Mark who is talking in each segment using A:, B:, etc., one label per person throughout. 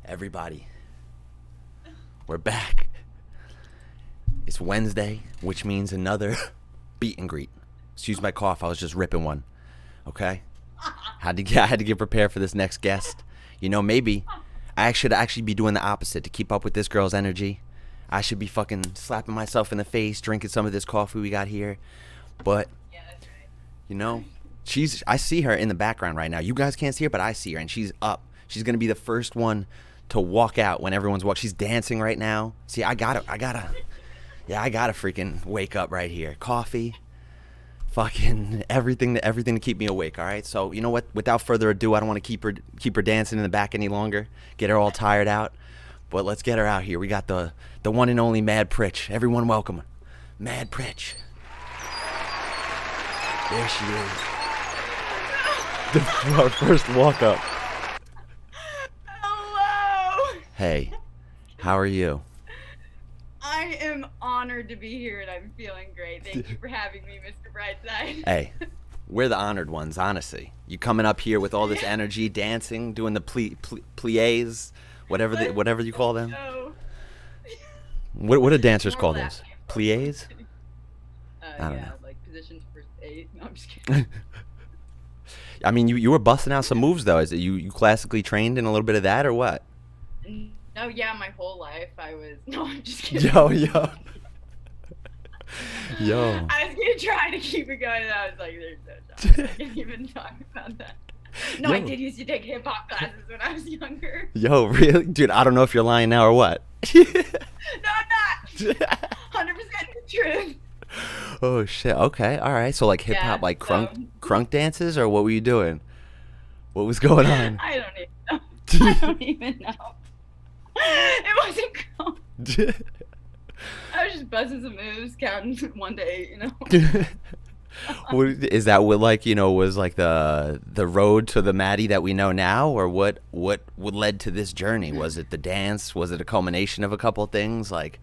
A: Everybody, we're back. It's Wednesday, which means another beat and greet. Excuse my cough, I was just ripping one. Okay? I had to get prepared for this next guest. You know, maybe I should actually be doing the opposite to keep up with this girl's energy. I should be fucking slapping myself in the face, drinking some of this coffee we got here. But,
B: yeah, that's right.
A: you know, I see her in the background right now. You guys can't see her, but I see her, and she's up. She's going to be the first one to walk out when everyone's walking. She's dancing right now. See, I gotta freaking wake up right here. Coffee, fucking everything to keep me awake. All right. So you know what? Without further ado, I don't want to keep her dancing in the back any longer. Get her all tired out. But let's get her out here. We got the one and only Mad Pritch. Everyone, welcome, Mad Pritch. There she is. Our first walk up.
B: Hello.
A: Hey, how are you?
B: I am honored to be here and I'm feeling great. Thank you for having me, Mr. Brightside.
A: Hey, we're the honored ones, honestly. You coming up here with all this energy, dancing, doing the pliés, whatever you call them.
B: No.
A: What do dancers call
B: Normal
A: those?
B: acting.
A: Pliés? I don't know.
B: Like position to first aid. No, I'm just kidding.
A: I mean, you were busting out some moves though. Is it you classically trained in a little bit of that or what?
B: No, yeah, my whole life I was. No, I'm just kidding.
A: Yo.
B: I was gonna try to keep it going. And I was like, there's no shot. I can't even talk about that. No, I did used to take hip hop classes when I was younger.
A: Yo, really? Dude, I don't know if you're lying now or what.
B: No, I'm not. 100% the truth.
A: Oh shit. Okay. All right. So like hip hop, like crunk dances, or what were you doing? What was going on?
B: I don't even know. I don't even know. It wasn't cool. I was just buzzing some moves, counting 1 to 8, you know.
A: Is that what, like, you know, was like the road to the Maddie that we know now, or what led to this journey? Was it the dance? Was it a culmination of a couple things? Like,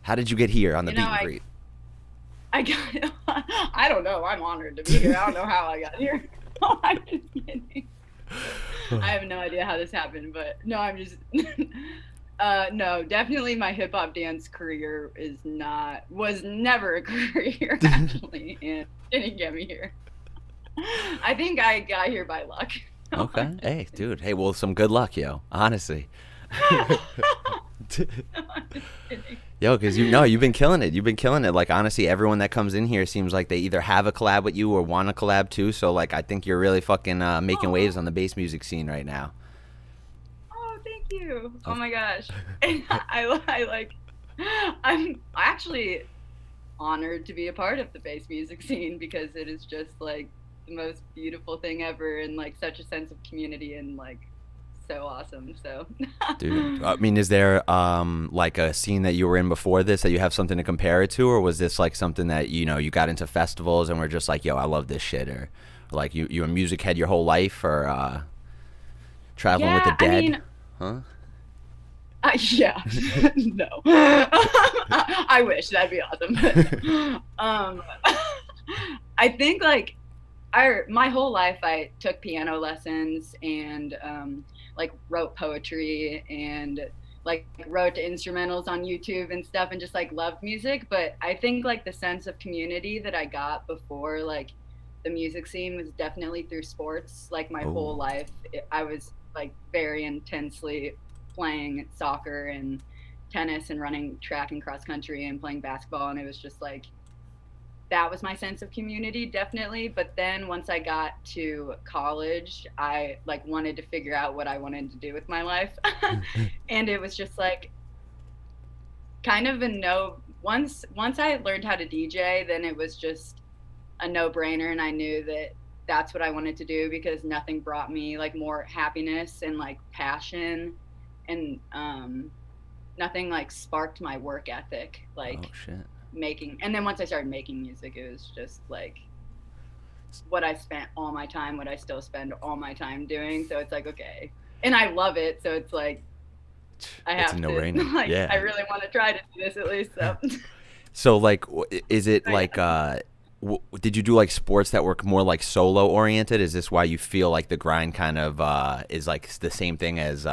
A: how did you get here on the beat and greet?
B: I don't know. I'm honored to be here. I don't know how I got here. No, I'm just kidding. I have no idea how this happened, but no, I'm just no, definitely my hip hop dance career was never a career actually, and didn't get me here. I think I got here by luck.
A: Okay. Hey, dude. Hey, well, some good luck, yo. Honestly.
B: No, I'm just kidding.
A: Yo, because you've been killing it. You've been killing it. Like, honestly, everyone that comes in here seems like they either have a collab with you or want a collab too. So, like, I think you're really fucking making waves on the bass music scene right now.
B: Oh, thank you. Oh my gosh. I'm actually honored to be a part of the bass music scene because it is just like the most beautiful thing ever and like such a sense of community and like so awesome. So
A: Dude, I mean, is there like a scene that you were in before this that you have something to compare it to, or was this like something that, you know, you got into festivals and were just like, yo, I love this shit, or like you a music head your whole life, or traveling with the dead?
B: I mean,
A: huh?
B: Yeah. No. I wish that'd be awesome. I think like my whole life I took piano lessons and like wrote poetry and like wrote instrumentals on YouTube and stuff and just like loved music. But I think like the sense of community that I got before like the music scene was definitely through sports. Like my whole life I was like very intensely playing soccer and tennis and running track and cross country and playing basketball, and it was just like that was my sense of community, definitely. But then once I got to college, I like wanted to figure out what I wanted to do with my life. And it was just like kind of once I learned how to DJ, then it was just a no-brainer, and I knew that that's what I wanted to do because nothing brought me like more happiness and like passion, and nothing like sparked my work ethic like making. And then once I started making music, it was just like what I spent all my time, what I still spend all my time doing. So it's like, okay, and I love it, so it's like I have to like, yeah, I really want to try to do this at least.
A: So like, is it like did you do like sports that were more like solo oriented? Is this why you feel like the grind kind of is like the same thing as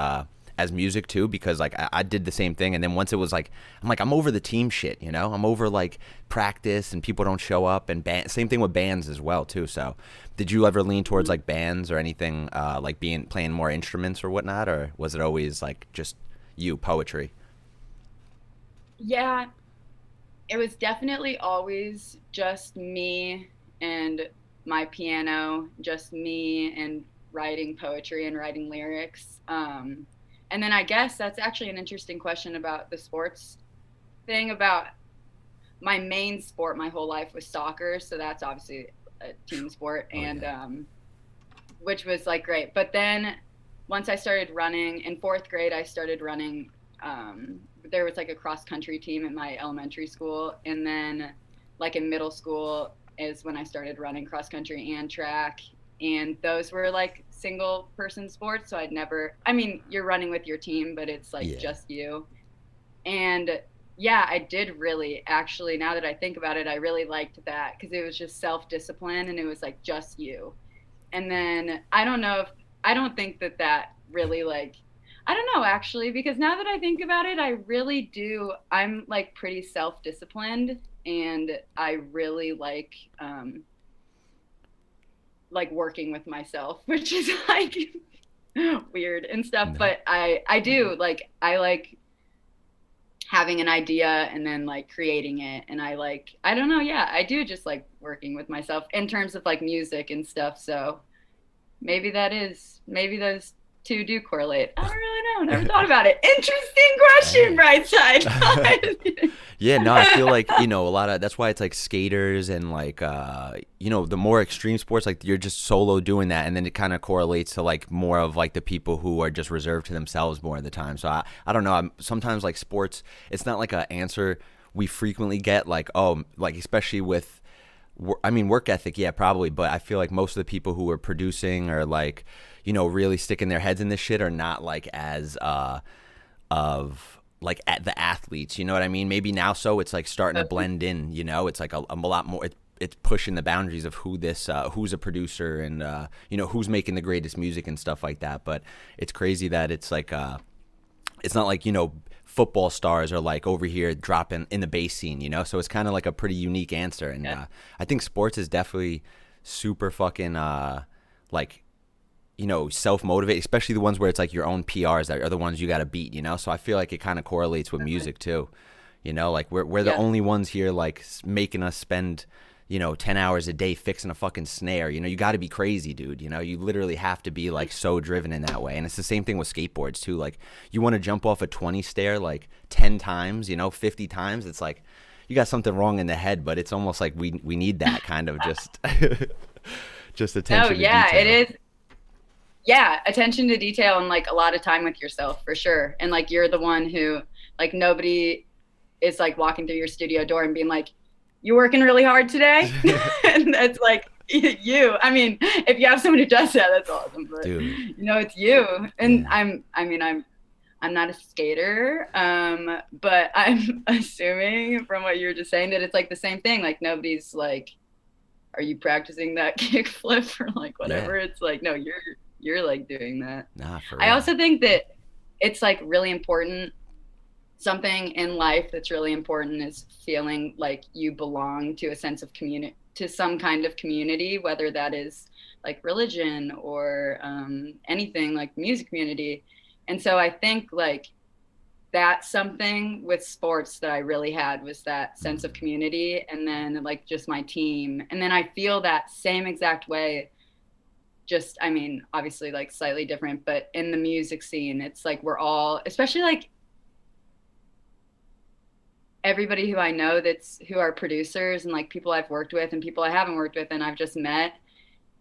A: as music too, because like I did the same thing, and then once it was like I'm over the team shit, you know, I'm over like practice and people don't show up, and same thing with bands as well too. So did you ever lean towards like bands or anything, like playing more instruments or whatnot, or was it always like just you poetry?
B: Yeah, it was definitely always just me and my piano, just me and writing poetry and writing lyrics. And then I guess that's actually an interesting question about the sports thing. About my main sport my whole life was soccer, so that's obviously a team sport,
A: Oh
B: and
A: yeah.
B: which was like great. But then once I started running in fourth grade, I started running. There was like a cross country team at my elementary school, and then like in middle school is when I started running cross country and track. And those were like single person sports. So I'd never, I mean, you're running with your team, but it's like
A: Yeah.
B: just you. And yeah, I did really actually, now that I think about it, I really liked that because it was just self discipline and it was like just you. And then I don't know if, I don't think that that really like, I don't know actually, because now that I think about it, I really do. I'm like pretty self disciplined and I really like working with myself, which is like weird and stuff.
A: No.
B: But I do like, I like having an idea and then like creating it. And I like, I don't know. Yeah, I do just like working with myself in terms of like music and stuff. So maybe that is, maybe those two do correlate. I don't really know. Never thought about it. Interesting question,
A: Hey.
B: Brightside.
A: Yeah, no, I feel like, you know, a lot of that's why it's like skaters and like you know, the more extreme sports, like you're just solo doing that, and then it kind of correlates to like more of like the people who are just reserved to themselves more of the time. So I don't know, I'm sometimes like sports, it's not like a answer we frequently get, like, oh, like especially with I mean, work ethic, yeah, probably, but I feel like most of the people who are producing or like, you know, really sticking their heads in this shit are not like as of like at the athletes, you know what I mean? Maybe now so it's like starting to blend in, you know, it's like a lot more. It's pushing the boundaries of who this who's a producer and you know, who's making the greatest music and stuff like that. But it's crazy that it's like it's not like, you know, football stars are like over here dropping in the bass scene, you know? So it's kind of like a pretty unique answer. And
B: Yeah.
A: I think sports is definitely super fucking like, you know, self-motivate, especially the ones where it's like your own PRs that are the ones you got to beat, you know? So I feel like it kind of correlates with music too. You know, like we're the
B: Yeah.
A: only ones here like making us spend, you know, 10 hours a day fixing a fucking snare. You know, you got to be crazy, dude. You know, you literally have to be like so driven in that way. And it's the same thing with skateboards too. Like you want to jump off a 20 stair like 10 times, you know, 50 times. It's like you got something wrong in the head, but it's almost like we need that kind of just just
B: Oh
A: attention to
B: yeah, it
A: detail.
B: is. Yeah, attention to detail and like a lot of time with yourself for sure. And like you're the one who like nobody is like walking through your studio door and being like, "You working really hard today?" And that's like you. I mean, if you have someone who does that, that's awesome. But
A: Dude,
B: you know, it's you. And
A: yeah.
B: I'm not a skater, but I'm assuming from what you were just saying that it's like the same thing. Like nobody's like, "Are you practicing that kick flip?" Or like
A: Yeah.
B: whatever. It's like, no, you're like doing that.
A: Nah, for
B: I
A: real.
B: also think that it's like really important. Something in life that's really important is feeling like you belong to a sense of community, to some kind of community, whether that is like religion or anything like music community. And so I think like that's something with sports that I really had was that sense of
A: Mm.
B: community and then like just my team. And then I feel that same exact way, just I mean, obviously like slightly different, but in the music scene, it's like we're all, especially like everybody who I know that's who are producers and like people I've worked with and people I haven't worked with and I've just met.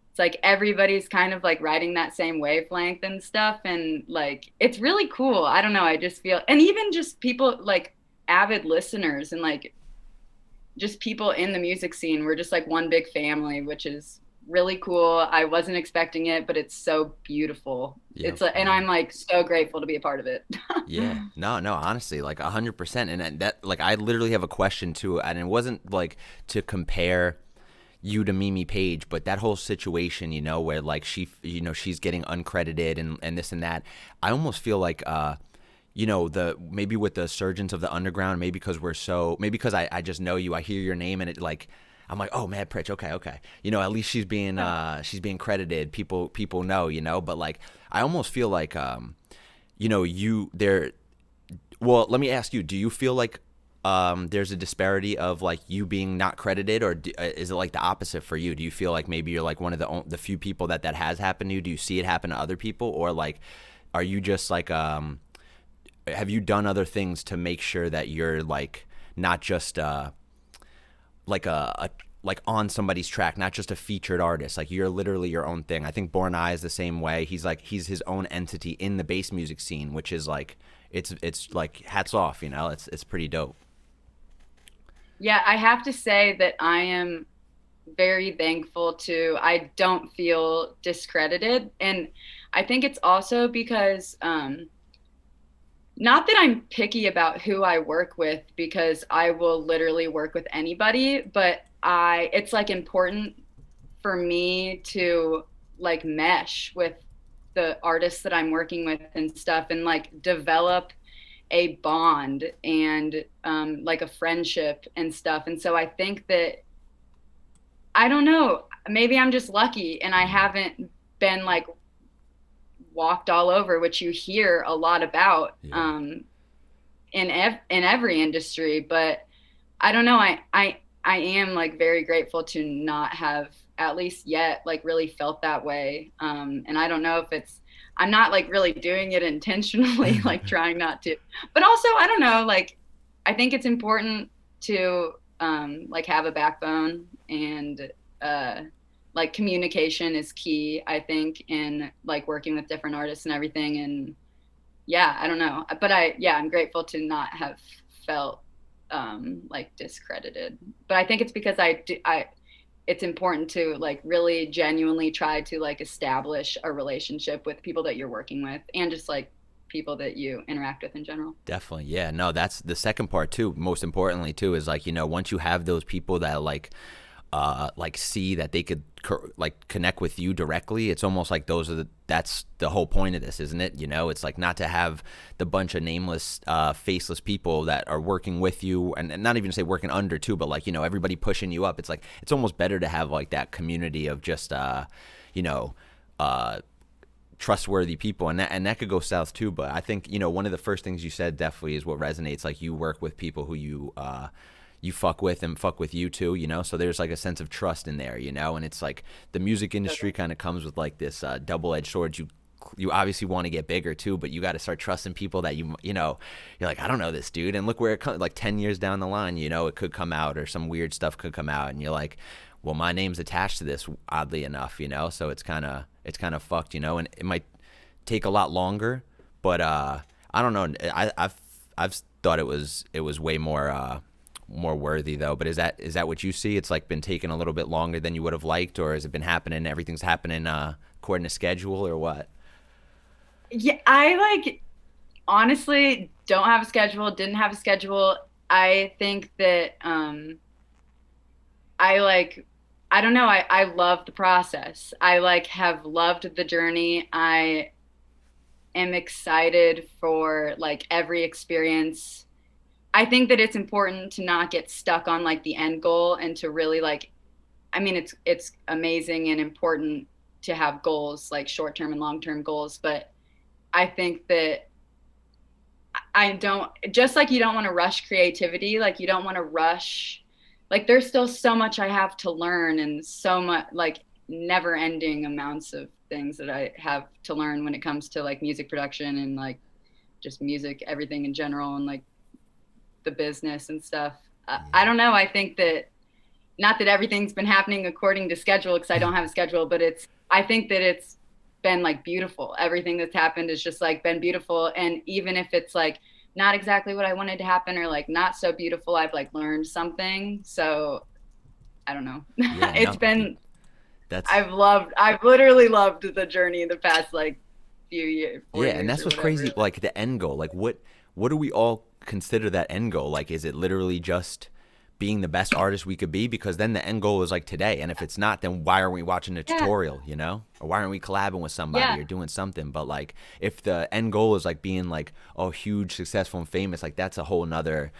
B: It's like everybody's kind of like riding that same wavelength and stuff. And like it's really cool. I don't know. I just feel, and even just people like avid listeners and like just people in the music scene. We're just like one big family, which is really cool. I wasn't expecting it, but it's so beautiful.
A: Yeah,
B: It's
A: for
B: and
A: real.
B: I'm like so grateful to be a part of it.
A: Yeah, no, no, honestly, like 100%. And that, like, I literally have a question too, and it wasn't like to compare you to Mimi Page, but that whole situation, where like she's getting uncredited and this and that. I almost feel like the maybe with the surgeons of the underground, maybe because maybe because I just know you, I hear your name and it like I'm like, oh, Mad Pritch, okay. At least she's being credited. People know, but like I almost feel like you there. Well, let me ask you, do you feel like there's a disparity of like you being not credited, or is it like the opposite for you? Do you feel like maybe you're like one of the few people that has happened to you? Do you see it happen to other people, or like are you just like have you done other things to make sure that you're like not just like like on somebody's track, not just a featured artist, like you're literally your own thing? I think Born Eye is the same way. He's his own entity in the bass music scene, which is like it's like hats off, it's pretty dope.
B: Yeah, I have to say that I am very thankful to I don't feel discredited. And I think it's also because not that I'm picky about who I work with, because I will literally work with anybody, but it's like important for me to like mesh with the artists that I'm working with and stuff, and like develop a bond and like a friendship and stuff. And so I think that, I don't know, maybe I'm just lucky and I haven't been like walked all over, which you hear a lot about in every industry. But I don't know, I am like very grateful to not have, at least yet, like really felt that way. And I don't know if I'm not like really doing it intentionally, like trying not to. But also, I don't know, like I think it's important to like have a backbone, and like communication is key, I think, in like working with different artists and everything. And yeah, I don't know, but I'm grateful to not have felt like discredited. But I think it's because it's important to like really genuinely try to like establish a relationship with people that you're working with, and just like people that you interact with in general.
A: Definitely. Yeah, no, that's the second part too. Most importantly too is like, once you have those people that like see that they could like connect with you directly, it's almost like that's the whole point of this, isn't it? It's like not to have the bunch of nameless faceless people that are working with you, and not even say working under too, but like everybody pushing you up. It's like it's almost better to have like that community of just trustworthy people, and that could go south too. But I think one of the first things you said definitely is what resonates. Like you work with people who you fuck with and fuck with you too, so there's like a sense of trust in there, and it's like the music industry kind of comes with like this double-edged sword. You obviously want to get bigger too, but you got to start trusting people that you're like, I don't know this dude, and look where it comes, like 10 years down the line, it could come out, or some weird stuff could come out, and you're like, well, my name's attached to this, oddly enough, so it's kind of fucked, and it might take a lot longer, but I don't know, I've thought it was way more worthy though. But is that what you see? It's like been taking a little bit longer than you would have liked, or has it been happening, everything's happening according to schedule, or what?
B: Yeah, I like honestly don't have a schedule, didn't have a schedule. I think that I like, I don't know, I love the process. I like have loved the journey. I am excited for like every experience. I think that it's important to not get stuck on like the end goal, and to really like, I mean, it's amazing and important to have goals, like short-term and long-term goals. But I think that I don't, just like you don't want to rush creativity, like you don't want to rush, like there's still so much I have to learn, and so much like never ending amounts of things that I have to learn when it comes to like music production and like just music, everything in general, and like the business and stuff. I don't know. I think that, not that everything's been happening according to schedule, because I don't have a schedule, but I think that it's been like beautiful. Everything that's happened has just like been beautiful. And even if it's like not exactly what I wanted to happen, or like not so beautiful, I've like learned something. So I don't know.
A: Yeah,
B: It's
A: no,
B: been,
A: that's
B: I've literally loved the journey the past like few years, 4 years.
A: and that's what's
B: whatever.
A: crazy. Like the end goal, like what do we all consider that end goal? Like, is it literally just being the best artist we could be, because then the end goal is like today. And if it's not, then why aren't we watching a
B: Yeah.
A: tutorial, you know? Or why aren't we collabing with somebody
B: Yeah.
A: or doing something? But like if the end goal is like being like, oh, huge, successful and famous, like that's a whole nother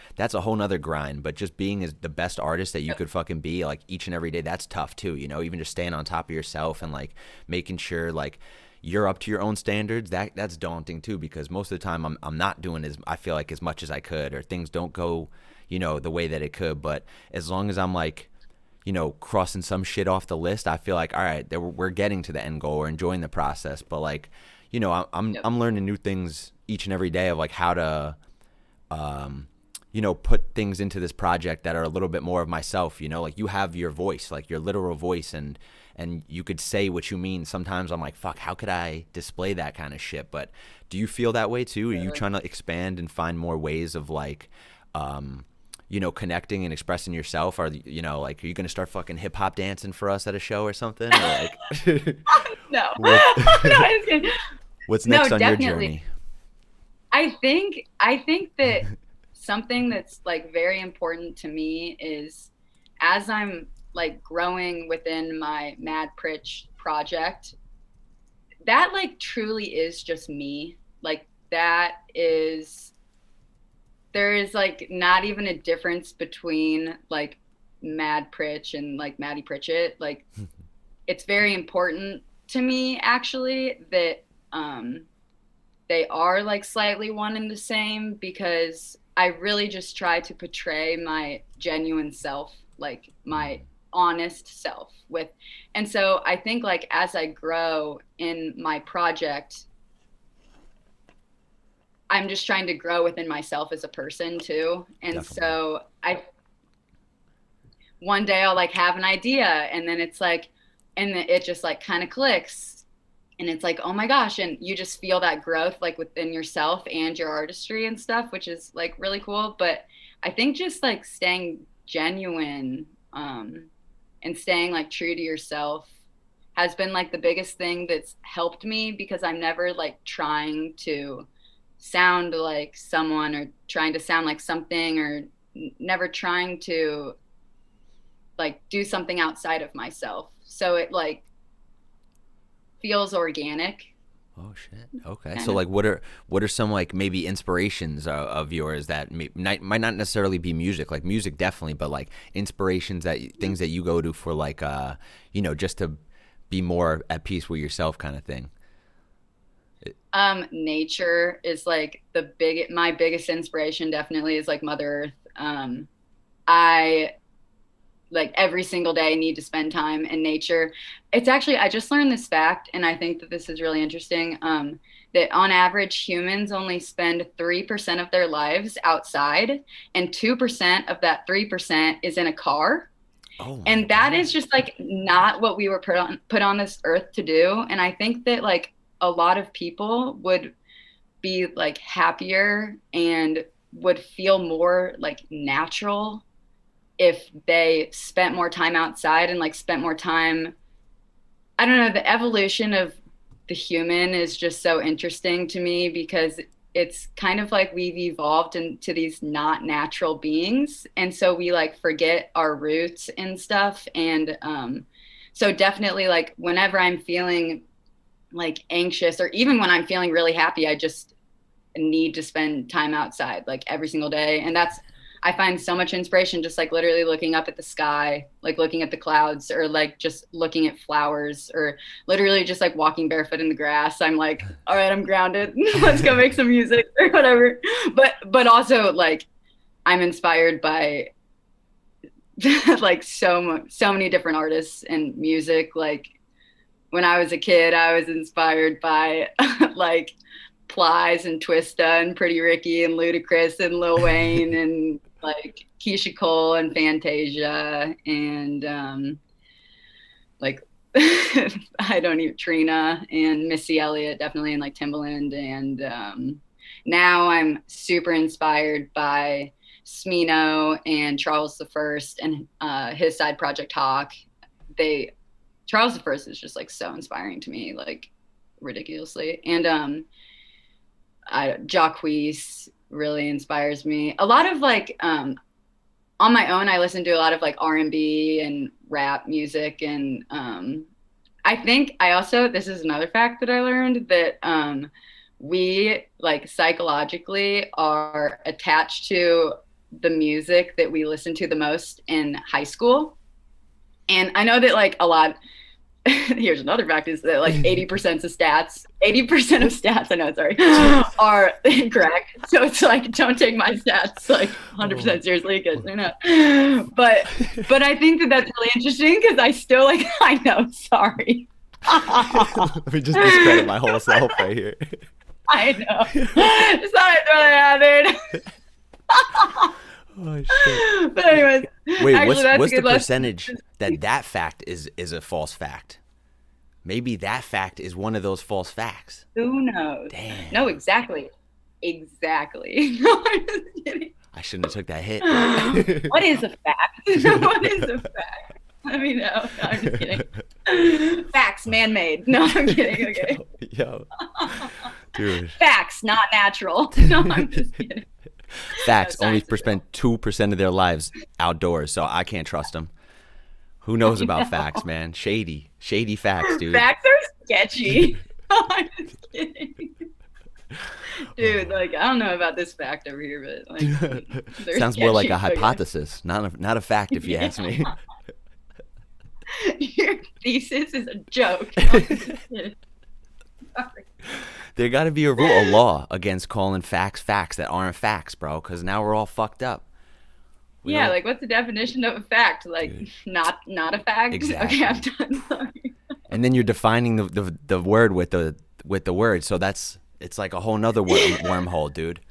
A: grind. But just being as the best artist that you
B: Yep.
A: could fucking be like each and every day, that's tough too, you know, even just staying on top of yourself and like making sure like you're up to your own standards. That's daunting too, because most of the time I'm not doing as I feel like as much as I could, or things don't go, you know, the way that it could. But as long as I'm like, you know, crossing some shit off the list, I feel like all right, we're getting to the end goal. We're enjoying the process. But like, you know,
B: Yep.
A: I'm learning new things each and every day of like how to, um, you know, put things into this project that are a little bit more of myself. You know, like you have your voice, like your literal voice, and you could say what you mean. Sometimes I'm like, fuck, how could I display that kind of shit? But do you feel that way too? Are you
B: Totally.
A: trying to expand and find more ways of like, you know, connecting and expressing yourself? Or, you know, like, are you gonna start fucking hip hop dancing for us at a show or something? Or like,
B: No.
A: what
B: No, I'm just kidding.
A: what's
B: No,
A: next on your
B: definitely.
A: journey?
B: I think that something that's like very important to me is, as I'm like growing within my Mad Pritch project, that like truly is just me. Like that is, there is like not even a difference between like Mad Pritch and like Maddie Pritchett. Like it's very important to me actually that um they are like slightly one and the same, because I really just try to portray my genuine self, like my honest self with. And so I think like as I grow in my project, I'm just trying to grow within myself as a person too. And
A: Definitely.
B: so I, one day I'll like have an idea, and then it's like, and it just like kind of clicks, and it's like, oh my gosh, and you just feel that growth like within yourself and your artistry and stuff, which is like really cool. But I think just like staying genuine, and staying like true to yourself has been like the biggest thing that's helped me, because I'm never like trying to sound like someone or trying to sound like something, or never trying to like do something outside of myself. So it like feels organic,
A: Oh shit. Okay.
B: kind
A: So
B: of.
A: like, what are some like maybe inspirations of yours that might not necessarily be music, like music definitely, but like inspirations that things that you go to for like you know, just to be more at peace with yourself, kind of thing.
B: Nature is like my biggest inspiration definitely is like Mother Earth. I like every single day need to spend time in nature. It's actually, I just learned this fact, and I think that this is really interesting. That on average, humans only spend 3% of their lives outside, and 2% of that 3% is in a car.
A: Oh my
B: And that
A: god.
B: is just like not what we were put on this earth to do. And I think that like a lot of people would be like happier and would feel more like natural if they spent more time outside and like spent more time. I don't know, the evolution of the human is just so interesting to me, because it's kind of like we've evolved into these not natural beings, and so we like forget our roots and stuff. And so definitely like whenever I'm feeling like anxious, or even when I'm feeling really happy, I just need to spend time outside like every single day. And that's, I find so much inspiration just like literally looking up at the sky, like looking at the clouds, or like just looking at flowers, or literally just like walking barefoot in the grass. I'm like, all right, I'm grounded. Let's go make some music or whatever. But also like I'm inspired by like so many different artists and music. Like when I was a kid, I was inspired by like Plies and Twista and Pretty Ricky and Ludacris and Lil Wayne and like Keisha Cole and Fantasia and like I don't even Trina and Missy Elliott definitely, and like Timbaland. And now I'm super inspired by Smino and Charles the First and his side project Hawk. They Charles the First is just like so inspiring to me, like ridiculously. And Jacquees really inspires me. A lot of like on my own, I listen to a lot of like R&B and rap music. And I think I also, this is another fact that I learned, that we like psychologically are attached to the music that we listen to the most in high school. And I know that like a lot, here's another fact, is that like 80% of stats, 80% of stats, I know, sorry, are incorrect. So it's like, don't take my stats like 100% seriously, because they're not. But I think that that's really interesting, because I still like, I know, sorry.
A: Let me just discredit my whole self right here.
B: I know. Just thought I'd throw that out there.
A: Oh shit.
B: But anyways,
A: wait,
B: actually,
A: what's the percentage that fact is a false fact? Maybe that fact is one of those false facts.
B: Who knows?
A: Damn.
B: No, exactly. No, I'm just kidding.
A: I shouldn't have took that hit.
B: What is a fact? What is a fact? Let me know. No, I'm just kidding. Facts, man-made. No, I'm kidding. Okay.
A: Yo. Dude.
B: Facts, not natural. No, I'm just kidding.
A: Facts,
B: No,
A: only
B: science is
A: spend 2% of their lives outdoors, so I can't trust them. Who knows about facts, man? Shady facts, dude.
B: Facts are sketchy. No, I'm just kidding. Dude, like, I don't know about this fact over here, but like,
A: sounds more like a
B: sketchy.
A: hypothesis, not a fact, if you ask me.
B: Your thesis is a joke. No, I'm just kidding. Sorry.
A: There got to be a rule, a law against calling facts that aren't facts, bro, because now we're all fucked up.
B: Yeah, like, what's the definition of a fact? Like, dude. not a fact?
A: Exactly.
B: Okay, I'm done. Sorry.
A: And then you're defining the word with the word, so it's like a whole nother wormhole, dude.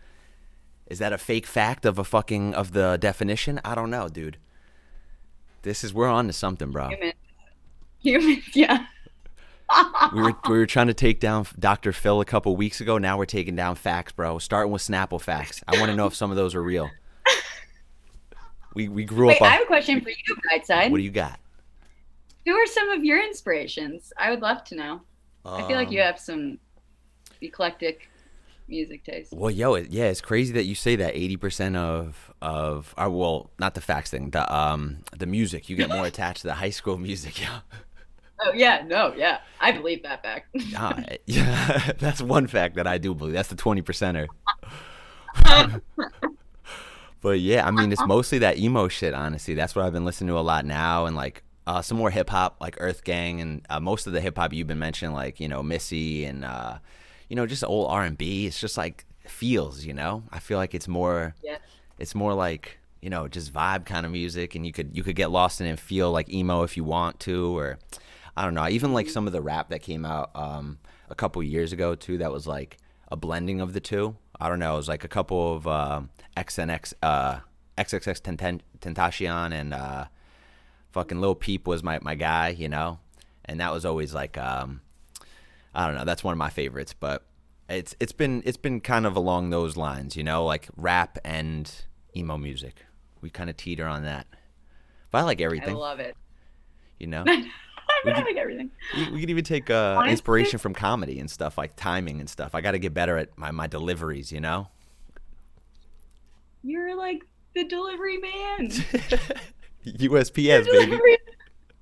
A: Is that a fake fact of the definition? I don't know, dude. We're on to something, bro.
B: Humans, yeah.
A: we were trying to take down Dr. Phil a couple weeks ago. Now we're taking down facts, bro. Starting with Snapple facts. I want to know if some of those are real. We grew up.
B: Wait, I have a question for you, Brightside.
A: What do you got?
B: Who are some of your inspirations? I would love to know. I feel like you have some eclectic music taste.
A: Well, it's crazy that you say that. 80% of our, well, not the facts thing, the music. You get more attached to the high school music, yeah.
B: Oh yeah, no, yeah, I believe that fact.
A: Yeah, that's one fact that I do believe. That's the 20%er. But yeah, I mean, it's mostly that emo shit. Honestly, that's what I've been listening to a lot now, and like some more hip hop, like Earth Gang, and most of the hip hop you've been mentioning, like Missy and just old R&B. It's just like feels, I feel like it's more like just vibe kind of music, and you could get lost in it and feel like emo if you want to, or I don't know. I even like some of the rap that came out a couple years ago too. That was like a blending of the two. I don't know. It was like a couple of XXX Tentacion and fucking Lil Peep was my guy, and that was always like I don't know. That's one of my favorites, but it's been kind of along those lines, like rap and emo music. We kind of teeter on that. But I like everything.
B: I love it. I like everything.
A: We could even take inspiration from comedy and stuff, like timing and stuff. I got to get better at my deliveries,
B: You're like the delivery man.
A: USPS, baby.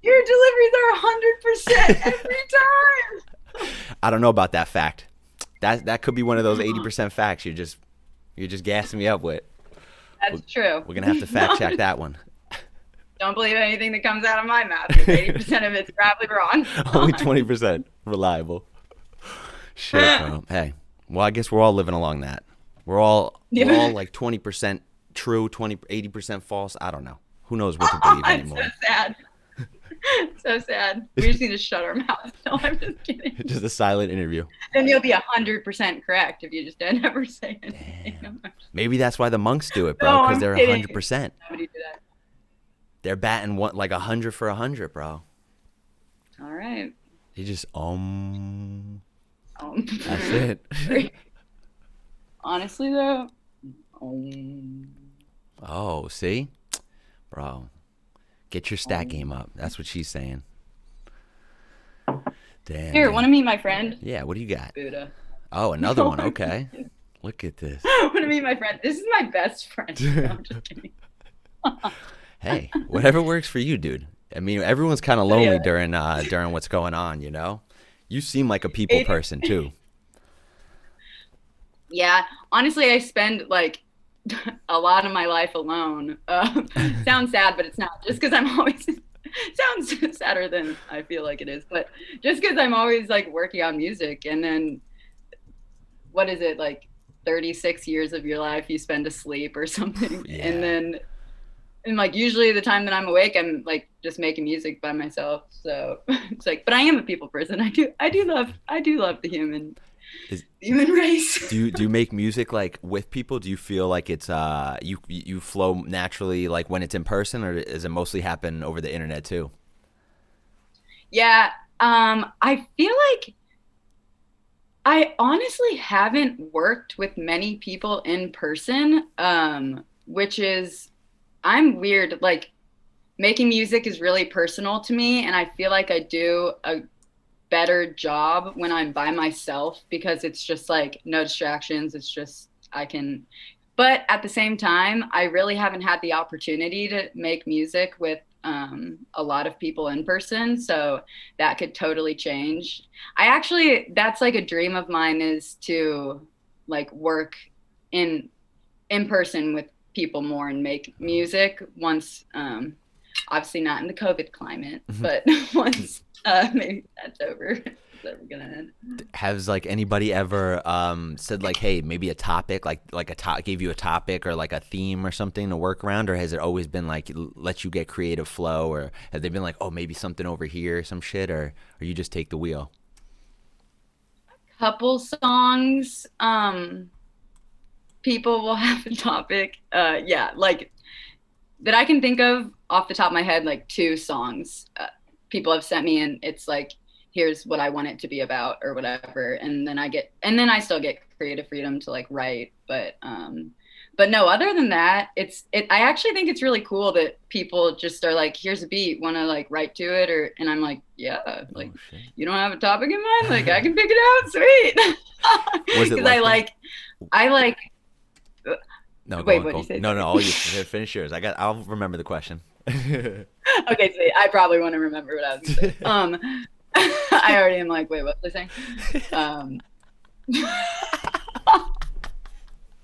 B: Your deliveries are 100% every time.
A: I don't know about that fact. That could be one of those 80% facts you're just gassing me up with.
B: That's true.
A: We're gonna have to fact check that one.
B: Don't believe anything that comes out of my mouth, because 80% of it's probably wrong.
A: Only 20% reliable. Shit, bro. Hey, well, I guess we're all living along that. We're all like 20% true, 80% false. I don't know. Who knows what to believe anymore.
B: So sad. So sad. We just need to shut our mouths. No, I'm just kidding.
A: Just a silent interview.
B: Then you'll be 100% correct if you just never say anything.
A: Damn. Maybe that's why the monks do it, bro, because they're 100%.
B: Nobody do that.
A: They're batting like 100 for 100, bro.
B: All right.
A: They just That's it.
B: Honestly, though.
A: Oh, see, bro, get your stat game up. That's what she's saying. Damn.
B: Here, want to meet my friend?
A: Yeah. What do you got?
B: Buddha.
A: Oh, another one. Okay. Look at this.
B: Want to meet my friend? This is my best friend. No, I'm just kidding.
A: Hey, whatever works for you, dude. I mean, everyone's kind of
B: Yeah,
A: lonely during what's going on, you know? You seem like a people
B: it,
A: person too.
B: yeah. Honestly, I spend like a lot of my life alone. Sounds sad, but it's not. Just because I'm always sounds sadder than I feel like it is, but just because I'm always like working on music, and then what is it like 36 years of your life you spend asleep or something, and
A: Yeah.
B: then and like usually the time that I'm awake, I'm like just making music by myself. So it's like, but I am a people person. I do love the
A: Is
B: human race.
A: do you make music like with people? Do you feel like it's you flow naturally like when it's in person, or does it mostly happen over the internet too?
B: Yeah. I feel like I honestly haven't worked with many people in person, which is, I'm weird. Like, making music is really personal to me, and I feel like I do a better job when I'm by myself because it's just like no distractions. It's just I can, but at the same time, I really haven't had the opportunity to make music with a lot of people in person. So that could totally change. I actually, that's like a dream of mine, is to like work in person with people more and make music once, obviously not in the COVID climate, but once maybe that's over. It's ever gonna end.
A: Has like anybody ever said like, hey, maybe a topic like gave you a topic or like a theme or something to work around, or has it always been like let you get creative flow, or have they been like, oh, maybe something over here, some shit, or you just take the wheel?
B: Couple songs, people will have a topic. Yeah, like that I can think of off the top of my head, like two songs people have sent me, and it's like, here's what I want it to be about or whatever, and then I still get creative freedom to like write, but no, other than that, I actually think it's really cool that people just are like, here's a beat, want to like write to it, or and I'm like, yeah,
A: Oh
B: like,
A: shit.
B: you don't have a topic in mind, like I can pick it out,
A: Was
B: sweet.
A: it
B: Because
A: like that?
B: I like
A: No, go
B: wait,
A: on,
B: what did you
A: go.
B: say?
A: No, no,
B: Sorry.
A: all you finish yours. I'll remember the question.
B: Okay, so I probably want to remember what I was gonna say. I already am like, wait, what was I saying? Um,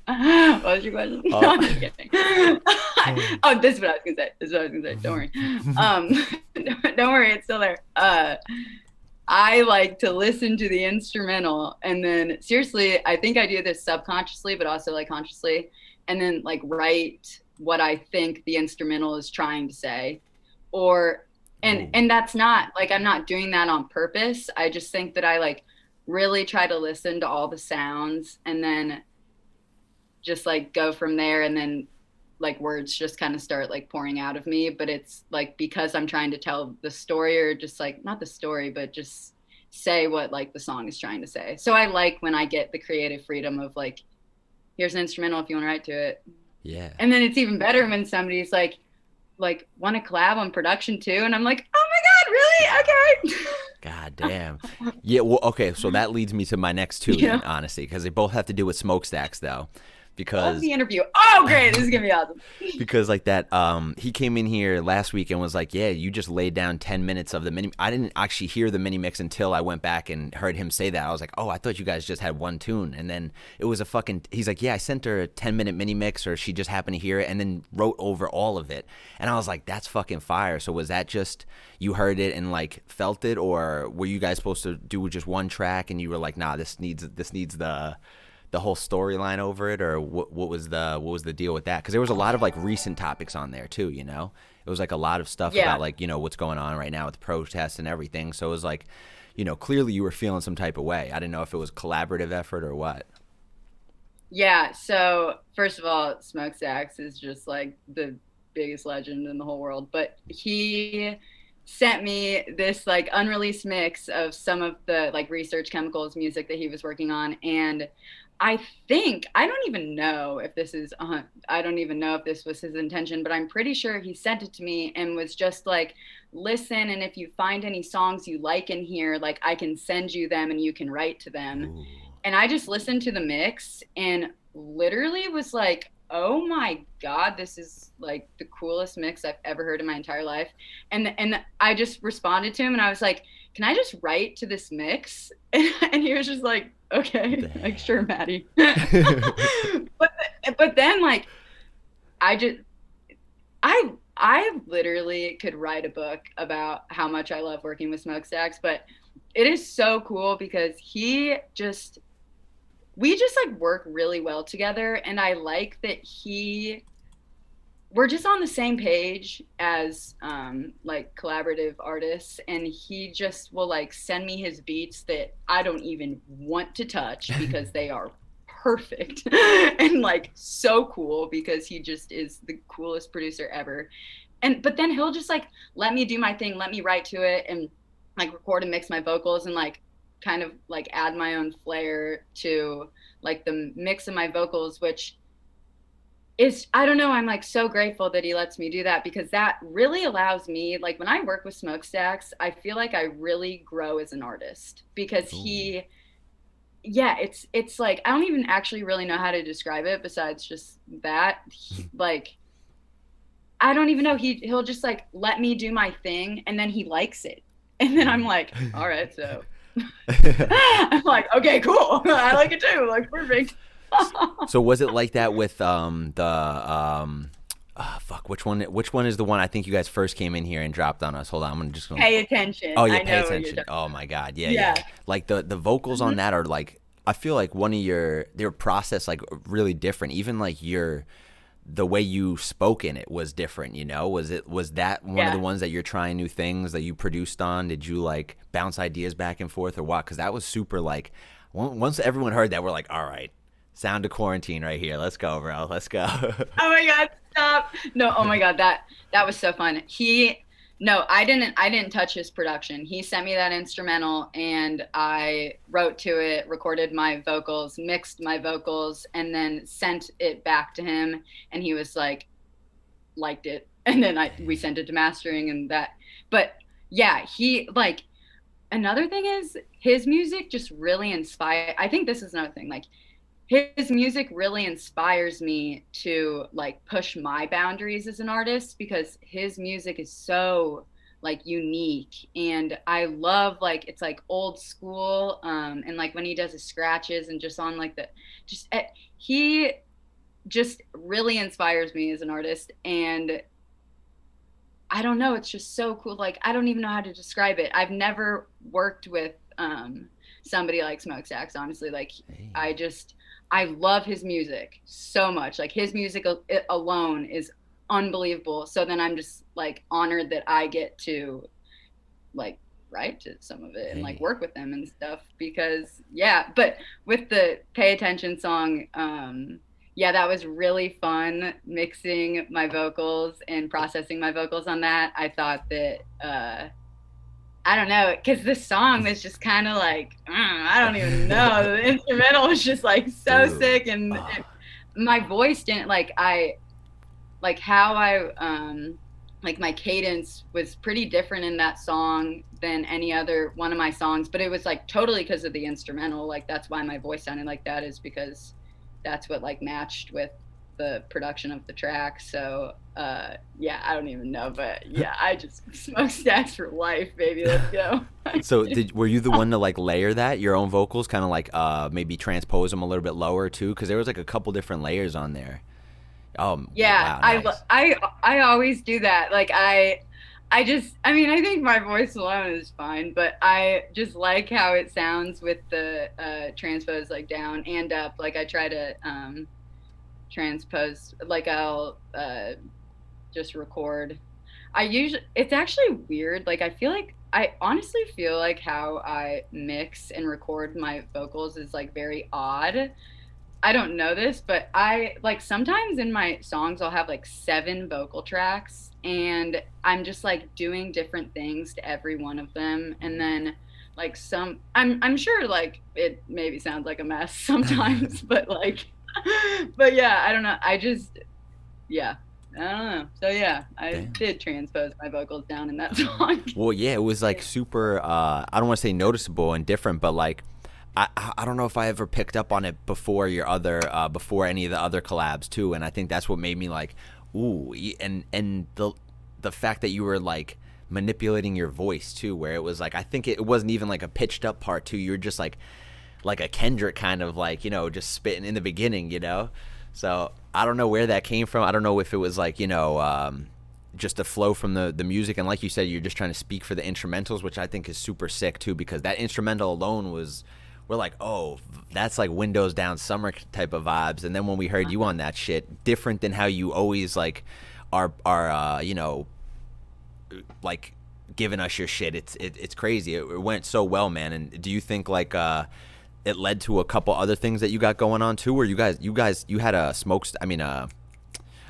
B: what was your question? No,
A: Oh.
B: I'm just kidding. Oh, this is what I was gonna say. This is what I was gonna say. Don't worry. Don't worry, it's still there. I like to listen to the instrumental, and then seriously, I think I do this subconsciously, but also like consciously, and then like write what I think the instrumental is trying to say, or
A: Ooh.
B: and that's not like I'm not doing that on purpose. I just think that I like really try to listen to all the sounds and then just like go from there, and then like words just kind of start like pouring out of me, but it's like because I'm trying to tell the story, or just like not the story but just say what like the song is trying to say. So I like when I get the creative freedom of like, here's an instrumental if you want to write to it.
A: Yeah.
B: And then it's even better when somebody's like want to collab on production too, and I'm like, oh my god, really? Okay.
A: God damn. Yeah, well, okay, so that leads me to my next two
B: You
A: then,
B: know,
A: honestly, because they both have to do with smokestacks though.
B: love
A: Because
B: the interview. Oh great, this is gonna be awesome.
A: because like that he came in here last week and was like, yeah, you just laid down 10 minutes of the mini. I didn't actually hear the mini mix until I went back and heard him say that. I was like, oh, I thought you guys just had one tune, and then it was a fucking, he's like, yeah, I sent her a 10-minute mini mix, or she just happened to hear it and then wrote over all of it. And I was like, that's fucking fire. So was that just you heard it and like felt it, or were you guys supposed to do just one track and you were like, nah, this needs the whole storyline over it, or what was the deal with that? Because there was a lot of like recent topics on there too, you know. It was like a lot of stuff
B: Yeah.
A: about like, you know, what's going on right now with the protests and everything. So it was like, you know, clearly you were feeling some type of way. I didn't know if it was a collaborative effort or what.
B: Yeah, so first of all, Smokestacks is just like the biggest legend in the whole world. But he sent me this like unreleased mix of some of the like research chemicals music that he was working on. And I think, I don't even know if this is, I don't even know if this was his intention, but I'm pretty sure he sent it to me and was just like, listen, and if you find any songs you like in here, like I can send you them and you can write to them.
A: Ooh.
B: And I just listened to the mix and literally was like, oh my God, this is like the coolest mix I've ever heard in my entire life. And I just responded to him and I was like, can I just write to this mix? And he was just like, okay, like sure, Maddie. But then like I just I literally could write a book about how much I love working with Smokestacks, but it is so cool because we just like work really well together, and I like that we're just on the same page as like collaborative artists, and he just will like send me his beats that I don't even want to touch because they are perfect and like so cool because he just is the coolest producer ever. And but then he'll just like let me do my thing, let me write to it and like record and mix my vocals and like kind of like add my own flair to like the mix of my vocals, which is, I don't know, I'm like so grateful that he lets me do that because that really allows me, like when I work with Smokestacks, I feel like I really grow as an artist because he, yeah, it's like I don't even actually really know how to describe it besides just that. Like I don't even know, he'll just like let me do my thing and then he likes it. And then I'm like, all right, so I'm like, okay, cool. I like it too. Like perfect.
A: So was it like that with fuck, which one is the one I think you guys first came in here and dropped on us? Hold on, I'm just gonna
B: Pay attention.
A: Oh yeah,
B: I
A: pay
B: know
A: attention.
B: what
A: Oh my god, yeah,
B: yeah.
A: yeah. Like the vocals on that are like, I feel like one of their process like really different. Even like the way you spoke in it was different, you know? Was that one of the ones that you're trying new things that you produced on? Did you like bounce ideas back and forth or what? Because that was super like, once everyone heard that, we're like, all right, sound of quarantine right here. Let's go, bro. Let's go.
B: Oh my god, stop. No, oh my god, that was so fun. No, I didn't touch his production. He sent me that instrumental and I wrote to it, recorded my vocals, mixed my vocals, and then sent it back to him and he was like liked it. And then we sent it to mastering and that. But yeah, he like another thing is his music just really inspired. I think this is another thing. Like his music really inspires me to like push my boundaries as an artist because his music is so like unique and I love like it's like old school and like when he does his scratches and just on like the just he just really inspires me as an artist and I don't know, it's just so cool. Like I don't even know how to describe it. I've never worked with somebody like Smokestacks, honestly. Like I love his music so much. Like his music alone is unbelievable. So then I'm just like honored that I get to like write to some of it and like work with them and stuff because yeah, but with the Pay Attention song, yeah, that was really fun mixing my vocals and processing my vocals on that. I thought that I don't know, because this song was just kind of like, I don't even know. The instrumental was just like so sick, and my voice didn't like how like my cadence was pretty different in that song than any other one of my songs, but it was like totally because of the instrumental. Like that's why my voice sounded like that is because that's what like matched with the production of the track. So yeah, I don't even know, but yeah, I just Smokestacks for life, baby. Let's go.
A: So were you the one to like layer that your own vocals, kind of like maybe transpose them a little bit lower too, because there was like a couple different layers on there?
B: Yeah,
A: wow, nice.
B: I always do that. Like I mean, I think my voice alone is fine, but I just like how it sounds with the transpose like down and up. Like I try to transpose, like I'll just record. It's actually weird. Like I honestly feel like how I mix and record my vocals is like very odd. I don't know this, but I like sometimes in my songs I'll have like 7 vocal tracks and I'm just like doing different things to every one of them and then like I'm sure like it maybe sounds like a mess sometimes, but like but yeah, I don't know. Yeah. I don't know. So yeah, I did transpose my vocals down in that song.
A: Well, yeah, it was like super I don't want to say noticeable and different, but like I don't know if I ever picked up on it before your other before any of the other collabs too, and I think that's what made me like, ooh, and the fact that you were like manipulating your voice too, where it was like I think it wasn't even like a pitched up part too. You were just like a Kendrick kind of like, just spitting in the beginning, So I don't know where that came from. I don't know if it was like, just a flow from the music. And like you said, you're just trying to speak for the instrumentals, which I think is super sick too, because that instrumental alone we're like, oh, that's like windows down summer type of vibes. And then when we heard you on that shit, different than how you always like are like giving us your shit. It's crazy. It went so well, man. And do you think like it led to a couple other things that you got going on too, or you had a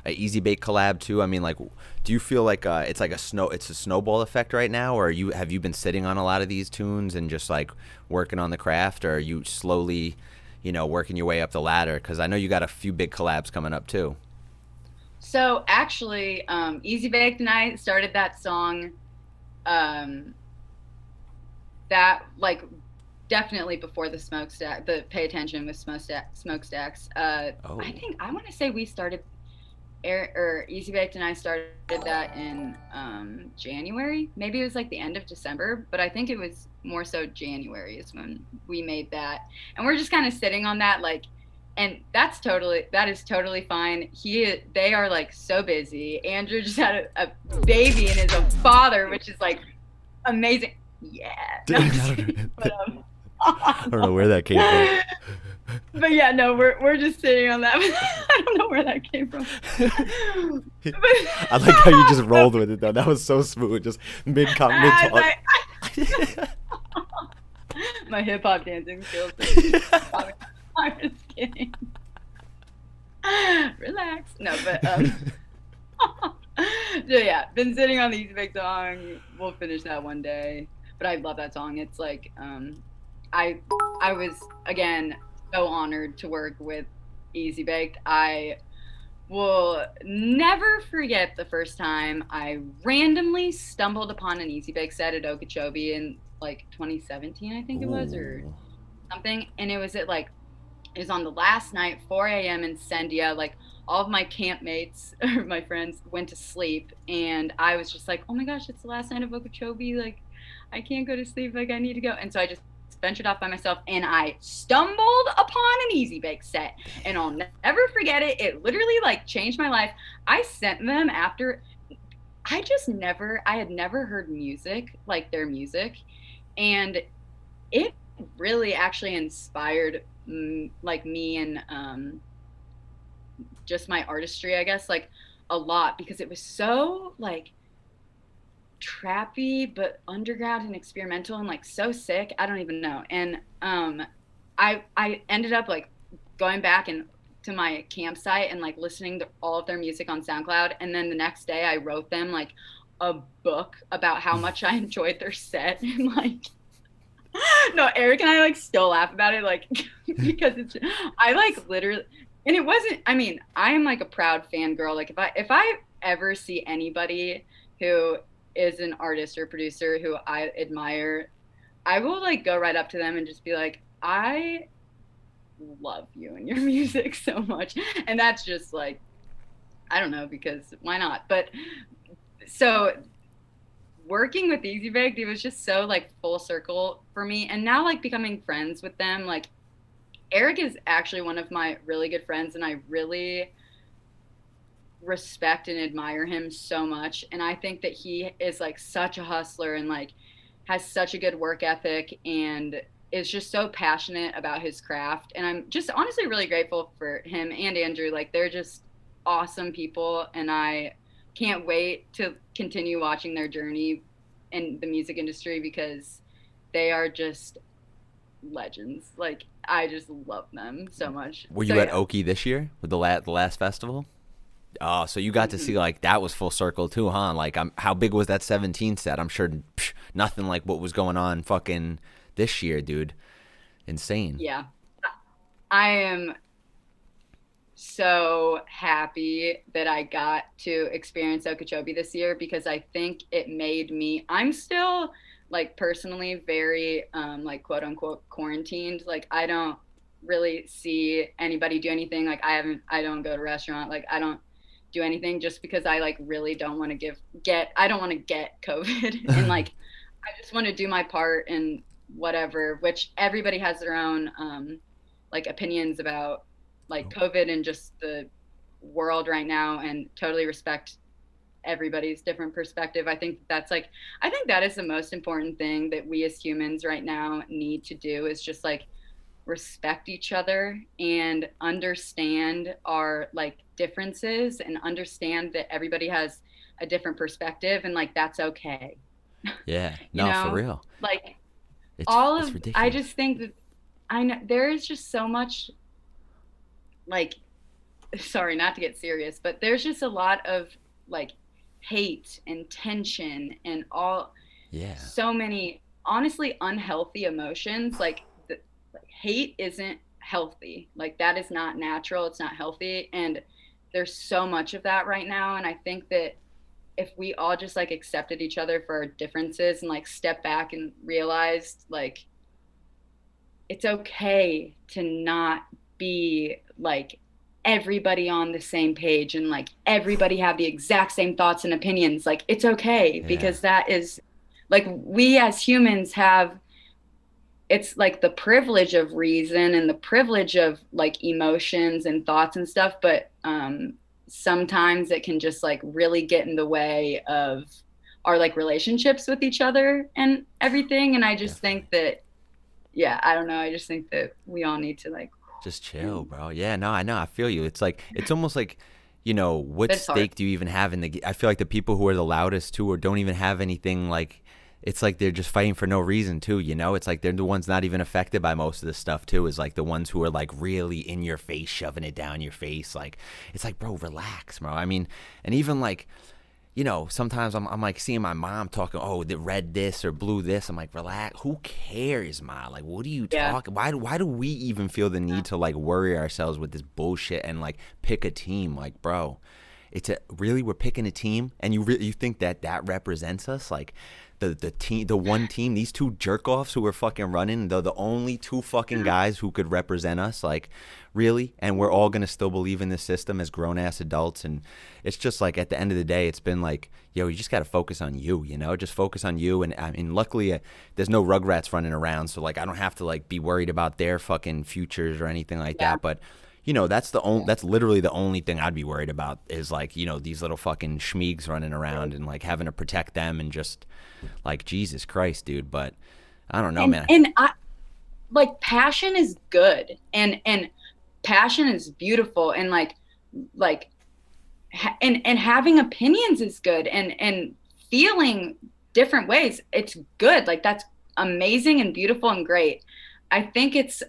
A: a Easy Bake collab too? I mean, like, do you feel like it's like it's a snowball effect right now, or have you been sitting on a lot of these tunes and just like working on the craft, or are you slowly, working your way up the ladder? Because I know you got a few big collabs coming up too.
B: So actually, Easy Baked and I started that song, um, that like definitely before the smokestack, the Pay Attention with smokestacks.
A: Oh,
B: I think I want to say we started or Easy Baked and I started that in January. Maybe it was like the end of December, but I think it was more so January is when we made that. And we're just kind of sitting on that like, and that is totally fine. They are like so busy. Andrew just had a baby and is a father, which is like amazing. Yeah. No, I'm just kidding,
A: I don't know where that came from.
B: but yeah, no, we're just sitting on that. I don't know where that came from.
A: I like how you just rolled with it though. That was so smooth, just mid talk.
B: My hip hop dancing skills. I'm just kidding. Relax. No, but so yeah, been sitting on the Easy Bake song. We'll finish that one day. But I love that song. It's like I was again so honored to work with Easy Baked. I will never forget the first time I randomly stumbled upon an Easy Bake set at Okeechobee in like 2017, I think it was, or
A: Ooh.
B: something. And it was on the last night, 4 a.m. in Sendia. Like all of my campmates or my friends went to sleep, and I was just like, oh my gosh, it's the last night of Okeechobee. Like I can't go to sleep. Like I need to go. And so I just ventured off by myself, and I stumbled upon an Easy Bake set, and I'll never forget it. It literally like changed my life. I sent them after. I had never heard music like their music, and it really actually inspired like me and just my artistry, I guess, like a lot, because it was so like trappy but underground and experimental and like so sick. I don't even know. And I ended up like going back and to my campsite and like listening to all of their music on SoundCloud, and then the next day I wrote them like a book about how much I enjoyed their set. And like no, Eric and I like still laugh about it, like because I like literally, and it wasn't. I mean, I am like a proud fangirl. Like if I ever see anybody who is an artist or producer who I admire, I will like go right up to them and just be like, I love you and your music so much, and that's just like, I don't know, because why not? But so working with Easy Baked, it was just so like full circle for me. And now like becoming friends with them, like Eric is actually one of my really good friends, and I really respect and admire him so much. And I think that he is like such a hustler and like has such a good work ethic and is just so passionate about his craft. And I'm just honestly really grateful for him and Andrew. Like they're just awesome people, and I can't wait to continue watching their journey in the music industry, because they are just legends. Like I just love them so much.
A: Were
B: So
A: you at
B: yeah.
A: Oki this year with the last festival? Oh, so you got to see
B: Mhm.
A: like that was full circle too, huh? Like, how big was that 17 set? I'm sure nothing like what was going on fucking this year, dude. Insane.
B: Yeah. I am so happy that I got to experience Okeechobee this year, because I think it made me, I'm still like personally very like quote unquote quarantined. Like I don't really see anybody do anything. Like I don't go to restaurant. Like I don't do anything just because I like really don't want to I don't want to get COVID and like I just want to do my part and whatever, which everybody has their own like opinions about like COVID and just the world right now, and totally respect everybody's different perspective. I think that is the most important thing that we as humans right now need to do is just like respect each other and understand our like differences and understand that everybody has a different perspective and like that's okay.
A: Yeah,
B: You
A: no, for
B: know,
A: real.
B: like
A: It's
B: I
A: ridiculous.
B: just think that I know there is just so much like sorry, not to get serious, but there's just a lot of like hate and tension and all
A: Yeah,
B: so many honestly unhealthy emotions. Like hate isn't healthy. Like that is not natural. It's not healthy. And there's so much of that right now. And I think that if we all just like accepted each other for our differences and like step back and realized like it's okay to not be like everybody on the same page and like everybody have the exact same thoughts and opinions. Like it's okay
A: yeah,
B: because that is like we as humans have it's like the privilege of reason and the privilege of like emotions and thoughts and stuff, but sometimes it can just like really get in the way of our like relationships with each other and everything. And I just
A: definitely.
B: think that yeah, I don't know. I just think that we all need to like,
A: Just chill,
B: and,
A: bro. Yeah, no, I know. I feel you. It's like it's almost like, what
B: but it's hard.
A: stake do you even have in the? I feel like the people who are the loudest too, or don't even have anything like. It's like they're just fighting for no reason too. It's like they're the ones not even affected by most of this stuff too. Is like the ones who are like really in your face, shoving it down your face. Like it's like, bro, relax, bro. I mean, and even like sometimes I'm like seeing my mom talking, oh, the red this or blue this. I'm like, relax. Who cares, ma? Like, what are you
B: Yeah.
A: talking? Why do we even feel the need to like worry ourselves with this bullshit and like pick a team? Like, bro, really we're picking a team, and you think that represents us? Like, the team, the one team, these two jerk offs who are fucking running, they're the only two fucking guys who could represent us. Like, really? And we're all gonna still believe in this system as grown ass adults. And it's just like at the end of the day, it's been like, yo, you just gotta focus on you. Just focus on you. And I mean, luckily, there's no rugrats running around, so like I don't have to like be worried about their fucking futures or anything like
B: Yeah.
A: that. But that's literally the only thing I'd be worried about is like, these little fucking schmeegs running around and like having to protect them and just like Jesus Christ, dude. But I don't know, man.
B: And I like passion is good and passion is beautiful and like and having opinions is good and feeling different ways. It's good. Like that's amazing and beautiful and great. I think it's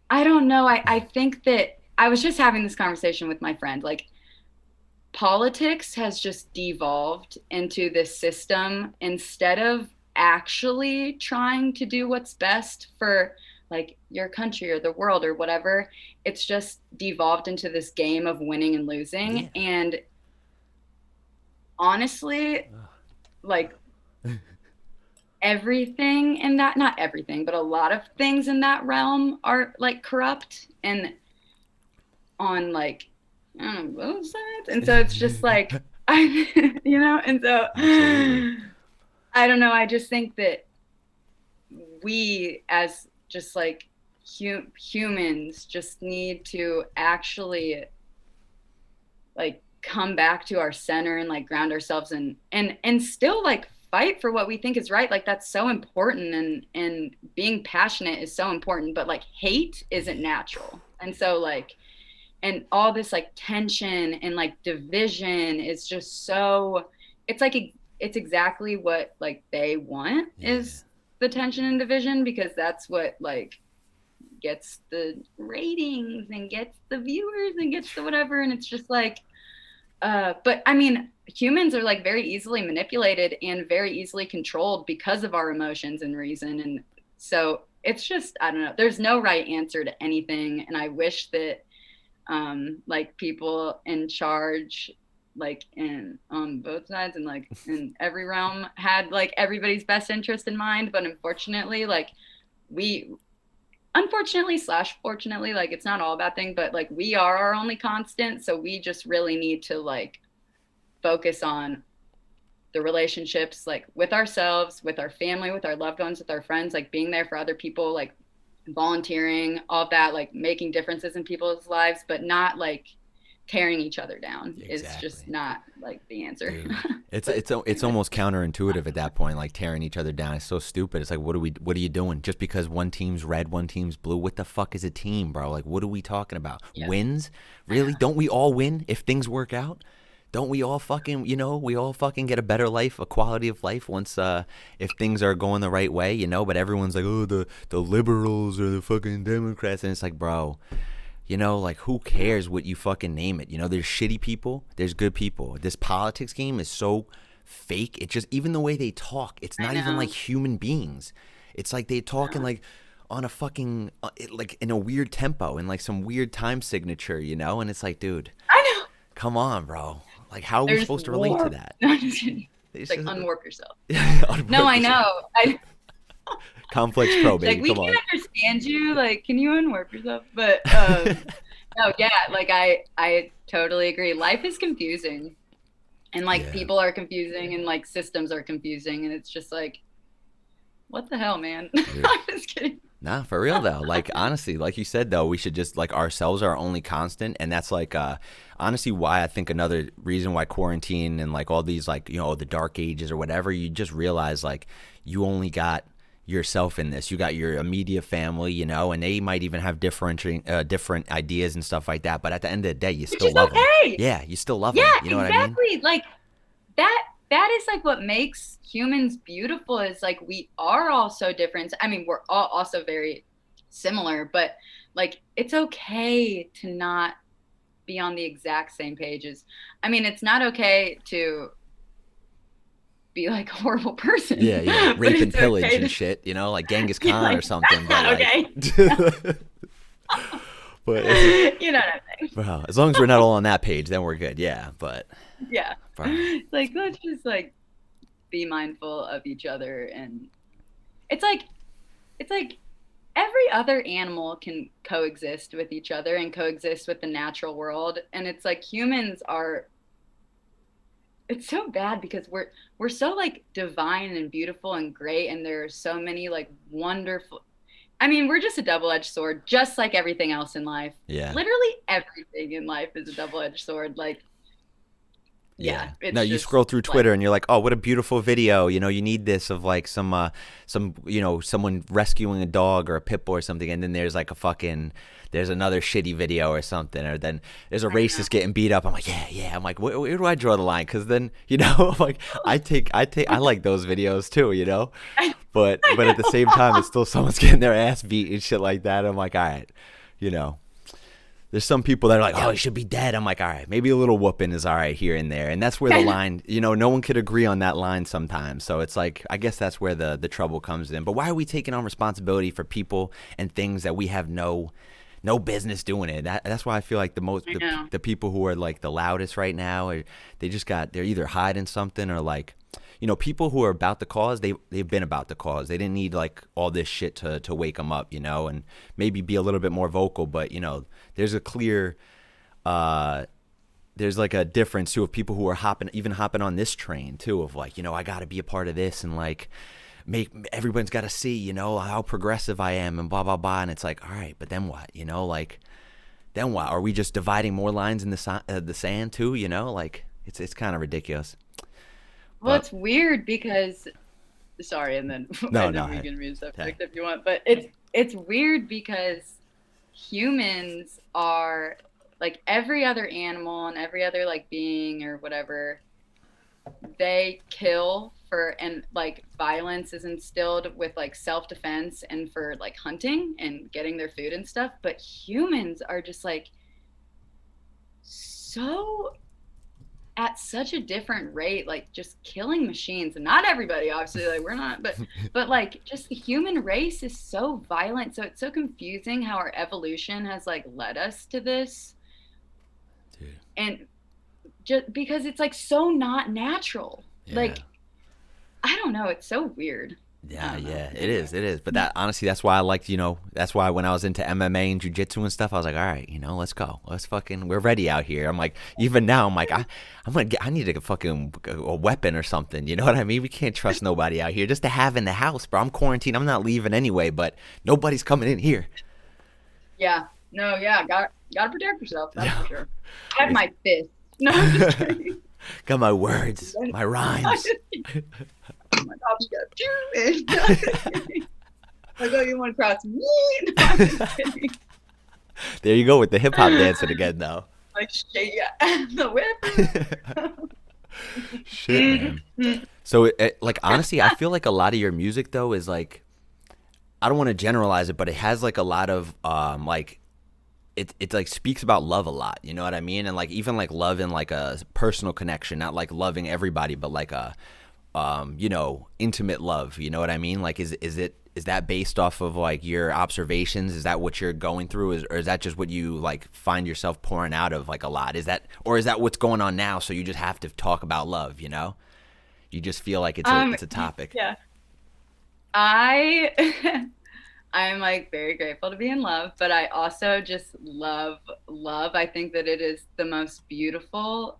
B: I don't know. I think that I was just having this conversation with my friend. Like politics has just devolved into this system instead of actually trying to do what's best for like your country or the world or whatever. It's just devolved into this game of winning and losing.
A: Yeah.
B: And honestly, like everything in that, not everything, but a lot of things in that realm are like corrupt and on like I don't know, both sides. And so it's just like I and so
A: Absolutely.
B: I don't know. I just think that we as just like humans just need to actually like come back to our center and like ground ourselves and still like fight for what we think is right. Like that's so important and being passionate is so important, but like hate isn't natural. And so like and all this like tension and like division is just so it's like it's exactly what like they want
A: Yeah.
B: is the tension and division because that's what like gets the ratings and gets the viewers and gets the whatever and it's just like but I mean humans are like very easily manipulated and very easily controlled because of our emotions and reason and so it's just I don't know there's no right answer to anything and I wish that like people in charge like in on both sides and like in every realm had like everybody's best interest in mind, but unfortunately like we unfortunately slash fortunately, like it's not all a bad thing, but like we are our only constant, so we just really need to like focus on the relationships like with ourselves, with our family, with our loved ones, with our friends, like being there for other people, like volunteering, all of that, like making differences in people's lives, but not like tearing each other down is just
A: Exactly.
B: not like the answer.
A: Dude, it's
B: But
A: it's it's
B: anyway,
A: almost counterintuitive at that point, like tearing each other down. It's so stupid. It's like, what are you doing? Just because one team's red, one team's blue, what the fuck is a team, bro? Like, what are we talking about?
B: yeah,
A: Wins?
B: I know.
A: Really? Don't we all win if things work out? Don't we all fucking, we all fucking get a better life, a quality of life once, if things are going the right way, But everyone's like, oh, the liberals or the fucking Democrats, and it's like, bro, like who cares what you fucking name it? There's shitty people, there's good people. This politics game is so fake. It just, even the way they talk, it's
B: I
A: not even like
B: know.
A: human beings. It's like they talking
B: No.
A: like on a fucking, like in a weird tempo and like some weird time signature, and it's like, dude,
B: I know.
A: come on, bro. Like, how are we
B: There's
A: supposed to relate to
B: war.
A: that?
B: No, I'm just kidding.
A: It's
B: Like
A: just
B: unwarp yourself. No,
A: unwork
B: I
A: yourself.
B: know. I
A: Complex Pro,
B: like
A: baby.
B: we
A: Come
B: can't
A: on.
B: understand you. Like, can you unwarp yourself? But no, yeah, like I totally agree. Life is confusing. And like
A: Yeah.
B: people are confusing and like systems are confusing and it's just like what the hell, man?
A: Dude.
B: I'm just kidding.
A: Nah, for real though. Like, honestly, like you said though, we should just, like, ourselves are our only constant, and that's like, honestly, why I think another reason why quarantine and like all these, like, the dark ages or whatever, you just realize like you only got yourself in this. You got your immediate family, and they might even have different ideas and stuff like that. But at the end of the day, you
B: Which
A: still
B: is
A: love them.
B: okay.
A: Yeah, you still love
B: Yeah,
A: them. You know what I mean?
B: exactly. Like that is like what makes humans beautiful is like we are all so different. I mean, we're all also very similar, but like it's okay to not be on the exact same pages. I mean, it's not okay to be like a horrible
A: Yeah,
B: person,
A: yeah.
B: but
A: Rape and
B: it's
A: pillage
B: okay
A: and
B: to
A: shit, like Genghis
B: yeah,
A: Khan or
B: like
A: something.
B: that's
A: But
B: not
A: like,
B: okay.
A: but
B: You know what I'm saying?
A: bro, as long as we're not all on that page, then we're good. Yeah, but
B: Yeah.
A: bro,
B: Like let's just like be mindful of each other and it's like it's like every other animal can coexist with each other and coexist with the natural world and it's like humans are it's so bad because we're so like divine and beautiful and great and there are so many like wonderful I mean, we're just a double-edged sword, just like everything else in life.
A: yeah.
B: Literally everything in life is a double-edged sword. Like, yeah,
A: Yeah. No,
B: it's
A: you
B: just
A: scroll through
B: like,
A: Twitter and you're like, "Oh, what a beautiful video." You need this of like some, someone rescuing a dog or a pit bull or something, and then there's another shitty video or something, or then there's a
B: I know.
A: racist getting beat up. I'm like, "Yeah, yeah." I'm like, "Where do I draw the line?" Cuz then, I'm like, I like those videos too.
B: I,
A: But
B: I
A: at the same time, it's
B: know.
A: still someone's getting their ass beat and shit like that. I'm like, "All right, you know." There's some people that are like, oh,
B: Yep.
A: he should be dead. I'm like, all right, maybe a little whooping is all right here and there. And that's where the
B: I know.
A: line, no one could agree on that line sometimes. So it's like, I guess that's where the trouble comes in. But why are we taking on responsibility for people and things that we have no business doing it? That's why I feel like
B: I know.
A: the people who are like the loudest right now, they're either hiding something or like, people who are about the cause, they've been about the cause. They didn't need like all this shit to wake them up, and maybe be a little bit more vocal. But there's a clear, uh, there's like a difference too of people who are hopping on this train too of like, I got to be a part of this and like make everyone's got to see, how progressive I am and blah blah blah. And it's like, all right, but then what? Like, then what? Are we just dividing more lines in the sand too? Like it's kind of ridiculous.
B: Well,
A: But
B: it's weird because sorry, and then
A: no,
B: and then
A: no,
B: we
A: hey,
B: can move
A: hey.
B: subject if you want. But it's weird because humans are like every other animal and every other like being or whatever they kill for and like violence is instilled with like self-defense and for like hunting and getting their food and stuff but humans are just like so at such a different rate like just killing machines and not everybody obviously like we're not but like just the human race is so violent so it's so confusing how our evolution has like led us to this
A: Dude.
B: and just because it's like so not natural.
A: Yeah.
B: Like, I don't know, it's so weird. I
A: Yeah,
B: don't know.
A: yeah, it
B: Anyway.
A: is, it is. But that honestly, that's why I liked, that's why when I was into MMA and jujitsu and stuff, I was like, all right, let's go, we're ready out here. I'm like, even now, I'm like, I need a fucking a weapon or something. You know what I mean? We can't trust nobody out here just to have in the house, bro. I'm quarantined. I'm not leaving anyway, but nobody's coming in here.
B: Yeah. No, yeah, gotta protect yourself, that's for
A: Yeah,
B: sure. I have
A: it's
B: my fist. No, I'm just kidding.
A: got my words, my
B: I'm
A: rhymes.
B: just kidding. Oh my God, you got two men. No, I'm just kidding. Like, oh, you want to cross me? No, I'm just kidding.
A: There you go with the hip hop dancing again, though.
B: Like, shit, yeah. The whip.
A: Shit, man. So, like, honestly, I feel like a lot of your music though is like, I don't want to generalize it, but it has like a lot of like it like speaks about love a lot. You know what I mean? And like even like love in like a personal connection, not like loving everybody, but like a intimate love. You know what I mean? Like is that based off of like your observations? Is that what you're going through? Or is that just what you like find yourself pouring out of like a lot? Is that what's going on now? So you just have to talk about love, You just feel like it's a topic.
B: Yeah. I I'm like very grateful to be in love, but I also just love love. I think that it is the most beautiful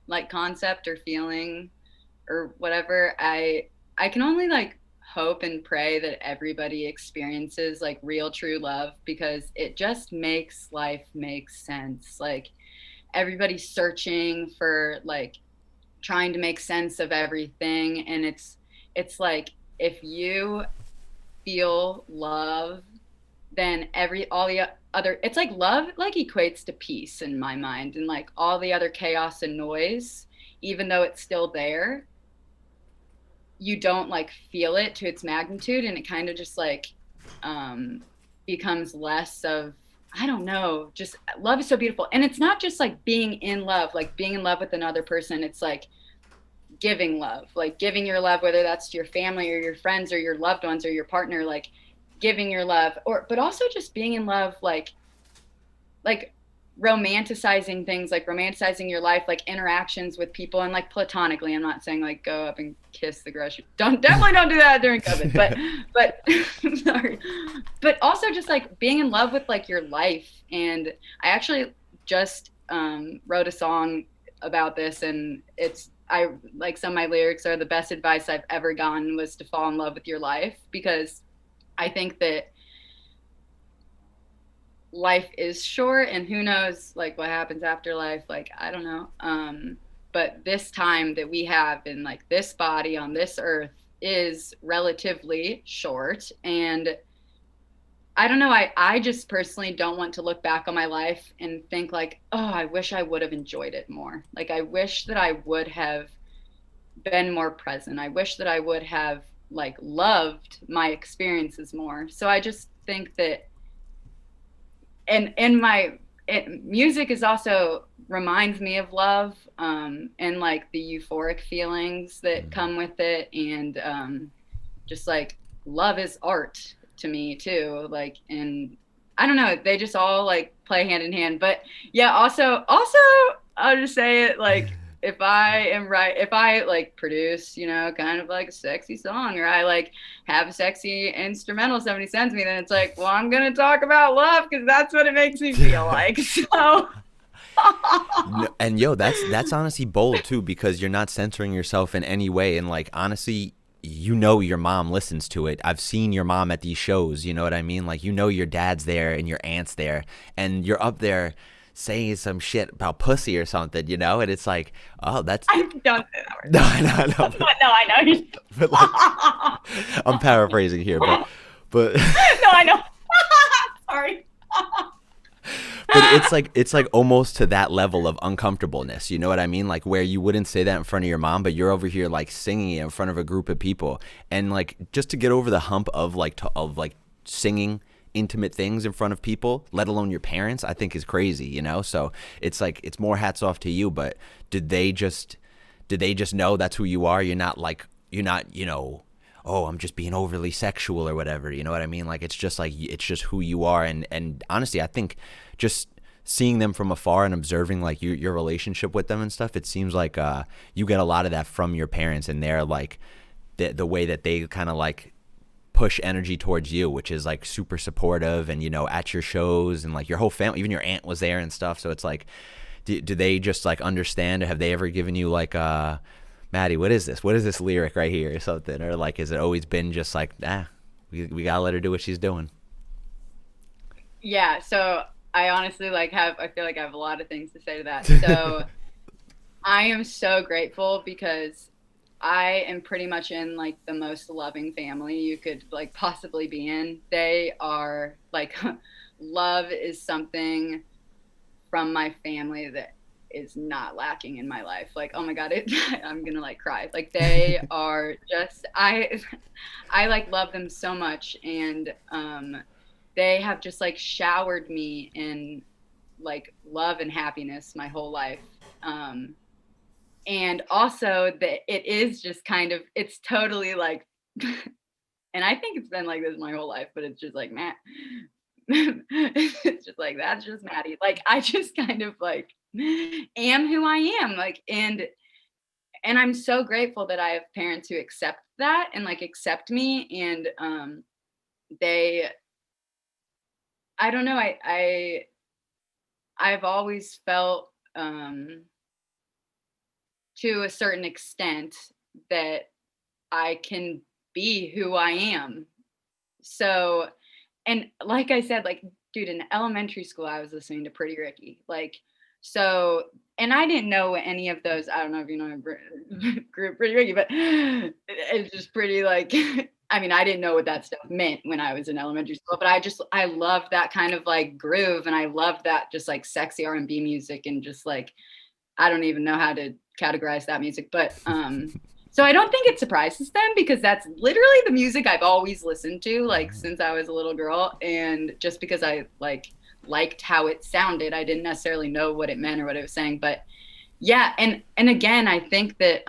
B: like concept or feeling or whatever. I can only like hope and pray that everybody experiences like real true love because it just makes life make sense. Like everybody's searching for like trying to make sense of everything, and it's like if you feel love, then all the other, it's like love like equates to peace in my mind, and like all the other chaos and noise, even though it's still there, you don't like feel it to its magnitude, and it kind of just like um becomes less of, I don't know, just love is so beautiful. And it's not just like being in love, like being in love with another person. It's like giving love, like giving your love, whether that's to your family or your friends or your loved ones or your partner, like giving your love, or but also just being in love, like romanticizing things, like romanticizing your life, like interactions with people, and like platonically. I'm not saying like go up and kiss the grocery. Definitely don't do that during COVID. But sorry. But also just like being in love with like your life. And I actually just wrote a song about this, and I like some of my lyrics are the best advice I've ever gotten was to fall in love with your life, because I think that life is short and who knows like what happens after life, like I don't know, but this time that we have in like this body on this earth is relatively short. And I don't know, I just personally don't want to look back on my life and think like, oh, I wish I would have enjoyed it more. Like I wish that I would have been more present. I wish that I would have like loved my experiences more. So I just think that, and music is also reminds me of love, and like the euphoric feelings that come with it, and just like love is art to me too, like, and I don't know, they just all like play hand in hand. But yeah, also I'll just say it, like if I like produce, kind of like a sexy song, or I like have a sexy instrumental somebody sends me, then it's like, well, I'm gonna talk about love because that's what it makes me feel like. So
A: And yo, that's honestly bold too, because you're not censoring yourself in any way. And like honestly, your mom listens to it. I've seen your mom at these shows, you know what I mean? Like your dad's there and your aunt's there, and you're up there saying some shit about pussy or something, and it's like, oh, that's
B: I don't say that word.
A: no, I know,
B: But no, I know.
A: but like, I'm paraphrasing here, but
B: No, I know. Sorry.
A: but it's like almost to that level of uncomfortableness, you know what I mean? Like where you wouldn't say that in front of your mom, but you're over here like singing it in front of a group of people, and like just to get over the hump of like singing intimate things in front of people, let alone your parents, I think is crazy, So it's like it's more hats off to you. But did they just know that's who you are? You're not oh, I'm just being overly sexual or whatever, you know what I mean? Like it's just who you are. And honestly, I think just seeing them from afar and observing like your relationship with them and stuff, it seems like you get a lot of that from your parents, and they're like the way that they kind of like push energy towards you, which is like super supportive, and at your shows, and like your whole family, even your aunt was there and stuff. So it's like, do they just like understand? Or have they ever given you like Maddie, what is this lyric right here or something? Or like, has it always been just like, we gotta let her do what she's doing?
B: Yeah, so I honestly I feel like I have a lot of things to say to that. So I am so grateful because I am pretty much in like the most loving family you could like possibly be in. They are like love is something from my family that is not lacking in my life. Like, oh my God, I'm gonna like cry. Like they are just I like love them so much, and they have just like showered me in like love and happiness my whole life. And also that it is just kind of, it's totally like, and I think it's been like this my whole life, but it's just like, man, it's just like, that's just Maddie. Like, I just kind of like am who I am. Like, and I'm so grateful that I have parents who accept that and like accept me. And they, I don't know, I've always felt to a certain extent that I can be who I am. So, and like I said, like, dude, in elementary school, I was listening to Pretty Ricky. Like, so, and I didn't know any of those. I don't know if you know group Pretty Ricky, but it's just pretty like, I mean, I didn't know what that stuff meant when I was in elementary school, but I love that kind of like groove. And I love that just like sexy R&B music, and just like, I don't even know how to categorize that music, but so I don't think it surprises them, because that's literally the music I've always listened to, like since I was a little girl. And just because I liked how it sounded, I didn't necessarily know what it meant or what it was saying. But yeah, and again, I think that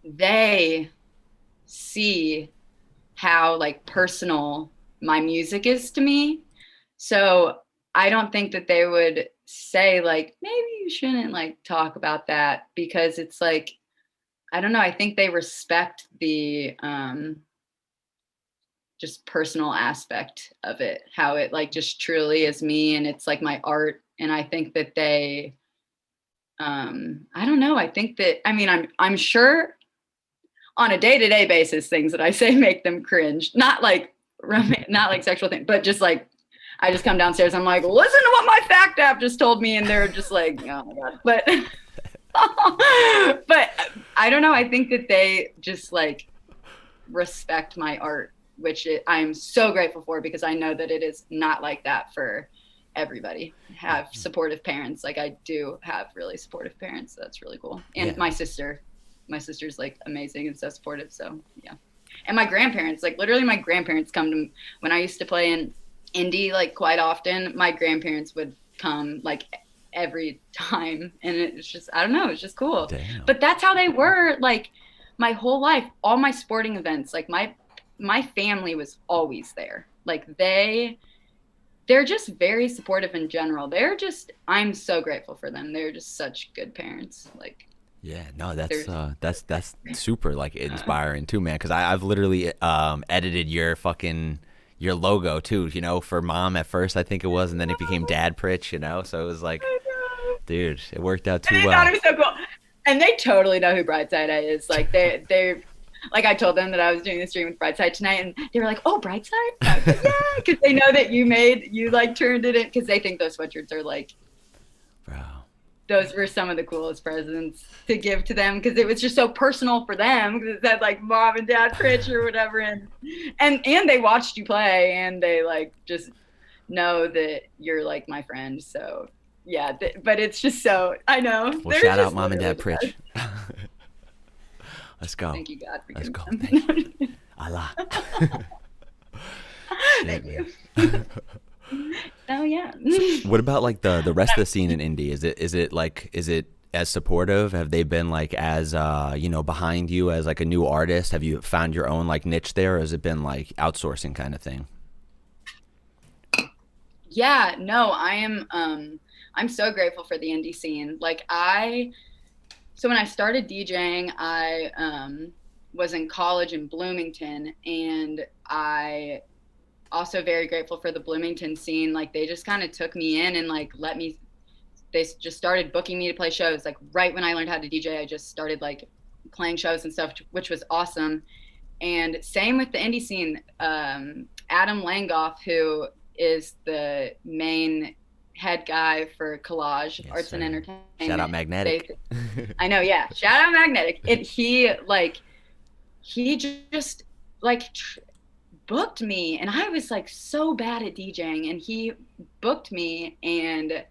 B: they see how like personal my music is to me. So I don't think that they would say like, maybe you shouldn't like talk about that, because it's like, I don't know, I think they respect the just personal aspect of it, how it like just truly is me, and it's like my art. And I think that they I don't know, I think that, I mean, I'm sure on a day-to-day basis things that I say make them cringe, not like not like sexual things, but just like I just come downstairs, I'm like, listen to what my fact app just told me, and they're just like, oh my God. But but I don't know, I think that they just like respect my art, which I'm so grateful for, because I know that it is not like that for everybody. Have supportive parents. Like I do have really supportive parents. That's really cool. And yeah. My sister's like amazing and so supportive. So yeah. And my grandparents, like literally my grandparents come to, when I used to play in indie like quite often, my grandparents would come like every time, and it's just, I don't know, it's just cool. Damn. But that's how they were like my whole life. All my sporting events, like my family was always there. Like they're just very supportive in general. I'm so grateful for them. They're just such good parents. Like,
A: yeah, no, that's super like inspiring too, man. Because I've literally edited your logo too, for mom at first, I think it was, and then it became Dad Pritch, so it was like, dude, it worked out too well.
B: It was so cool. And they totally know who Brightside is. Like they're like, I told them that I was doing the stream with Brightside tonight, and they were like, oh, Brightside? I was like, yeah, because they know that you like turned it in, because they think those sweatshirts are like, bro, those were some of the coolest presents to give to them, because it was just so personal for them, because it said like Mom and Dad Pritch or whatever, and they watched you play, and they like just know that you're like my friend. So yeah, but it's just so, I know.
A: Well, shout out Mom and Dad Pritch. Let's go.
B: Thank you, God.
A: Let's go. Thank you. Allah.
B: Thank you. Oh yeah.
A: What about like the rest of the scene in indie? Is it as supportive? Have they been like as behind you as like a new artist? Have you found your own like niche there, or has it been like outsourcing kind of thing?
B: Yeah, no, I'm so grateful for the indie scene. So when I started DJing, I was in college in Bloomington, and I also very grateful for the Bloomington scene. Like they just kind of took me in and like they just started booking me to play shows. Like right when I learned how to DJ, I just started like playing shows and stuff, which was awesome. And same with the indie scene. Adam Langoff, who is the main head guy for Collage
A: Yes,
B: Arts and
A: sir. Shout out
B: Entertainment.
A: Magnetic.
B: I know, yeah. Shout out Magnetic. He just like booked me, and I was like so bad at DJing, and he booked me, and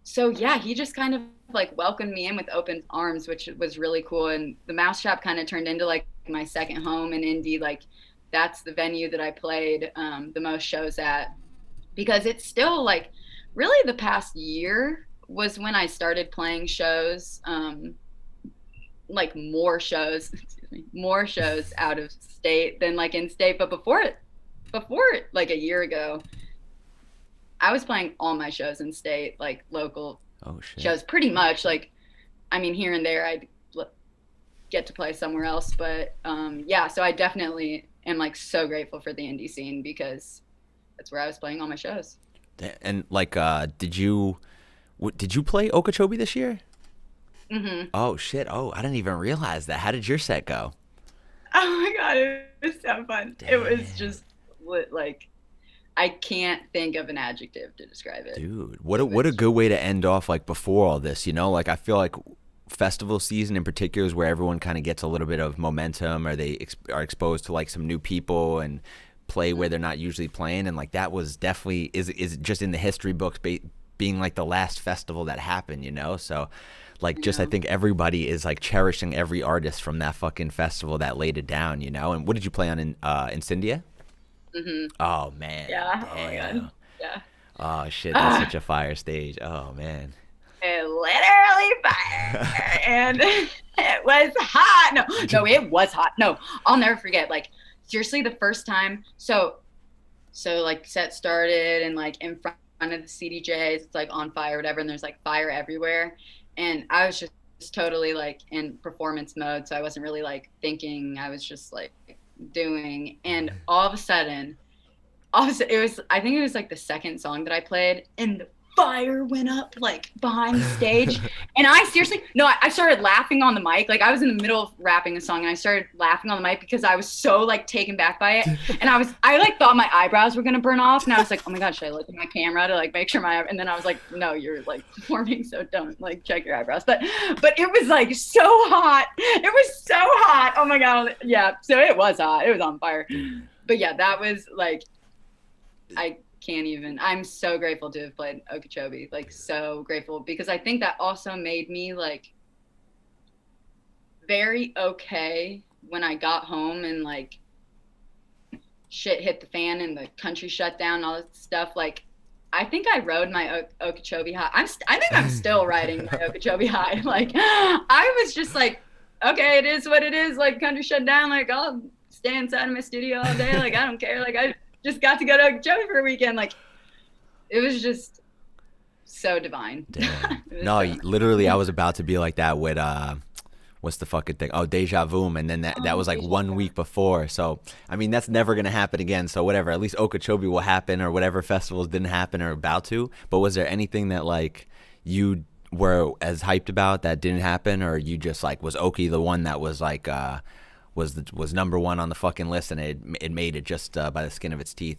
B: so yeah, he just kind of like welcomed me in with open arms, which was really cool. And the Mouse Shop kind of turned into like my second home in Indy. Like that's the venue that I played the most shows at, because it's still like really the past year was when I started playing shows, like more shows out of state than like in state. But before like a year ago, I was playing all my shows in state, like local
A: Oh shit.
B: shows, pretty much. Like, I mean, here and there, I'd get to play somewhere else, but yeah. So I definitely am like so grateful for the indie scene, because that's where I was playing all my shows.
A: And like, did you play Okeechobee this year?
B: Hmm.
A: Oh shit. Oh, I didn't even realize that. How did your set go?
B: Oh my god, it was so fun. It was
A: Damn.
B: just like I can't think of an adjective to describe it.
A: Dude,
B: It
A: what a
B: was
A: good way to end off like before all this, you know? Like I feel like festival season in particular is where everyone kind of gets a little bit of momentum, or they are exposed to like some new people and play where they're not usually playing, and like that was definitely is just in the history books, being like the last festival that happened, you know? So like
B: you
A: just I
B: know.
A: think everybody is like cherishing every artist from that fucking festival that laid it down, you know? And what did you play on in Incendia?
B: Hmm.
A: Oh man,
B: Yeah. Oh my god.
A: damn.
B: Yeah.
A: Oh shit, that's
B: Ah,
A: such a fire stage. Oh man.
B: it literally fire, and it was hot. No, it was hot. No, I'll never forget. Like seriously, the first time. So like set started, and like in front of the CDJs, it's like on fire, whatever, and there's like fire everywhere, and I was just totally like in performance mode, so I wasn't really like thinking. I was just like doing, and all of a sudden, it was, I think it was like the second song that I played, and the fire went up like behind the stage. And I seriously, no, I started laughing on the mic. Like I was in the middle of rapping a song, and I started laughing on the mic because I was so like taken back by it. And I like thought my eyebrows were gonna burn off, and I was like, oh my god, should I look at my camera to like make sure and then I was like, no, you're like performing, so don't like check your eyebrows. But it was like so hot. It was so hot. Oh my god, yeah. So it was hot. It was on fire. But yeah, that was like I can't even. I'm so grateful to have played Okeechobee. Like so grateful, because I think that also made me like very okay when I got home and like shit hit the fan and the country shut down and all this stuff. Like I think I rode my Okeechobee high. I think I'm still riding my Okeechobee high. Like I was just like, okay, it is what it is. Like country shut down. Like I'll stay inside of my studio all day. Like I don't care. Like I just got to go to Okeechobee for a weekend. Like it was just so divine.
A: Damn.
B: It was
A: No,
B: so
A: literally, I
B: nice.
A: was about to be like that with what's the fucking thing? Oh, Deja Vu, and then that
B: Oh,
A: was like
B: Deja
A: 1 week before. So I mean, that's never gonna happen again. So whatever. At least Okeechobee will happen, or whatever festivals didn't happen or about to. But was there anything that like you were as hyped about that didn't happen, or you just like was Okie the one that was like was number one on the fucking list, and it made it just by the skin of its teeth?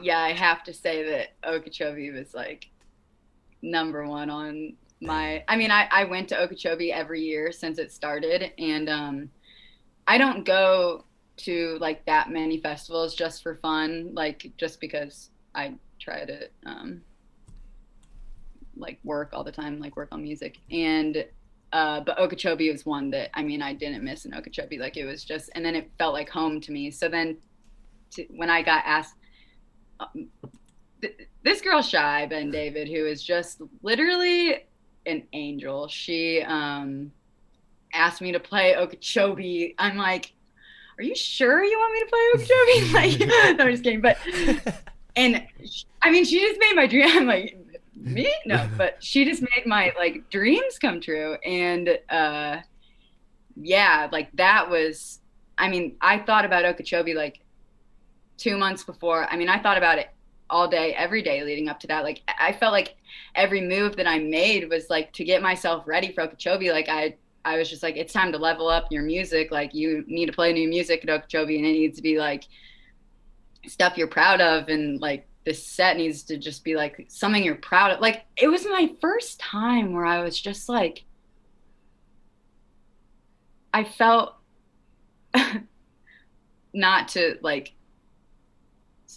B: Yeah, I have to say that Okeechobee was like number one on my. I mean, I went to Okeechobee every year since it started, and I don't go to like that many festivals just for fun, like just because I try to like work all the time, like work on music. And but Okeechobee was one that, I mean, I didn't miss an Okeechobee. Like it was just, and then it felt like home to me. So then when I got asked, um, this girl Shy Ben David, who is just literally an angel, she asked me to play Okeechobee. I'm like, are you sure you want me to play Okeechobee? Like, no, I'm just kidding. But And I mean, she just made my dream. I'm like, me? No, but she just made my like dreams come true. And yeah, like that was, I mean, I thought about Okeechobee like 2 months before. I mean, I thought about it all day, every day leading up to that. Like I felt like every move that I made was like to get myself ready for Okeechobee. Like I was just like, it's time to level up your music. Like you need to play new music at Okeechobee, and it needs to be like stuff you're proud of, and like this set needs to just be like something you're proud of. Like it was my first time where I was just like, I felt not to like,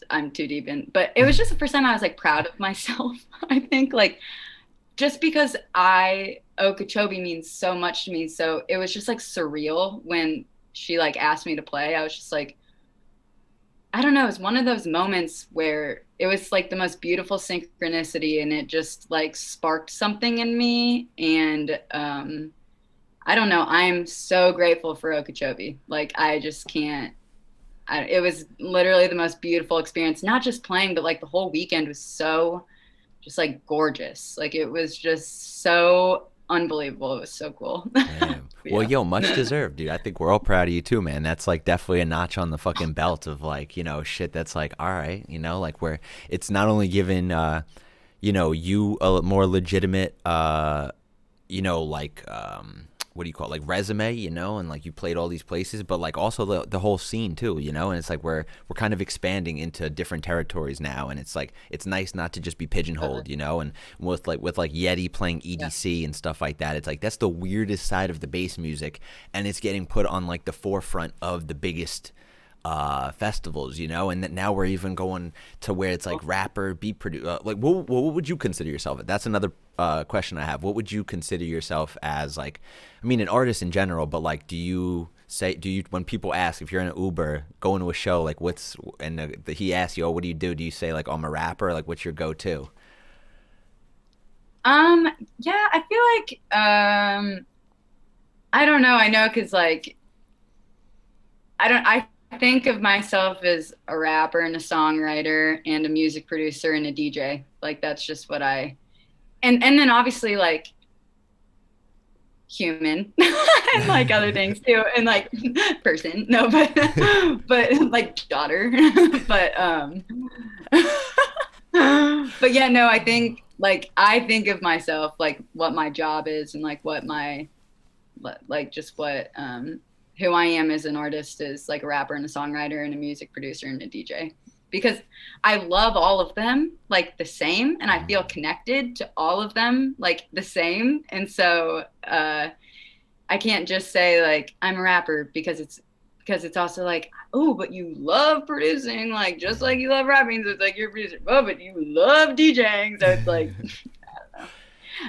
B: I'm too deep in, but it was just the first time I was like proud of myself. I think like just because Okeechobee means so much to me, so it was just like surreal when she like asked me to play. I was just like, I don't know, it was one of those moments where it was like the most beautiful synchronicity, and it just like sparked something in me. And I don't know, I'm so grateful for Okeechobee. Like I just can't, it was literally the most beautiful experience, not just playing, but like the whole weekend was so just like gorgeous. Like it was just so unbelievable. It was so cool.
A: Damn. Well,
B: Yeah.
A: yo, much deserved, dude. I think we're all proud of you too, man. That's like definitely a notch on the fucking belt of like, shit that's like, all right, like where it's not only given, you a more legitimate, like, what do you call it? Like resume, and like you played all these places, but like also the whole scene too, and it's like we're kind of expanding into different territories now, and it's like it's nice not to just be pigeonholed, and with like Yeti playing
B: Yeah.
A: EDC and stuff like that, it's like that's the weirdest side of the bass music, and it's getting put on like the forefront of the biggest festivals, and that now we're even going to where it's like rapper, beat producer. Like, what would you consider yourself? That's another question I have. What would you consider yourself as? Like, I mean, an artist in general, but like, do you when people ask if you're in an Uber going to a show, like, he asks you, oh, what do you do? Do you say like, oh, I'm a rapper? Like, what's your go-to?
B: Yeah, I feel like, I don't know. I know, cause like, I think of myself as a rapper and a songwriter and a music producer and a DJ. Like that's just what and then obviously like human and like other things too, and like person. No, but but like daughter. But but yeah, no, I think like I think of myself like what my job is, and like what my like just what who I am as an artist is like a rapper and a songwriter and a music producer and a DJ, because I love all of them like the same, and I feel connected to all of them like the same. And so I can't just say like I'm a rapper, because it's also like, oh, but you love producing like just like you love rapping, so it's like you're a producer. Oh, but you love DJing, so it's like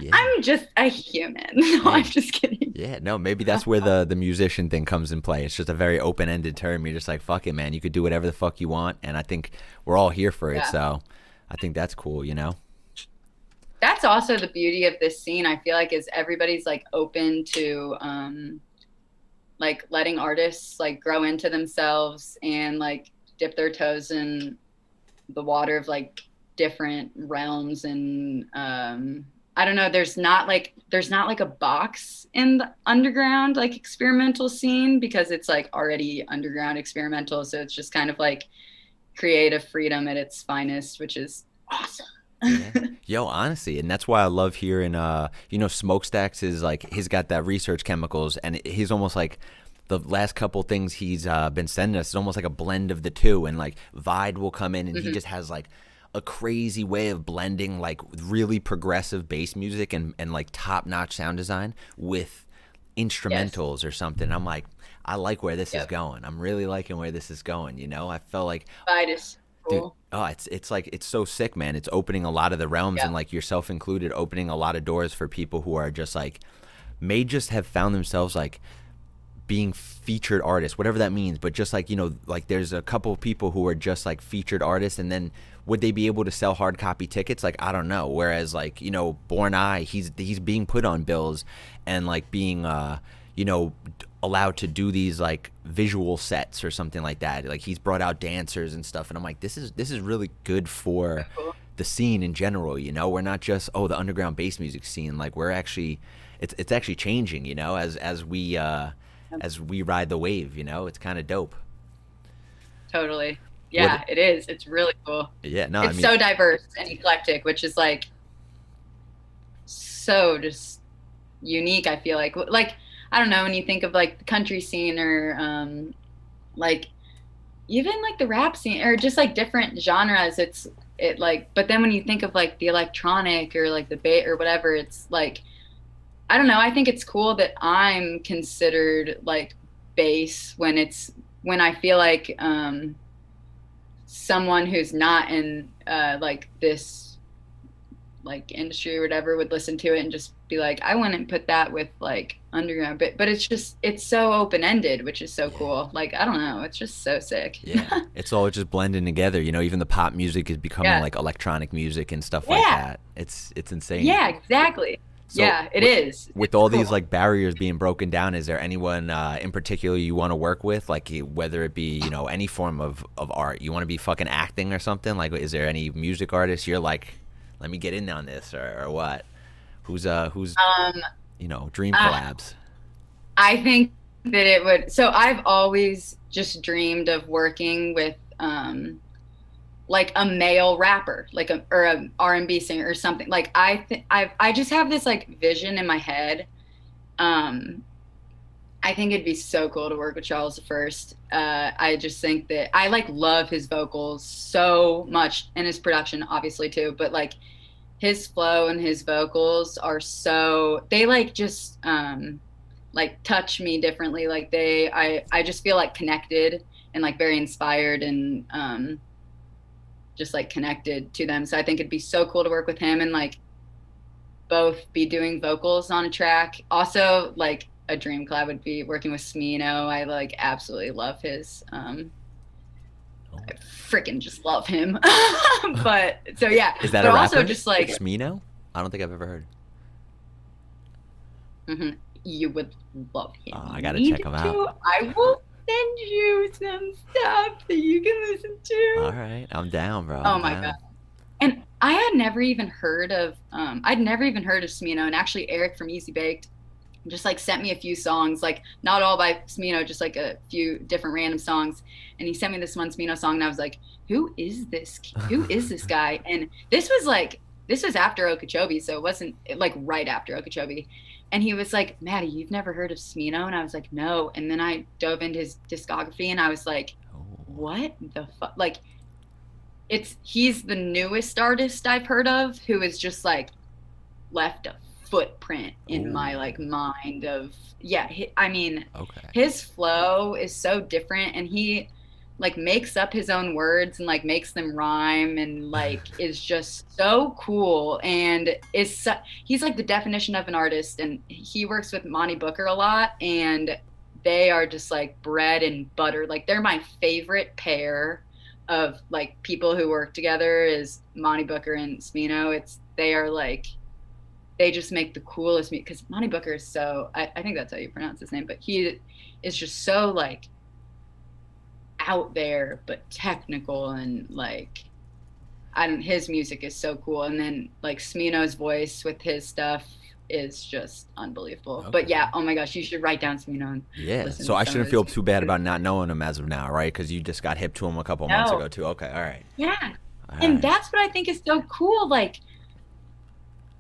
A: Yeah.
B: I'm just a human. No,
A: Yeah.
B: I'm just kidding.
A: Yeah, no, maybe that's where the musician thing comes in play. It's just a very open-ended term. You're just like, fuck it, man. You could do whatever the fuck you want, and I think we're all here for it.
B: Yeah.
A: So I think that's cool.
B: That's also the beauty of this scene. I feel like is everybody's like open to like letting artists like grow into themselves and like dip their toes in the water of like different realms. And I don't know, there's not like a box in the underground like experimental scene, because it's like already underground experimental, so it's just kind of like creative freedom at its finest, which is awesome.
A: Yeah. Yo, honestly, and that's why I love hearing Smokestacks is like he's got that research chemicals, and he's almost like the last couple things he's been sending us is almost like a blend of the two, and like Vide will come in and he just has like a crazy way of blending like really progressive bass music and like top-notch sound design with instrumentals or something. I'm like, I like where this is going. I'm really liking where this is going. I felt like,
B: Vide is
A: dude,
B: cool.
A: oh, it's like it's so sick, man. It's opening a lot of the realms,
B: Yeah.
A: and like yourself included, opening a lot of doors for people who are just like may just have found themselves like being featured artists, whatever that means, but just like like there's a couple of people who are just like featured artists, and then would they be able to sell hard copy tickets? Like, I don't know. Whereas like Born Eye, he's being put on bills and like being allowed to do these like visual sets or something like that. Like he's brought out dancers and stuff, and I'm like, this is really good for
B: Cool.
A: the scene in general. We're not just the underground bass music scene. Like we're actually, it's actually changing. As we ride the wave. It's kind of dope.
B: Totally.
A: What?
B: Yeah, it is. It's really cool.
A: Yeah, no, I
B: It's
A: mean,
B: so diverse and eclectic, which is like so just unique. I feel like I don't know, when you think of like the country scene or like even like the rap scene or just like different genres, it like, but then when you think of like the electronic or like the bass or whatever, it's like I don't know. I think it's cool that I'm considered like bass when I feel like someone who's not in like this like industry or whatever would listen to it and just be like, I wouldn't put that with like underground, but it's so open ended, which is so
A: yeah,
B: cool. Like I don't know, it's just so sick.
A: yeah, it's all just blending together. Even the pop music is becoming
B: Yeah,
A: like electronic music and stuff like
B: yeah,
A: that. It's insane.
B: yeah, exactly.
A: So
B: Yeah, it is.
A: with
B: It's
A: all these
B: cool.
A: like barriers being broken down, is there anyone in particular you want to work with, like whether it be any form of art? You want to be fucking acting or something? Like, is there any music artist you're like, let me get in on this, or what? Who's
B: Um,
A: dream
B: uh,
A: collabs?
B: I think that it would. So I've always just dreamed of working with like a male rapper, like a R&B singer or something. Like I just have this like vision in my head. Um, I think it'd be so cool to work with Charles the First. I just think that I like love his vocals so much and his production obviously too, but like his flow and his vocals are so they like touch me differently. Like I just feel like connected and like very inspired and just like connected to them. So I think it'd be so cool to work with him and like both be doing vocals on a track. Also, like a dream collab would be working with Smino. I like absolutely love his
A: Oh.
B: I freaking just love him. But so yeah,
A: Is that
B: but
A: a
B: also
A: rapper?
B: just like
A: Smino? I don't think I've ever heard.
B: mhm, you would love him.
A: Oh, I
B: You
A: gotta check
B: need
A: him out.
B: to. I will send you some stuff that you can listen
A: All
B: to.
A: right, I'm down, bro.
B: Oh
A: I'm
B: my god.
A: down.
B: And I had never even heard of I'd never even heard of Smino, and actually Eric from Easy Baked just like sent me a few songs, like not all by Smino, just like a few different random songs. And he sent me this one Smino song, and I was like, "Who is this? Who is this guy?" And this was after Okeechobee, so it wasn't like right after Okeechobee. And he was like, "Maddie, you've never heard of Smino?" And I was like, "No." And then I dove into his discography, and I was like,
A: Oh,
B: "What the fuck?" Like, he's the newest artist I've heard of who is just like left a footprint in
A: oh,
B: my like mind of yeah I mean
A: okay.
B: his flow is so different and he like makes up his own words and like makes them rhyme and like is just so cool and he's like the definition of an artist and he works with Monty Booker a lot and they are just like bread and butter, like they're my favorite pair of like people who work together is Monty Booker and Smino. They are like they just make the coolest music because Monty Booker is so I think that's how you pronounce his name, but he is just so like out there but technical and like I don't his music is so cool. And then like Smino's voice with his stuff is just unbelievable. But
A: Okay.
B: yeah, oh my gosh, you should write down Smino and
A: Yeah.
B: listen
A: So
B: to
A: I
B: some of
A: shouldn't
B: his
A: feel too bad
B: music.
A: about not knowing him as of now, right? Because you just got hip to him a couple months
B: No.
A: ago too. Okay. All right.
B: Yeah.
A: All
B: And
A: right.
B: that's what I think is so cool. Like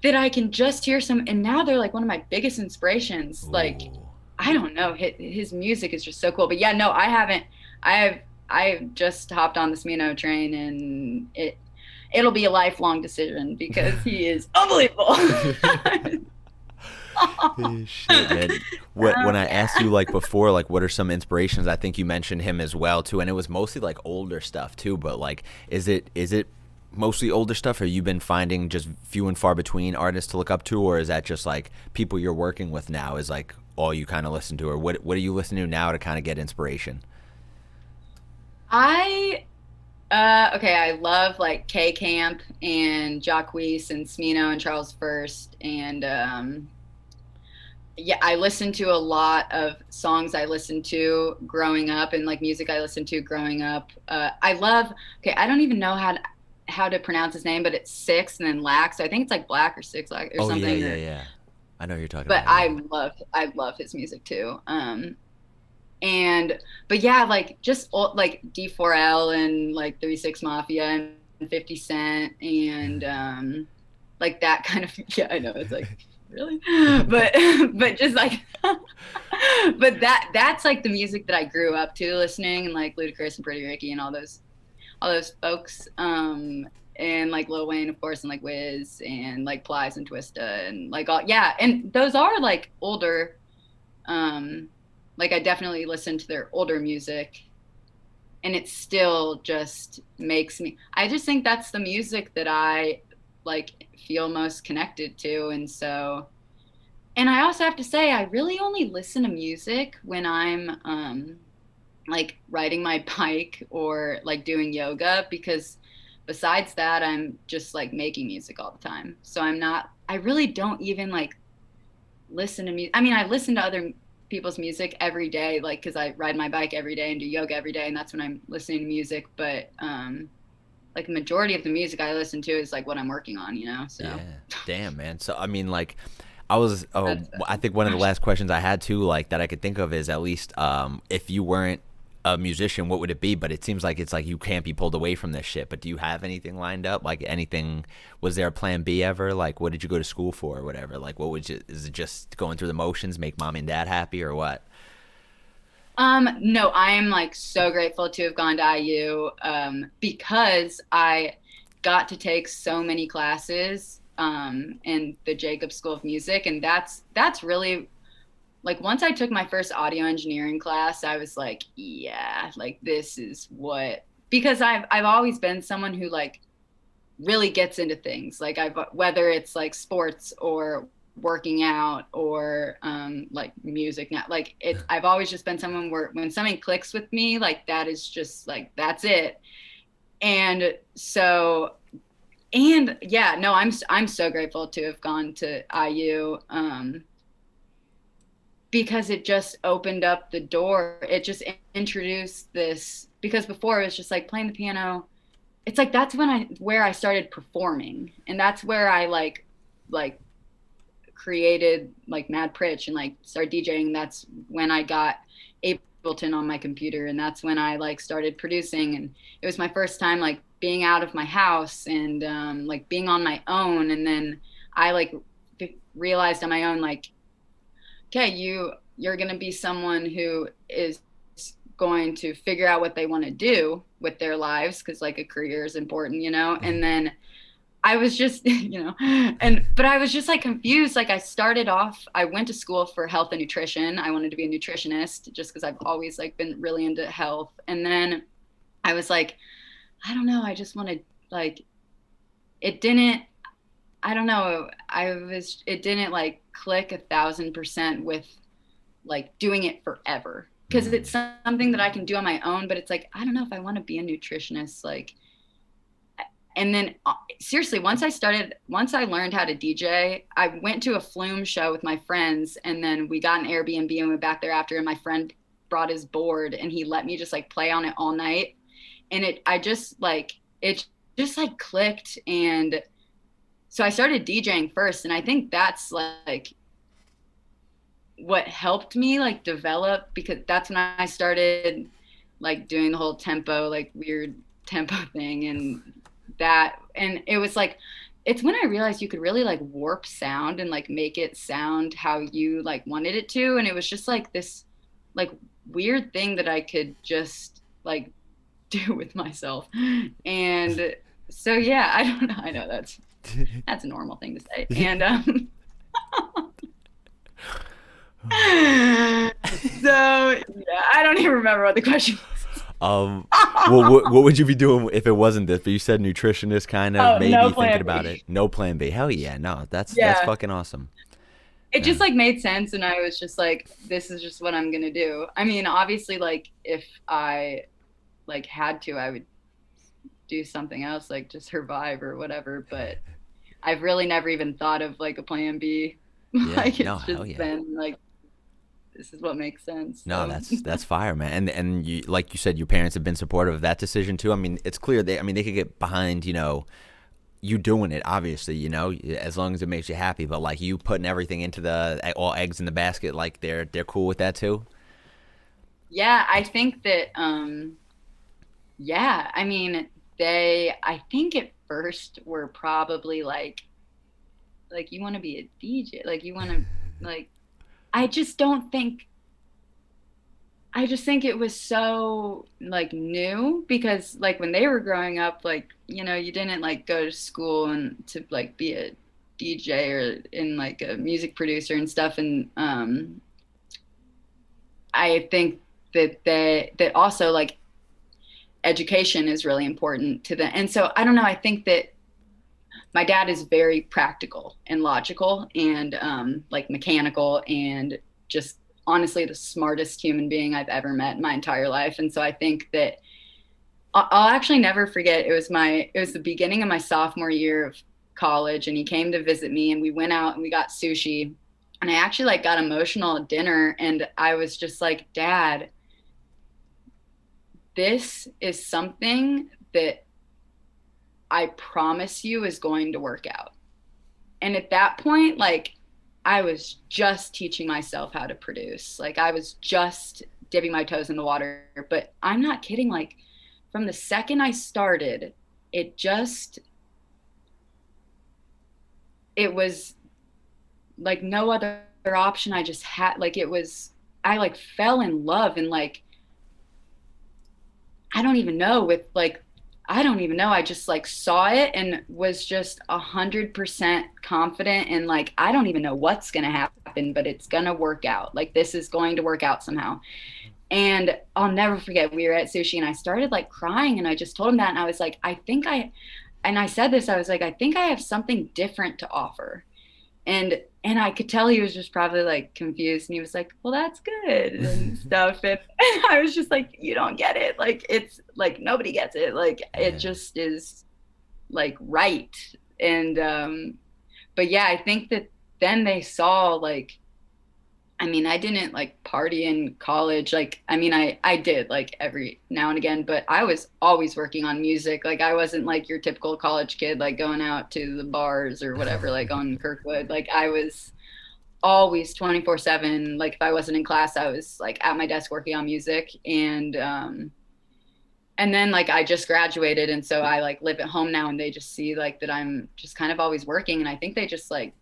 B: that I can just hear some, and now they're like one of my biggest inspirations. Like,
A: Ooh.
B: I don't know, his music is just so cool. But yeah, no, I haven't. I've just hopped on the Smino train, and it'll be a lifelong decision because he is unbelievable.
A: Shit, man. When I asked
B: Yeah.
A: you like before, like what are some inspirations? I think you mentioned him as well too, and it was mostly like older stuff too. But like, is it mostly older stuff, or you been finding just few and far between artists to look up to, or is that just like people you're working with now is like all you kind of listen to, or what are you listening to now to kind of get inspiration?
B: I okay, I love like K Camp and Jacquees and Smino and Charles First and yeah, I listened to a lot of songs I listened to growing up, and like music I listened to growing up. I love. Okay, I don't even know how to pronounce his name, but it's Six and then Lax. So I think it's like Black or Six Lax or
A: Oh yeah,
B: something.
A: yeah,
B: Or
A: yeah. I know who you're talking
B: but
A: about. Yeah.
B: I love his music too. And but yeah, like just like D4L and like 36 Mafia and 50 Cent and like that kind of yeah, I know it's like really, but but just like but that's like the music that I grew up to listening, and like Ludacris and Pretty Ricky and all those folks, and like Lil Wayne of course, and like Wiz and like Plies and Twista and like all, yeah, and those are like older, um like I definitely listen to their older music, and it still just makes me, I just think that's the music that I like feel most connected to. And so, and I also have to say I really only listen to music when I'm like riding my bike or like doing yoga, because besides that I'm just like making music all the time. So I really don't even like listen to music. I mean, I listen to other people's music every day, like because I ride my bike every day and do yoga every day, and that's when I'm listening to music. But like the majority of the music I listen to is like what I'm working on, you know. So
A: Yeah. Damn, man. So I mean, like, I was. Oh,
B: that's
A: I think one of the last questions I had too, like that I could think of, is at least, if you weren't a musician, what would it be? But it seems like it's like you can't be pulled away from this shit. But do you have anything lined up? Like anything? Was there a plan B ever? Like, what did you go to school for or whatever? Like, what would you? Is it just going through the motions, make mom and dad happy, or what?
B: no, I am like so grateful to have gone to IU, because I got to take so many classes in the Jacob School of Music, and that's really like once I took my first audio engineering class, I was like, yeah, like this is what, because I've always been someone who like really gets into things. Like I've, whether it's like sports or working out or like music now, like it, I've always just been someone where when something clicks with me, like that is just like that's it. And so, and yeah, no, I'm so grateful to have gone to IU, because it just opened up the door. It just introduced this, because before it was just like playing the piano. It's like that's when I where I started performing, and that's where I like created like Mad Pritch and like started DJing. That's when I got Ableton on my computer, and that's when I like started producing. And it was my first time like being out of my house and like being on my own. And then I like realized on my own, like, okay, you're going to be someone who is going to figure out what they want to do with their lives, because like a career is important, you know. And then I was just you know, and but I was just like confused. Like I started off, I went to school for health and nutrition. I wanted to be a nutritionist just because I've always like been really into health. And then I was like, I don't know, I just wanted like, it didn't, I don't know, it didn't like click 1,000% with like doing it forever, because it's something that I can do on my own. But it's like I don't know if I want to be a nutritionist. Like, and then seriously, once I learned how to DJ, I went to a Flume show with my friends, and then we got an Airbnb and went back there after. And my friend brought his board, and he let me just like play on it all night. And I just like it just like clicked. And so I started DJing first, and I think that's like what helped me like develop, because that's when I started like doing the whole tempo, like weird tempo thing. And that, and it was like, it's when I realized you could really like warp sound and like make it sound how you like wanted it to. And it was just like this like weird thing that I could just like do with myself. And so yeah, I don't know, I know that's a normal thing to say. And so yeah, I don't even remember what the question
A: Um, well,
B: was.
A: what would you be doing if it wasn't this? But you said nutritionist, kind of
B: Oh, no
A: maybe thinking
B: plan
A: about it.
B: B.
A: No plan B. Hell yeah, no, that's
B: Yeah.
A: fucking awesome.
B: It
A: Yeah.
B: just like made sense, and I was just like, this is just what I'm gonna do. I mean, obviously like if I like had to, I would do something else like to survive or whatever, but I've really never even thought of like a plan B.
A: Yeah.
B: Like
A: No,
B: it's
A: hell
B: just
A: yeah.
B: been like this is what makes sense.
A: No,
B: So
A: that's fire, man. And you, like you said, your parents have been supportive of that decision too. I mean, it's clear they, I mean, they could get behind, you doing it, obviously, as long as it makes you happy. But like you putting everything into the all eggs in the basket, like they're cool with that too.
B: yeah, I
A: That's
B: think that yeah, I mean they I think at first were probably like you want to be a DJ, like you want to like I just don't think I just think it was so like new because like when they were growing up, like, you didn't like go to school and to like be a DJ or in like a music producer and stuff. And I think that also like education is really important to them. And so I don't know, I think that my dad is very practical and logical and like mechanical and just honestly the smartest human being I've ever met in my entire life. And so I think that I'll actually never forget. It was the beginning of my sophomore year of college, and he came to visit me, and we went out and we got sushi. And I actually like got emotional at dinner, and I was just like, Dad, this is something that I promise you is going to work out. And at that point, like I was just teaching myself how to produce. Like I was just dipping my toes in the water. But I'm not kidding. Like from the second I started, it just, it was like no other option. I just had, like, I like fell in love and like, I don't even know with like, I don't even know. I just like saw it and was just 100% confident and like, I don't even know what's going to happen, but it's going to work out. Like this is going to work out somehow. And I'll never forget, we were at sushi and I started like crying and I just told him that. And I was like, and I said this, I was like, I think I have something different to offer. And I could tell he was just probably like confused and he was like, well, that's good and stuff. And I was just like, you don't get it. Like, it's like nobody gets it. Like, it
A: yeah,
B: just is like right. And, but yeah, I think that then they saw like, I mean, I didn't like party in college. Like, I mean, I did like every now and again, but I was always working on music. Like, I wasn't like your typical college kid, like going out to the bars or whatever, like on Kirkwood. Like, I was always 24/7. Like, if I wasn't in class, I was like at my desk working on music. And then like I just graduated. And so I like live at home now and they just see like that I'm just kind of always working. And I think they just like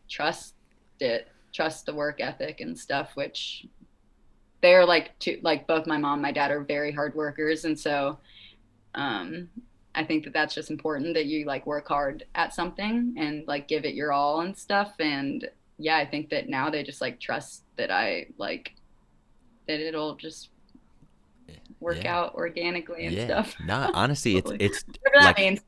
B: trust trust the work ethic and stuff, which they're like like both my mom and my dad are very hard workers. And so um I think that that's just important that you like work hard at something and like give it your all and stuff. And yeah, I think that now they just like trust that I like that it'll just work
A: yeah,
B: out organically and
A: yeah.
B: stuff.
A: Nah, honestly, it's
B: Hopefully.
A: it's
B: Whatever that
A: like,
B: means.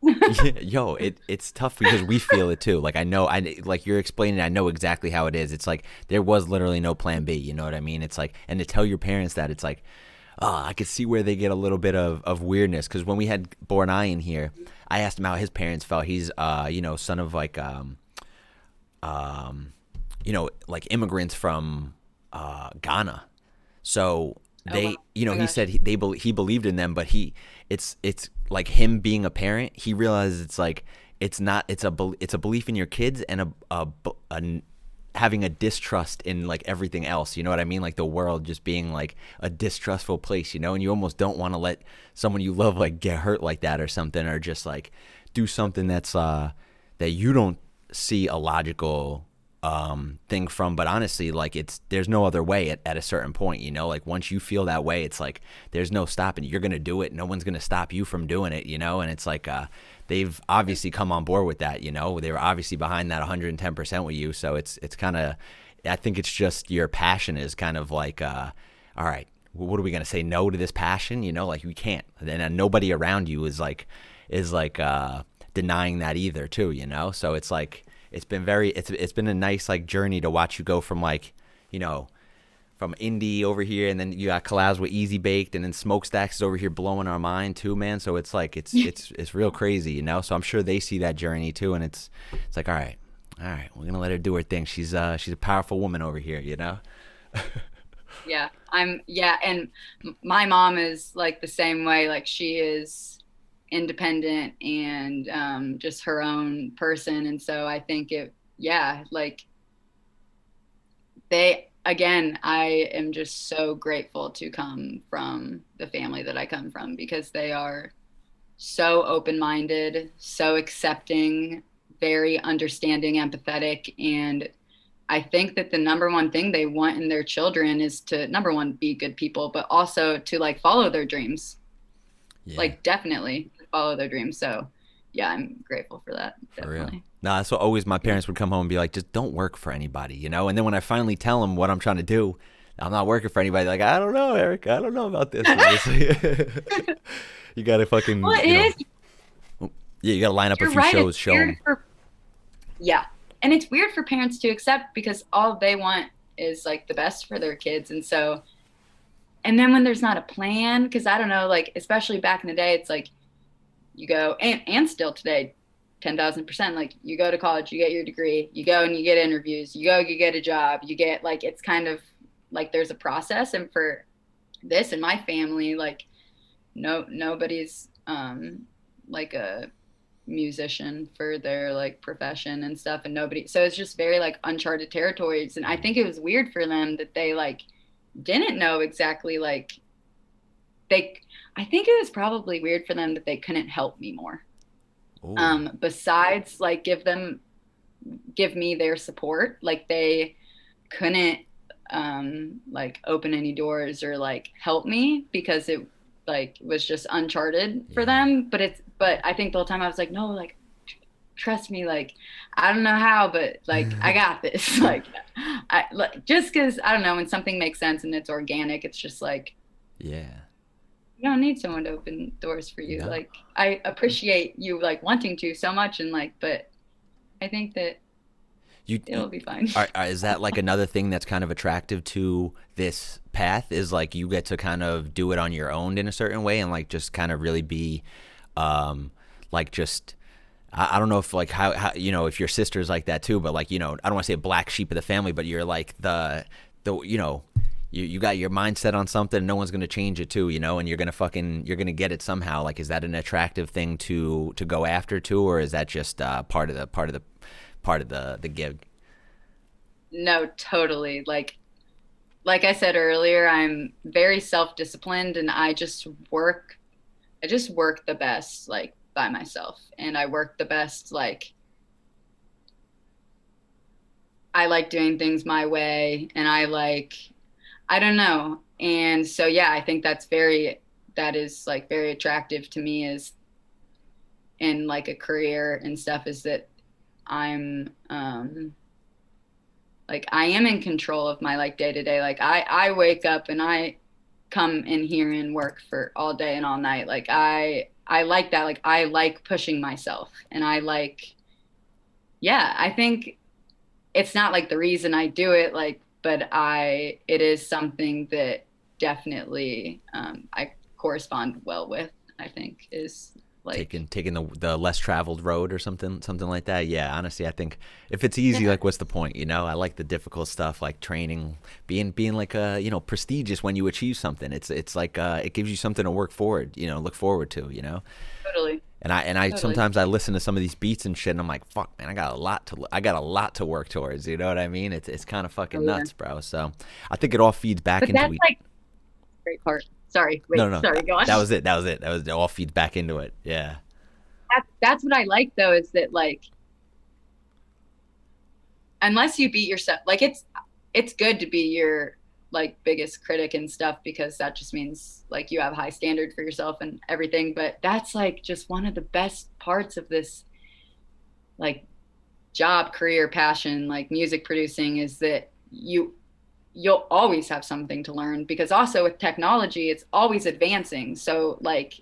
A: yeah, yo, it's tough because we feel it too. Like I know, I like you're explaining. I know exactly how it is. It's like there was literally no plan B. You know what I mean? It's like, and to tell your parents that, it's like, oh, I could see where they get a little bit of weirdness. Because when we had Born Eye in here, I asked him how his parents felt. He's son of like um like immigrants from Ghana. So
B: Oh wow.
A: they,
B: Oh my
A: he
B: gosh.
A: said he believed in them, but it's like him being a parent. He realizes it's like it's not it's a belief in your kids and having a distrust in like everything else. You know what I mean? Like the world just being like a distrustful place. And you almost don't want to let someone you love like get hurt like that or something, or just like do something that's that you don't see a logical thing from. But honestly, like there's no other way at a certain point. Like once you feel that way, it's like there's no stopping. You're gonna do it. No one's gonna stop you from doing it. And it's like they've obviously come on board with that. They were obviously behind that 110% with you. So it's kind of, I think it's just your passion is kind of like all right, what are we gonna say no to this passion? Like we can't. And nobody around you is like denying that either too. So it's like it's been a nice like journey to watch you go from like, from indie over here, and then you got collabs with Easy Baked, and then Smokestacks is over here blowing our mind too, man. So it's like it's real crazy. So I'm sure they see that journey too, and it's like all All right, we're gonna let her do her thing. She's a powerful woman over here, you know.
B: Yeah, yeah, and my mom is like the same way. Like she is independent and just her own person, and so I think yeah, like again, I am just so grateful to come from the family that I come from because they are so open-minded, so accepting, very understanding, empathetic, and I think that the number one thing they want in their children is to number one be good people, but also to like follow their dreams.
A: Yeah,
B: Like definitely follow their dreams. So yeah, I'm grateful for that.
A: for real.
B: Definitely.
A: No, that's what always my
B: Yeah.
A: parents would come home and be like, just don't work for anybody, you know. And then when I finally tell them what I'm trying to do, I'm not working for anybody. Like, I don't know, Eric. I don't know about this. You gotta
B: Well,
A: fucking,
B: it is.
A: yeah, you gotta line up a
B: You're
A: few
B: right. It's
A: shows, show
B: weird
A: them.
B: for yeah, and it's weird for parents to accept because all they want is like the best for their kids, and so and then when there's not a plan, because I don't know, like especially back in the day, it's like you go and still today 10,000%, like you go to college, you get your degree, you go and you get interviews, you go, you get a job, you get like it's kind of like there's a process. And for this in my family, like nobody's like a musician for their like profession and stuff, and nobody, so it's just very like uncharted territories. And I think it was weird for them that they like didn't know exactly like they I think it was probably weird for them that they couldn't help me more,
A: Oh,
B: besides like give me their support. Like they couldn't like open any doors or like help me because it like was just uncharted for
A: yeah.
B: them. But I think the whole time I was like, no, like trust me, like I don't know how, but like I got this. Like I like just because I don't know, when something makes sense and it's organic, it's just like
A: Yeah.
B: you don't need someone to open doors for you.
A: No.
B: Like I appreciate you like wanting to so much, and like, but I think that
A: You
B: it'll be fine.
A: is that like another thing that's kind of attractive to this path is like you get to kind of do it on your own in a certain way and like just kind of really be like just I don't know if like how you know if your sister's like that too, but like you know I don't want to say a black sheep of the family, but you're like the you know you got your mindset on something and no one's gonna change it too, you know, and you're gonna get it somehow. Like is that an attractive thing to go after too, or is that just part of the gig?
B: No, totally. Like I said earlier, I'm very self-disciplined, and I just work the best like by myself, and I work the best like I like doing things my way, and I don't know. And so yeah, I think that is like very attractive to me is in like a career and stuff, is that I'm like I am in control of my like day to day. Like I wake up and I come in here and work for all day and all night. Like I like that. Like I like pushing myself, and I like yeah, I think it's not like the reason I do it, like, but it is something that definitely I correspond well with. I think is like
A: Taking the less traveled road or something like that. Yeah, honestly, I think if it's easy,
B: yeah,
A: like what's the point? You know, I like the difficult stuff, like training, being like you know prestigious when you achieve something. It's like it gives you something to work forward, you know, look forward to, you know.
B: totally,
A: And I
B: totally.
A: sometimes I listen to some of these beats and shit, and I'm like, fuck, man, I got a lot to work towards. You know what I mean? It's kind of fucking
B: Oh yeah,
A: nuts, bro. So I think it all feeds back
B: but
A: into
B: that's
A: it.
B: like a great part. Sorry,
A: No,
B: wait,
A: no,
B: sorry, go on.
A: that was it. That was it. That was it all feeds back into it. Yeah.
B: That's what I like though, is that like unless you beat yourself, like it's good to be your like biggest critic and stuff, because that just means like you have high standard for yourself and everything. But that's like just one of the best parts of this like job, career, passion, like music producing, is that you'll always have something to learn, because also with technology it's always advancing. So like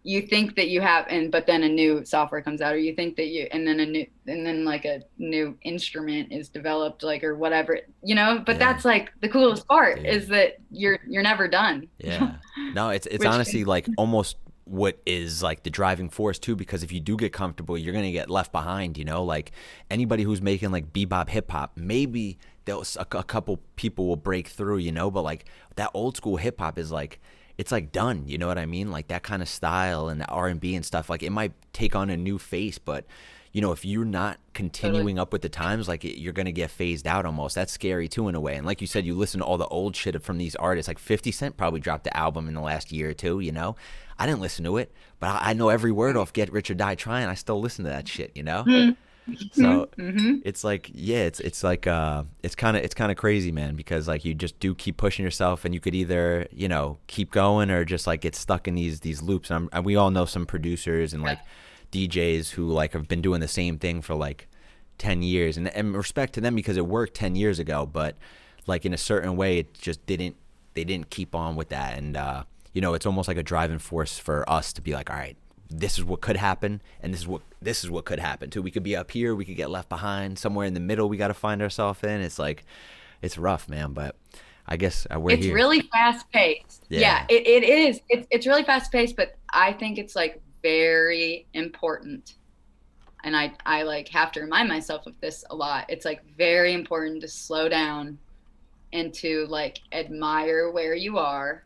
B: you think that you have, and but then a new software comes out, or you think that you, and then like a new instrument is developed, like, or whatever, you know. But
A: Yeah.
B: that's like the coolest part,
A: Dude.
B: is that you're never done.
A: Yeah. No, it's
B: Which
A: honestly like almost what is like the driving force too, because if you do get comfortable, you're gonna get left behind, you know. Like anybody who's making like bebop hip hop, maybe a couple people will break through, you know, but like that old school hip hop is like, it's like done, you know what I mean? Like that kind of style and the R&B and stuff, like it might take on a new face, but you know, if you're not continuing up with the times, like you're gonna get phased out almost. That's scary too in a way. And like you said, you listen to all the old shit from these artists. Like 50 Cent probably dropped the album in the last year or two, you know. I didn't listen to it, but I know every word off Get Rich or Die Trying. I still listen to that shit, you know. So it's like, yeah, it's like it's kind of crazy, man, because like you just do keep pushing yourself, and you could either, you know, keep going or just like get stuck in these loops. And we all know some producers and like DJs who like have been doing the same thing for like 10 years, and respect to them because it worked 10 years ago, but like in a certain way it just they didn't keep on with that. And you know, it's almost like a driving force for us to be like, all right, this is what could happen, and this is what could happen too. We could be up here, we could get left behind somewhere in the middle. We got to find ourselves in. It's like, it's rough, man, but I guess we're
B: it's
A: here.
B: really fast paced. Yeah, it is. It's really fast paced, but I think it's like very important, and I like have to remind myself of this a lot. It's like very important to slow down and to like admire where you are,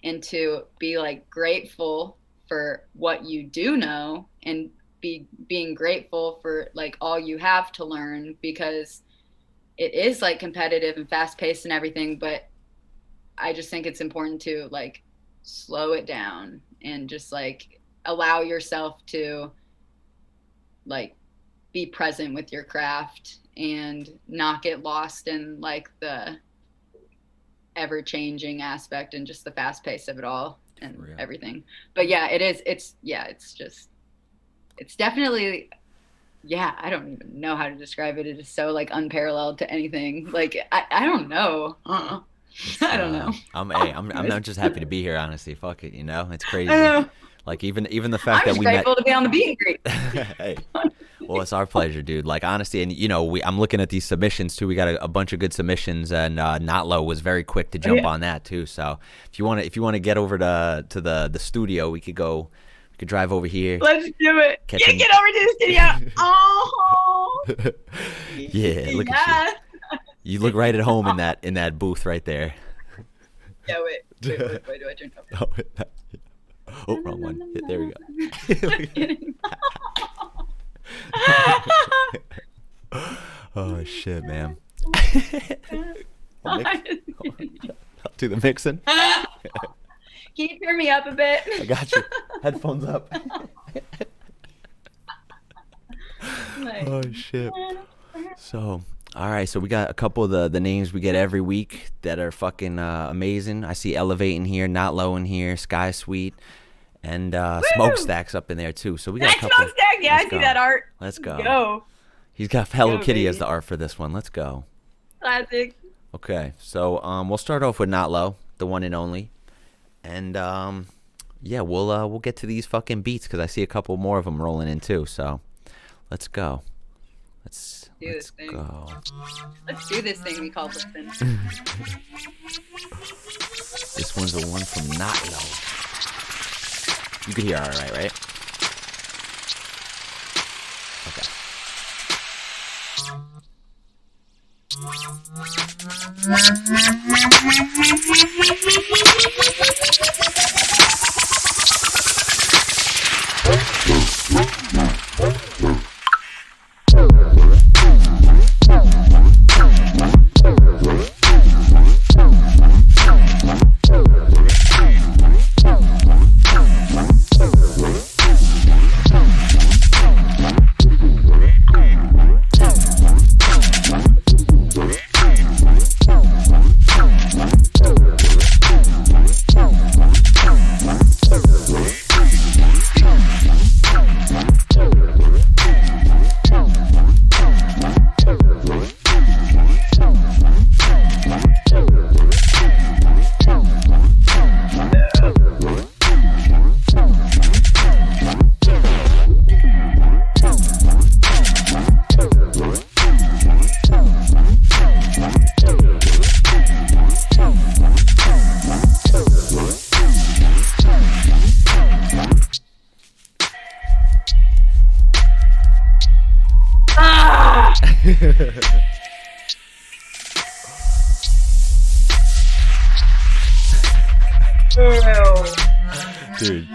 B: and to be like grateful for what you do know, and being grateful for like all you have to learn, because it is like competitive and fast paced and everything, but I just think it's important to like slow it down and just like allow yourself to like be present with your craft and not get lost in like the ever changing aspect and just the fast pace of it all and everything. But yeah, it's definitely, yeah, I don't even know how to describe it. It is so like unparalleled to anything. Like I don't know. I don't know.
A: I'm not just happy to be here, honestly. Fuck it, you know? It's crazy. Like even the fact
B: I'm
A: that we
B: grateful
A: met
B: to be on the beat and greet.
A: Hey. Well, it's our pleasure, dude. Like honestly, and you know, I'm looking at these submissions too. We got a bunch of good submissions, and Notlow was very quick to jump on that too. So if you want to get over to the studio, we could drive over here.
B: Let's do it. Get over to the studio. Oh.
A: Yeah, look at you. You look right at home in that booth right there.
B: Yeah, wait, do I turn up?
A: Oh, wrong one. There we go. Oh shit, man. I'll do the mixing.
B: Can you turn me up a bit?
A: I got you. Headphones up. Oh shit. So, all right. So we got a couple of the names we get every week that are fucking amazing. I see Elevate in here, Not Low in here, Sky Sweet, and Smokestack's up in there too. So we got a couple.
B: Smokestack, yeah, I see that art.
A: Let's go.
B: Go.
A: He's got Hello Kitty as the art for this one. Let's go.
B: Classic.
A: Okay, so we'll start off with Not Low, the one and only, and yeah, we'll get to these fucking beats because I see a couple more of them rolling in too. So let's go. Let's go.
B: Let's do this thing we call listen.
A: This one's the one from Not Low. You can hear all right? Okay.
B: Ew.
A: Dude.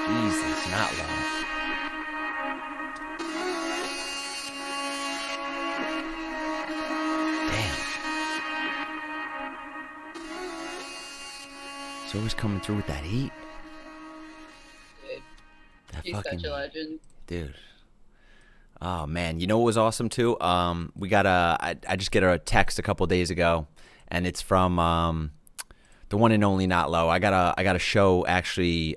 A: Jesus, not low. Damn. She's always coming through with that heat.
B: Dude,
A: That
B: she's
A: fucking
B: such a legend.
A: dude. Oh man, you know what was awesome too? We got I just get a text a couple days ago, and it's from the one and only Not Low. I got a show actually. We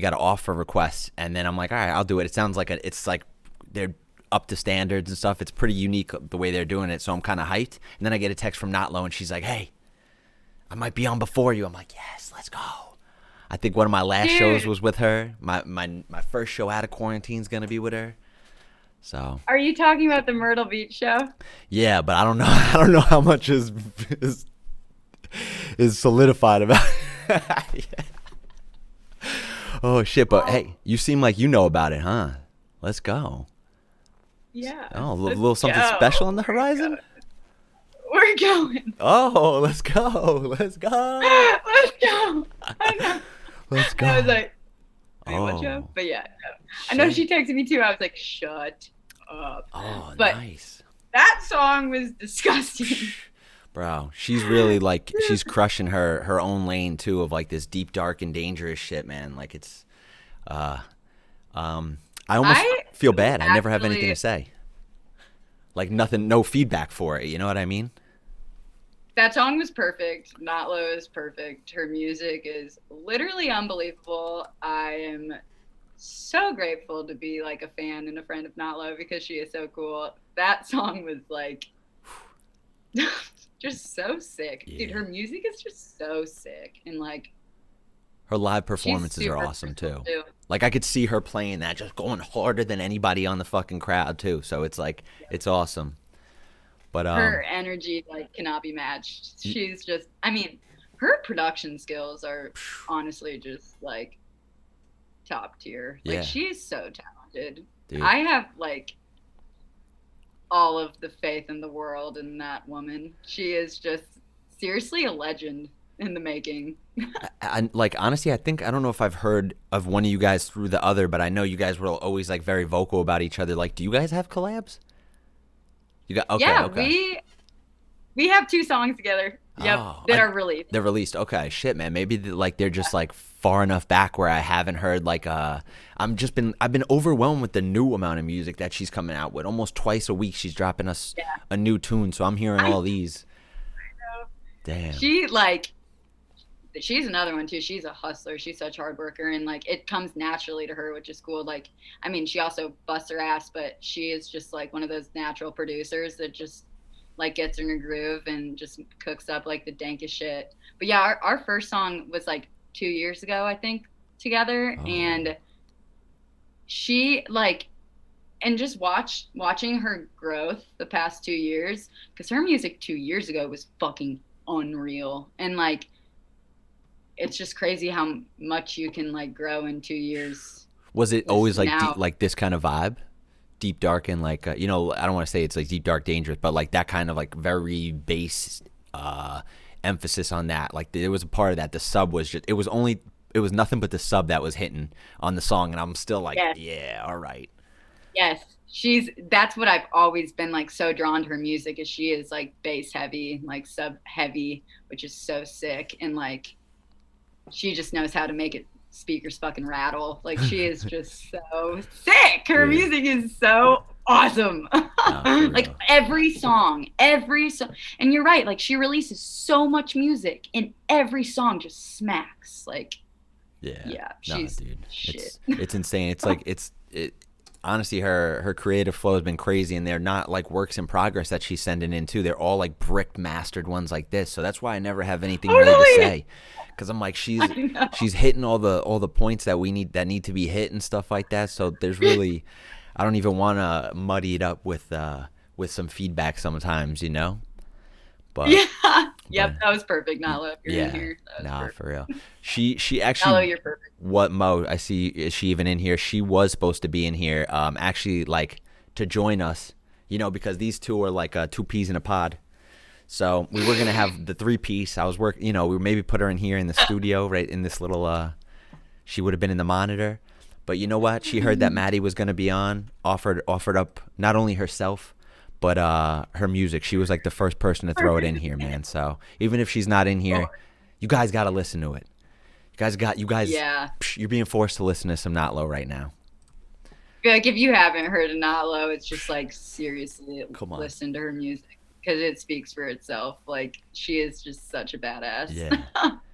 A: got an offer request, and then I'm like, all right, I'll do it. It sounds like it's like they're up to standards and stuff. It's pretty unique the way they're doing it, so I'm kind of hyped. And then I get a text from Not Low, and she's like, hey, I might be on before you. I'm like, yes, let's go. I think one of my last shows was with her. My first show out of quarantine is gonna be with her. So
B: Are you talking about the Myrtle Beach show?
A: yeah, but I don't know. I don't know how much is solidified about it. Oh shit! But hey, you seem like you know about it, huh? Let's go.
B: Yeah.
A: Oh, a
B: let's
A: little something
B: go.
A: special on the horizon.
B: We're going.
A: Oh, let's go. Let's go.
B: Let's go. I know.
A: Let's go.
B: I was like, wait, what
A: Oh,
B: show? But yeah, no. I know she
A: shit.
B: texted me too. I was like, shut up.
A: Oh,
B: But
A: nice.
B: that song was disgusting.
A: Bro, she's really like she's crushing her own lane too of like this deep, dark, and dangerous shit, man. Like it's, I almost
B: I
A: feel bad. I never have anything
B: actually-
A: to say. Like nothing, no feedback for it. You know what I mean?
B: That song was perfect. Not Low is perfect. Her music is literally unbelievable. I am so grateful to be like a fan and a friend of Not Low because she is so cool. That song was like just so sick. Dude,
A: Yeah.
B: her music is just so sick. And like
A: Her live
B: she's
A: performances are
B: super
A: awesome
B: versatile,
A: too. Like I could see her playing that, just going harder than anybody on the fucking crowd too. So it's like it's awesome. But
B: Her energy like cannot be matched. She's just I mean, her production skills are honestly just like top tier. Like
A: Yeah.
B: she's so talented.
A: dude,
B: I have like all of the faith in the world in that woman. She is just seriously a legend in the making.
A: like honestly, I think I don't know if I've heard of one of you guys through the other, but I know you guys were always like very vocal about each other. Like, do you guys have collabs? You got okay,
B: Yeah,
A: okay.
B: we have 2 songs together. Yep,
A: Oh,
B: that are released.
A: They're released. Okay, shit, man. Maybe like they're just like far enough back where I haven't heard like I've been overwhelmed with the new amount of music that she's coming out with. Almost twice a week she's dropping us
B: Yeah.
A: a new tune, so I'm hearing all these.
B: know.
A: Damn.
B: She's another one too. She's a hustler. She's such a hard worker and like it comes naturally to her, which is cool. Like, I mean, she also busts her ass, but she is just like one of those natural producers that just like gets in her groove and just cooks up like the dankest shit. But yeah, our first song was like 2 years ago, I think, together.
A: Oh.
B: And she like, and just watching her growth the past 2 years, because her music 2 years ago was fucking unreal. And like, it's just crazy how much you can like grow in 2 years.
A: Was it
B: This
A: always like
B: now,
A: like this kind of vibe? Deep dark and like you know, I don't want to say it's like deep dark dangerous, but like that kind of like very bass emphasis on that. Like there was a part of that. The sub was just it was nothing but the sub that was hitting on the song, and I'm still like,
B: yes,
A: yeah, all right.
B: yes. That's what I've always been like so drawn to her music is she is like bass heavy, like sub heavy, which is so sick. And like she just knows how to make it speakers fucking rattle. Like she is just so sick. Her
A: Yeah.
B: music is so awesome.
A: No, for
B: Like
A: real.
B: every song. And you're right, like she releases so much music and every song just smacks. Like
A: Yeah.
B: yeah,
A: No,
B: she's
A: dude.
B: shit.
A: It's insane. It's like it honestly her creative flow has been crazy, and they're not like works in progress that she's sending in too. They're all like brick mastered ones like this. So that's why I never have anything really to
B: Totally.
A: say. Cuz I'm like
B: I know.
A: she's hitting all the points that need to be hit and stuff like that. So there's really I don't even want to muddy it up with some feedback sometimes, you know? But
B: Yeah.
A: but
B: Yep, that was perfect. Nalo, if you're in
A: yeah,
B: here. That was
A: nah,
B: perfect.
A: for real. She
B: Nalo,
A: actually
B: you're perfect.
A: what Mo I see is she even in here? She was supposed to be in here, actually like to join us, you know, because these two are like two peas in a pod. So we were gonna have the three piece. I was you know, we maybe put her in here in the studio, right in this little. She would have been in the monitor, but you know what? She heard that Maddie was gonna be on, offered up not only herself, but her music. She was like the first person to throw it in here, man. So even if she's not in here, you guys gotta listen to it. You guys,
B: Yeah.
A: you're being forced to listen to some Not Low right now.
B: Like if you haven't heard of Nalo, it's just like seriously
A: Come on.
B: listen to her music because it speaks for itself. Like she is just such a badass.
A: Yeah.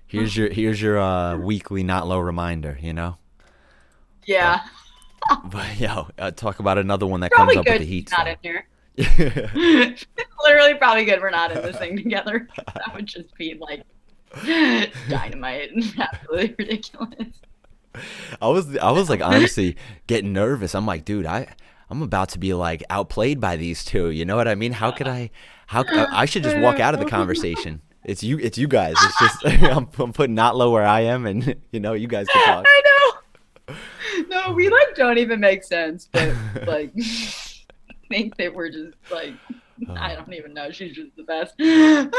A: Here's your weekly Not Low reminder, you know? But
B: Yeah.
A: but yo, talk about another one that comes
B: Probably
A: up with
B: good
A: the
B: she's
A: heat
B: not
A: stuff.
B: in here. Literally probably good we're not in this thing together. That would just be like dynamite and absolutely ridiculous.
A: I was like honestly getting nervous. I'm like, dude, I'm about to be like outplayed by these two. You know what I mean? How could I should just walk out of the conversation. It's you guys. It's just I'm putting Not Low where I am, and you know you guys can talk.
B: I know. No, we like don't even make sense, but like think that we're just like I don't even know. She's just the best.
A: No,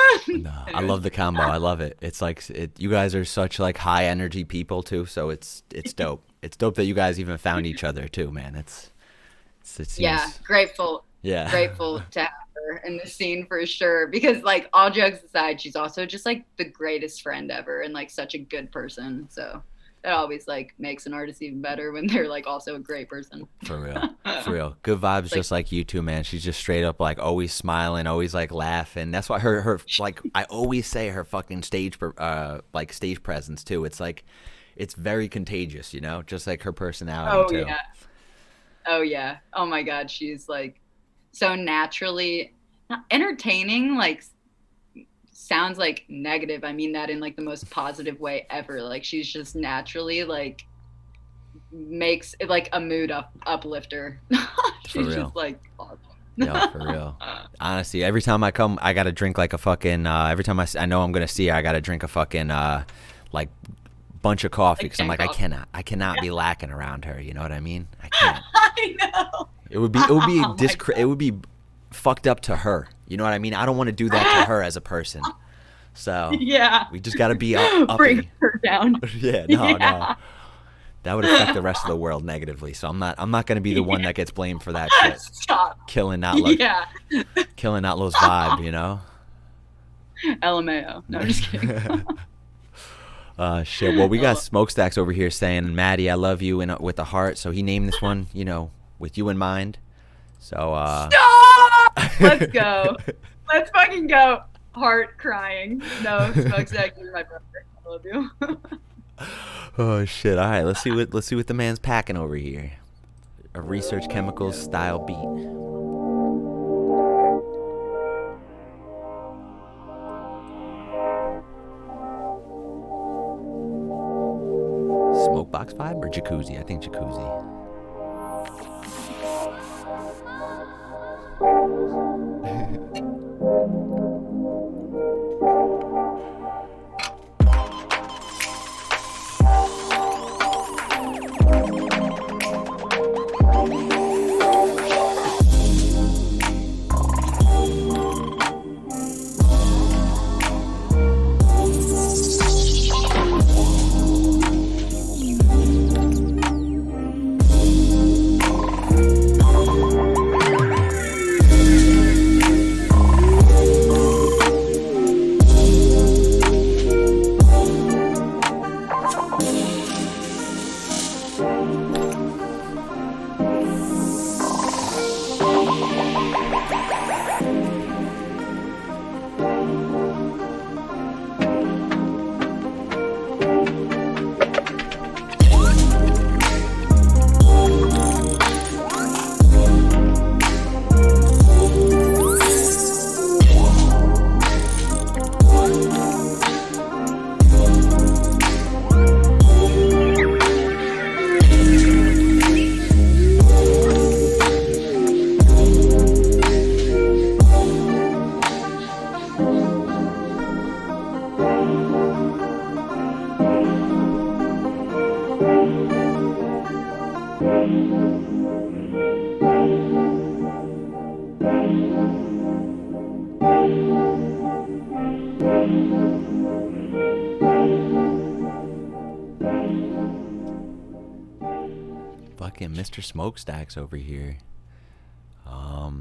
A: I
B: Anyways.
A: love the combo. I love it. It's like you guys are such like high energy people too, so it's dope. It's dope that you guys even found each other too, man. It
B: Yeah,
A: seems yeah.
B: grateful to have her in the scene for sure. Because like all jokes aside, she's also just like the greatest friend ever and like such a good person. So that always like makes an artist even better when they're like also a great person.
A: For real. For real. Good vibes just like you two, man. She's just straight up like always smiling, always like laughing. That's why her like I always say her fucking stage like stage presence too. It's like it's very contagious, you know? Just like her personality
B: Oh
A: too.
B: yeah. Oh yeah. Oh my God. She's like so naturally not entertaining, like sounds like negative. I mean that in like the most positive way ever. Like she's just naturally like makes it like a mood uplifter.
A: For
B: She's
A: real.
B: just like awesome.
A: Yo, for real. Honestly, every time I come, I gotta drink like a fucking. Every time I know I'm gonna see her, I gotta drink a fucking like bunch of coffee because I'm like I cannot be lacking around her. You know what I mean? I can't.
B: I know.
A: It would
B: Oh my God.
A: it would be fucked up to her. You know what I mean? I don't want to do that to her as a person. So
B: Yeah.
A: we just gotta be
B: Bring
A: uppity.
B: her down.
A: Yeah, no,
B: Yeah.
A: no. That would affect the rest of the world negatively. So I'm not gonna be the one that gets blamed for that shit.
B: Stop.
A: Killing Not
B: Yeah.
A: Low's vibe, you know?
B: LMAO. No, I'm just kidding.
A: Shit. Well, we got Smokestacks over here saying, Maddie, I love you, and with a heart. So he named this one, you know, with you in mind. So,
B: Stop! Let's go. Let's fucking go. Heart crying. No, Smokestack, you're my brother. I love you.
A: oh shit. All right, let's see what the man's packing over here. A Research Chemicals style beat. Smokebox vibe or jacuzzi? I think jacuzzi. fucking Mr. Smokestacks over here.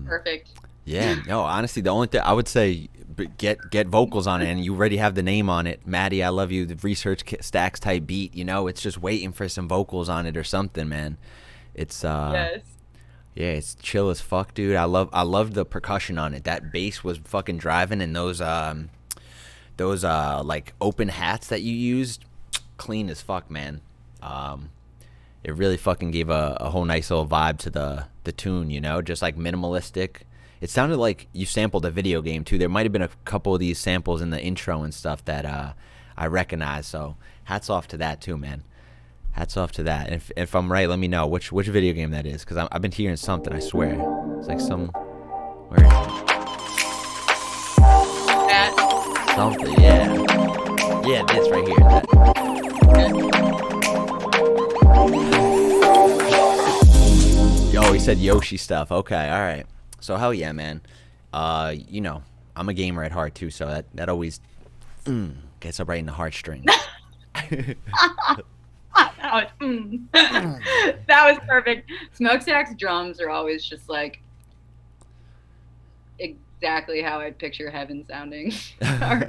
B: Perfect.
A: Yeah, no, honestly, the only thing I would say, get vocals on it, and you already have the name on it. Maddie, I love you. The research stacks type beat, you know, it's just waiting for some vocals on it or something, man. It's
B: Yes.
A: yeah, it's chill as fuck, dude. I love the percussion on it. That bass was fucking driving, and those like open hats that you used, clean as fuck, man. It really fucking gave a whole nice little vibe to the tune, you know, just like minimalistic. It sounded like you sampled a video game too. There might have been a couple of these samples in the intro and stuff that I recognize. So hats off to that too, man. Hats off to that. And if I'm right, let me know which video game that is, because I've been hearing something. I swear, it's like some where something. Yeah, this right here. Yo, he said Yoshi stuff. Okay, all right. So hell yeah, man. You know, I'm a gamer at heart too, so that always gets up right in the heartstrings.
B: That was perfect. Smokestack's drums are always just like exactly how I picture heaven sounding.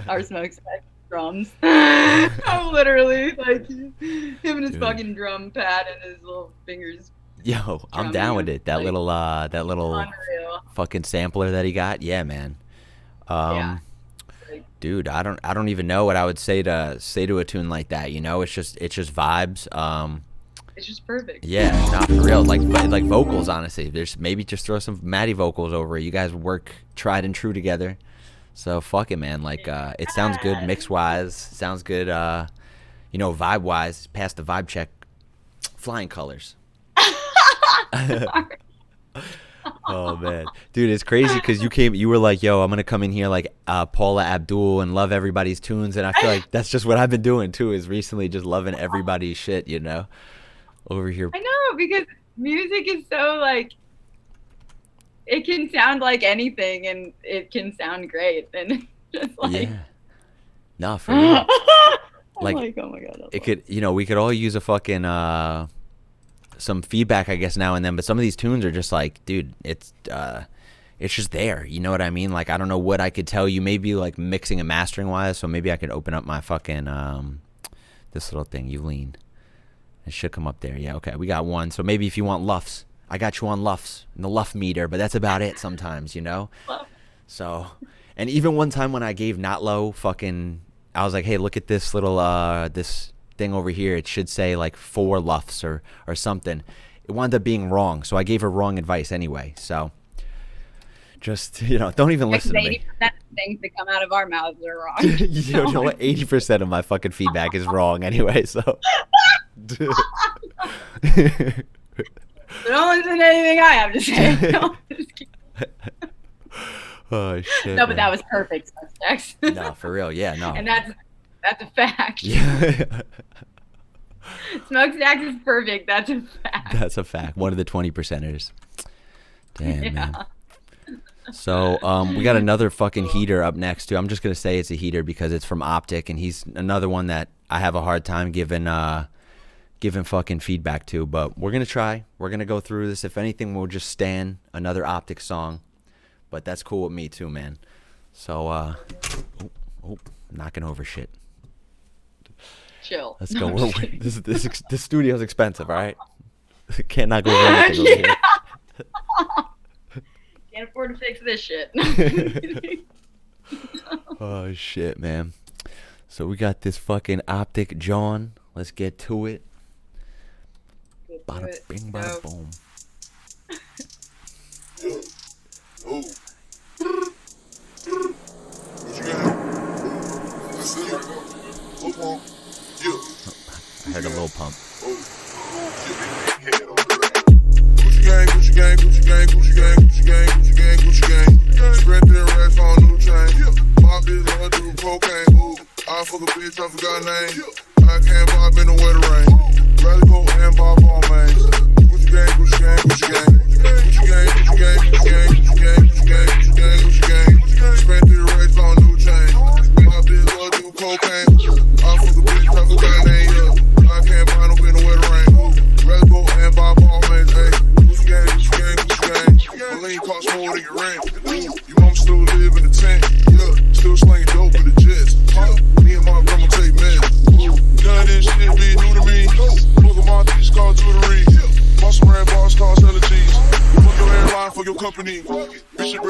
B: our Smokestack drums. I'm literally like him and his fucking drum pad and his little fingers.
A: Yo, I'm down with it. That
B: like,
A: little
B: unreal.
A: fucking sampler that he got. Yeah, man.
B: Yeah.
A: Dude, I don't even know what I would say to a tune like that. You know, it's just vibes.
B: It's just perfect.
A: Yeah, not for real. Like vocals, honestly. There's maybe just throw some Maddie vocals over it. You guys work tried and true together. So fuck it, man. Like it sounds good mix wise. Sounds good. You know, vibe wise. Past the vibe check. Flying colors. Oh man, dude, it's crazy because you were like, yo, I'm gonna come in here like Paula Abdul and love everybody's tunes, and I feel like that's just what I've been doing too, is recently just loving everybody's shit, you know, over here.
B: I know, because music is so like, it can sound like anything and it can sound great, and just like,
A: yeah, no, for real.
B: Like, oh my god,
A: it could, you know, we could all use a fucking some feedback, I guess, now and then, but some of these tunes are just like, dude, it's just there, you know what I mean? Like, I don't know what I could tell you, maybe like mixing and mastering wise, so maybe I could open up my fucking this little thing. You lean, it should come up there. Yeah, okay, we got one. So maybe if you want luffs, I got you on luffs and the luff meter, but that's about it sometimes, you know. So, and even one time when I gave Not Low fucking, I was like, hey, look at this little this thing over here, it should say like 4 luffs or something. It wound up being wrong, so I gave her wrong advice anyway. So just, you know, don't even listen to me.
B: 80% of things that come out of our mouths are wrong.
A: You know what, 80% of my fucking feedback is wrong anyway, so
B: Don't listen to anything I have to say. No, just kidding.
A: Oh shit.
B: No, but that was perfect, Smokestacks.
A: No, for real, yeah, no.
B: And that's a fact.
A: Yeah.
B: Smokestacks is perfect. That's a fact.
A: That's a fact. One of the 20%ers. Damn, man. So we got another fucking heater up next too. I'm just gonna say it's a heater because it's from Optic, and he's another one that I have a hard time giving fucking feedback to. But we're gonna try. We're gonna go through this. If anything, we'll just stand another Optic song. But that's cool with me too, man. So knocking over shit.
B: Chill.
A: Let's go. This studio's expensive, all right? Can't knock over anything over here.
B: Can't afford to fix this shit.
A: Oh shit, man. So we got this fucking Optic John. Let's get to it. Bada bing, bada boom. I heard a little pump.
C: Gucci gang, Gucci gang, Gucci gang, Gucci gang, Gucci gang, Gucci gang, Gucci gang. Spread their racks on new chain. My bitch love do cocaine. Ooh, I fuck a bitch, I forgot name. I can't bob in the weather rain. Rather go and bob on man. Gucci gang, Gucci gang, Gucci gang. Gucci gang, Gucci gang, Gucci gang, Gucci gang, Gucci gang, Gucci gang, Gucci gang. Spent their racks on new chain. My bitch love do cocaine. I fuck a bitch, I forgot name. I can't find no in the weather rain. Rather go and bob on man.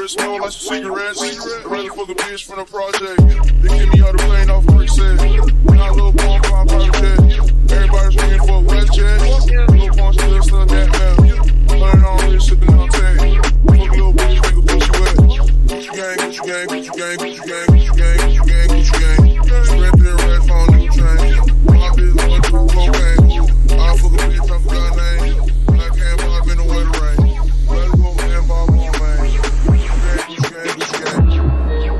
C: breath smell like some cigarettes. I'd rather fuck a bitch from the project. They kick me out the plane off Brightside. When I little bomb flying private jet. Everybody screaming for WestJet. Little bomb still stuck that hell. Putting on wrist, sipping on tag. Fuck a little bitch, make a pussy wet. Gucci gang, Gucci gang, Gucci gang, Gucci gang, Gucci gang, Gucci gang, Gucci gang. Spread their racks on new chain. My bitch going through cocaine. I fuck a bitch, I forgot her name. I can't bob in the weather rain. Let's go and bob on man. Gucci gang, Gucci gang, Gucci gang.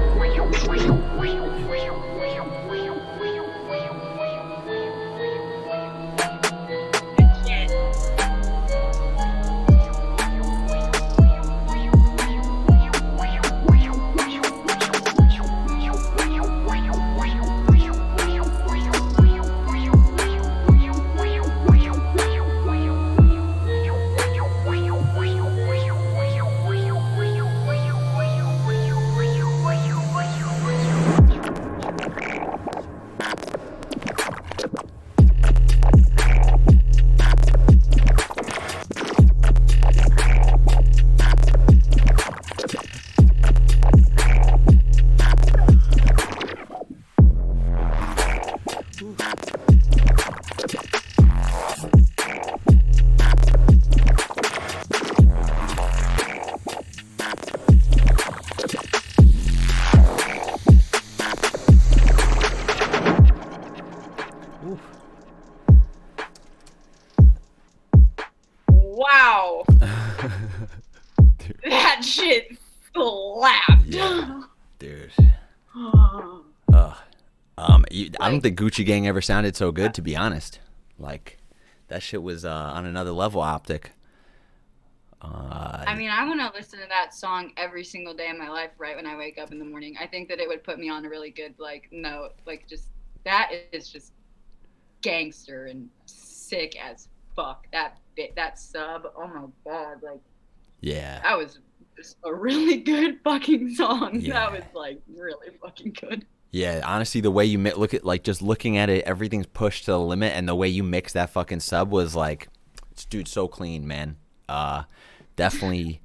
B: Wow. That shit slapped.
A: Yeah, dude. I don't think Gucci Gang ever sounded so good, to be honest. Like, that shit was on another level, Optic.
B: I mean, I want to listen to that song every single day of my life right when I wake up in the morning. I think that it would put me on a really good, like, note. Like, just, that is just gangster and sick as fuck. That sub, oh my God, like,
A: yeah.
B: that was just a really good fucking song.
A: Yeah.
B: That was, like, really fucking good.
A: Yeah, honestly, the way you look at, like, just looking at it, everything's pushed to the limit, and the way you mix that fucking sub was like, dude, so clean, man. Definitely,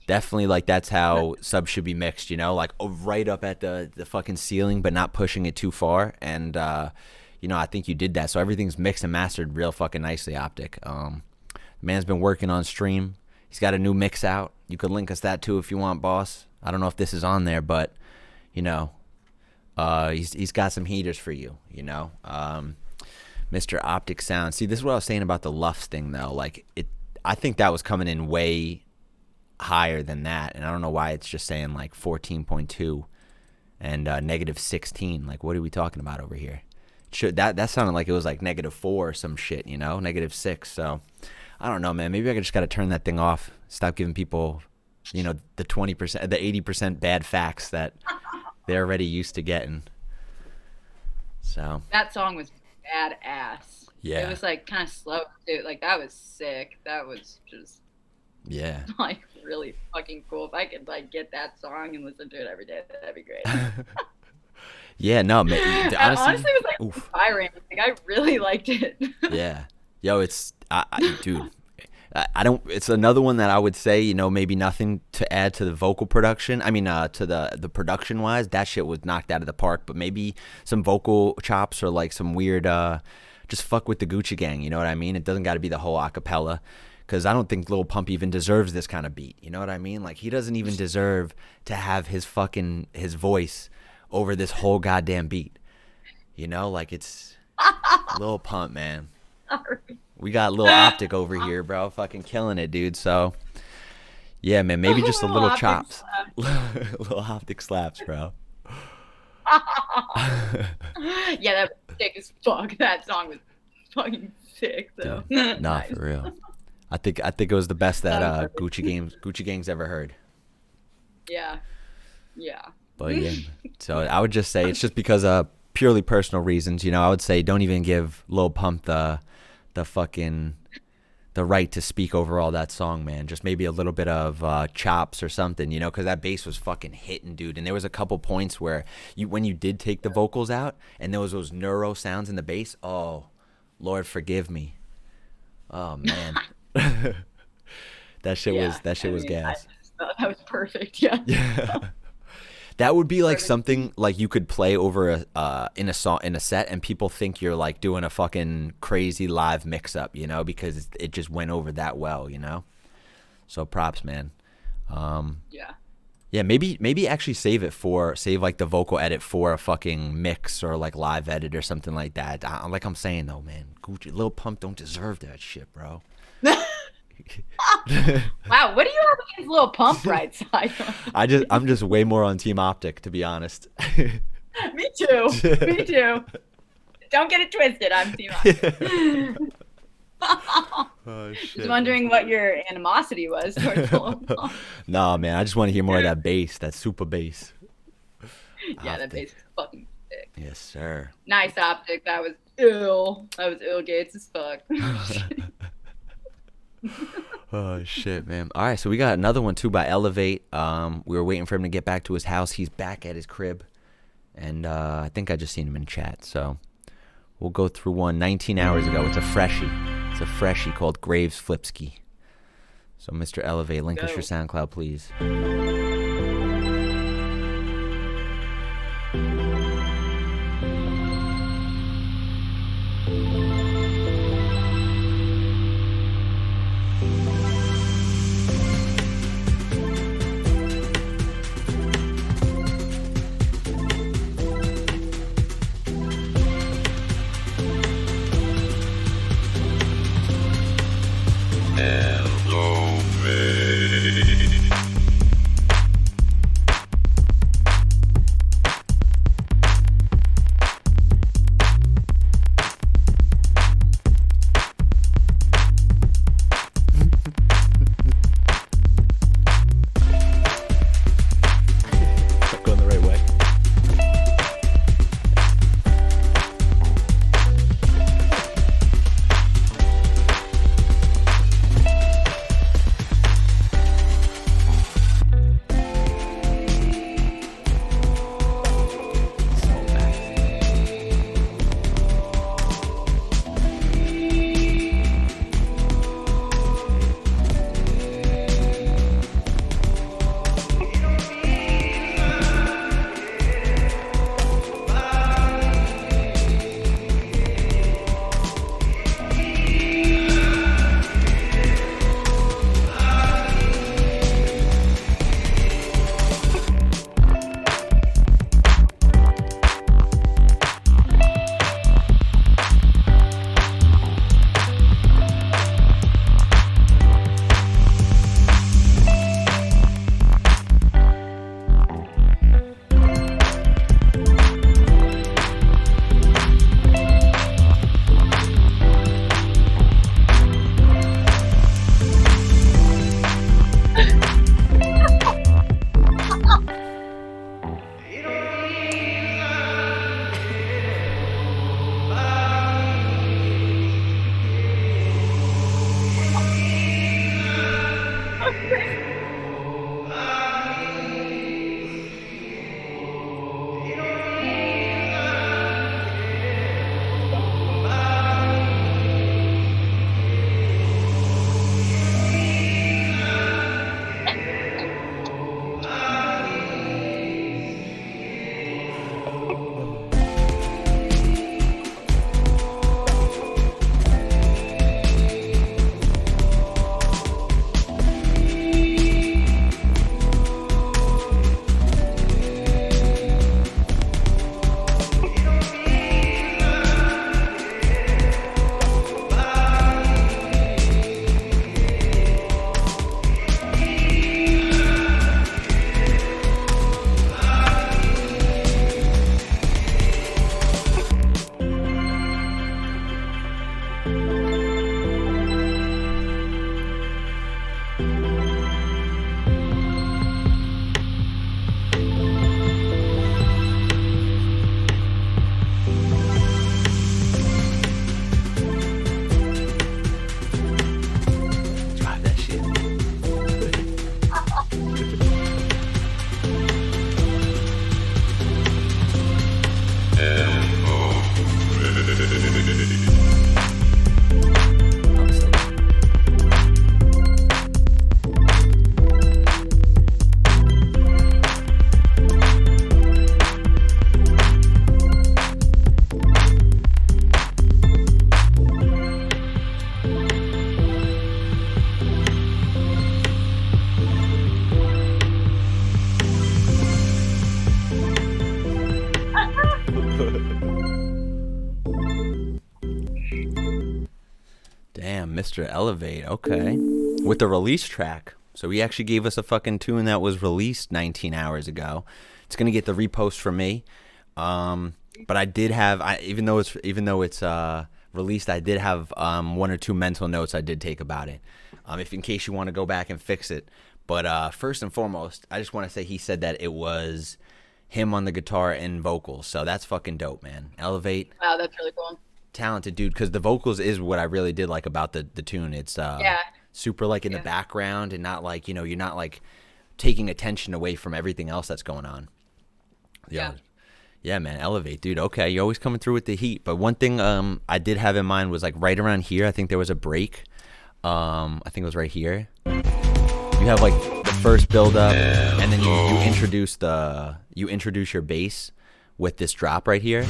A: like, that's how subs should be mixed, you know, like right up at the fucking ceiling, but not pushing it too far. And you know, I think you did that, so everything's mixed and mastered real fucking nicely, Optic. Man's been working on stream. He's got a new mix out. You could link us that too if you want, boss. I don't know if this is on there, but you know. He's got some heaters for you, you know. Mr. Optic Sound. See, this is what I was saying about the Lufs thing, though. Like, I think that was coming in way higher than that, and I don't know why it's just saying like 14.2 and -16. Like, what are we talking about over here? That sounded like it was like -4 or some shit, you know, -6. So I don't know, man. Maybe I just got to turn that thing off. Stop giving people, you know, the 20%, the 80% bad facts that they're already used to getting. So
B: that song was badass.
A: Yeah,
B: it was like kind of slow too. Like, that was sick. That was just,
A: yeah,
B: like, really fucking cool. If I could like get that song and listen to it every day, that'd be great.
A: Yeah, no, man.
B: Honestly, it was like inspiring. Like, I really liked it.
A: Yeah, yo, it's dude. I don't. It's another one that I would say, you know, maybe nothing to add to the vocal production. I mean, to the production wise, that shit was knocked out of the park. But maybe some vocal chops or like some weird, just fuck with the Gucci Gang. You know what I mean? It doesn't got to be the whole acapella, because I don't think Lil Pump even deserves this kind of beat. You know what I mean? Like, he doesn't even deserve to have his voice over this whole goddamn beat. You know, like, it's Lil Pump, man.
B: Sorry.
A: We got Lil Optic over here, bro. Fucking killing it, dude. So, yeah, man, maybe just a little chops. Little Optic slaps, bro.
B: Yeah, that was sick as fuck. That song was fucking sick, though.
A: Nah,
B: Nice.
A: for real. I think it was the best that Gucci Gang's ever heard.
B: Yeah. Yeah.
A: But yeah, so I would just say it's just because of purely personal reasons. You know, I would say don't even give Lil Pump the right to speak over all that song, man. Just maybe a little bit of chops or something, you know, because that bass was fucking hitting, dude. And there was a couple points where when you did take the vocals out and there was those neuro sounds in the bass, oh, Lord forgive me. Oh man. that shit was gas.
B: That was perfect. Yeah.
A: Yeah. That would be like
B: Perfect.
A: something like you could play over in a song in a set, and people think you're like doing a fucking crazy live mix up, you know, because it just went over that well, you know. So props, man.
B: Yeah.
A: Yeah, maybe actually save like the vocal edit for a fucking mix or like live edit or something like that. Like I'm saying though, man, Gucci, Lil Pump don't deserve that shit, bro.
B: Wow, what do you have against Lil Pump, Brightside?
A: I'm just way more on Team Optic, to be honest.
B: Me too. Me too. Don't get it twisted. I'm Team Optic.
A: Oh shit.
B: Just wondering what your animosity was towards Lil Pump.
A: No, man, I just want to hear more of that bass, that super bass.
B: Yeah, that
A: Optic.
B: bass is fucking sick.
A: Yes, sir.
B: Nice Optic. That was ill. That was ill Gates as fuck.
A: Oh shit, man. All right, so we got another one too by Elevate. We were waiting for him to get back to his house. He's back at his crib, and I think I just seen him in chat. So we'll go through one 19 hours ago. It's a freshie. It's a freshie called Graves Flipsky. So Mr. Elevate, link us
B: Go.
A: your SoundCloud, please. Mr. Elevate. Okay. With the release track. So he actually gave us a fucking tune that was released 19 hours ago. It's gonna get the repost from me. But I did have, even though it's released, I did have one or two mental notes I did take about it. If in case you want to go back and fix it. But first and foremost, I just want to say he said that it was him on the guitar and vocals. So that's fucking dope, man. Elevate.
B: Wow, that's really cool.
A: Talented dude, because the vocals is what I really did like about the tune. It's super like in the background and not like, you're not like taking attention away from everything else that's going on. Yeah, man, Elevate, dude. Okay, you're always coming through with the heat. But one thing I did have in mind was like right around here, I think there was a break. I think it was right here. You have like the first build up, and then you introduce your bass with this drop right here.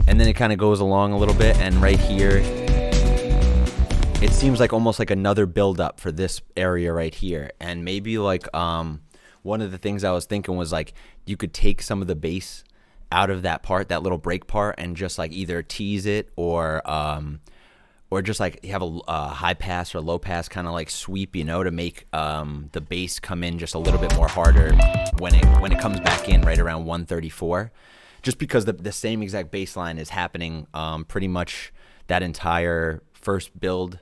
A: And then it kind of goes along a little bit, and right here it seems like almost like another build up for this area right here. And maybe like one of the things I was thinking was like you could take some of the bass out of that part, that little break part, and just like either tease it or just like have a high pass or low pass kind of like sweep, to make the bass come in just a little bit more harder when it comes back in right around 134. Just because the same exact bass line is happening pretty much that entire first build.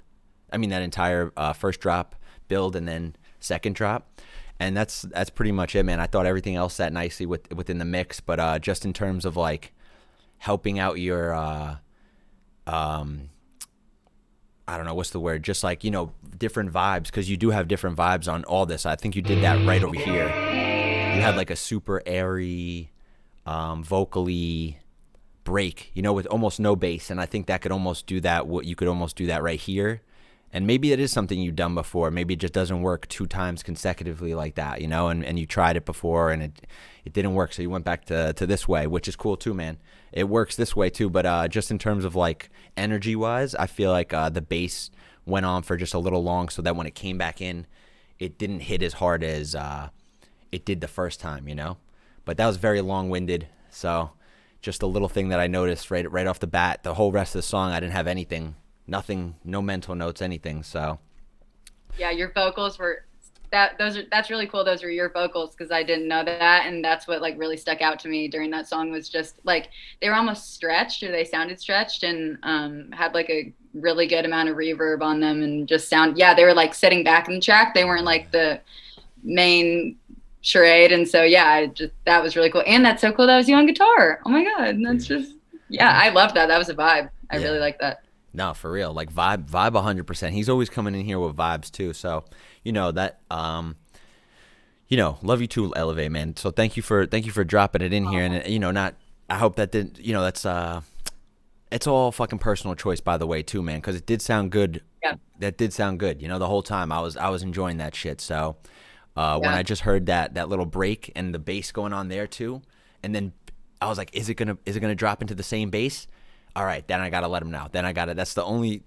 A: I mean that entire first drop build and then second drop. And that's pretty much it, man. I thought everything else sat nicely within the mix, but just in terms of like helping out your I don't know what's the word, just like different vibes, because you do have different vibes on all this. I think you did that right over here. You had like a super airy, vocally break, with almost no bass, and I think that could almost do that. You could almost do that right here. And maybe it is something you've done before. Maybe it just doesn't work 2 times consecutively like that, and you tried it before and it didn't work. So you went back to this way, which is cool too, man. It works this way too. But just in terms of like energy wise, I feel like the bass went on for just a little long so that when it came back in, it didn't hit as hard as it did the first time, But that was very long winded. So just a little thing that I noticed right off the bat. The whole rest of the song, I didn't have anything. Nothing, no mental notes, anything. So
B: yeah, your vocals were that's really cool. Those were your vocals, because I didn't know that, and that's what like really stuck out to me during that song was just like they were almost stretched, or they sounded stretched, and had like a really good amount of reverb on them, and just they were like sitting back in the track. They weren't like the main charade, and so that was really cool. And that's so cool that was you on guitar. Oh my god, that's just I loved that. That was a vibe. I really like that.
A: No, for real. Like vibe 100%. He's always coming in here with vibes too. So, that love you too, Elevate, man. So thank you for dropping it in here. And I hope that didn't, that's it's all fucking personal choice, by the way, too, man, cuz it did sound good.
B: Yeah.
A: That did sound good. The whole time I was enjoying that shit. So, when I just heard that little break and the bass going on there too, and then I was like, is it going to drop into the same bass? All right, then I gotta let him know. That's the only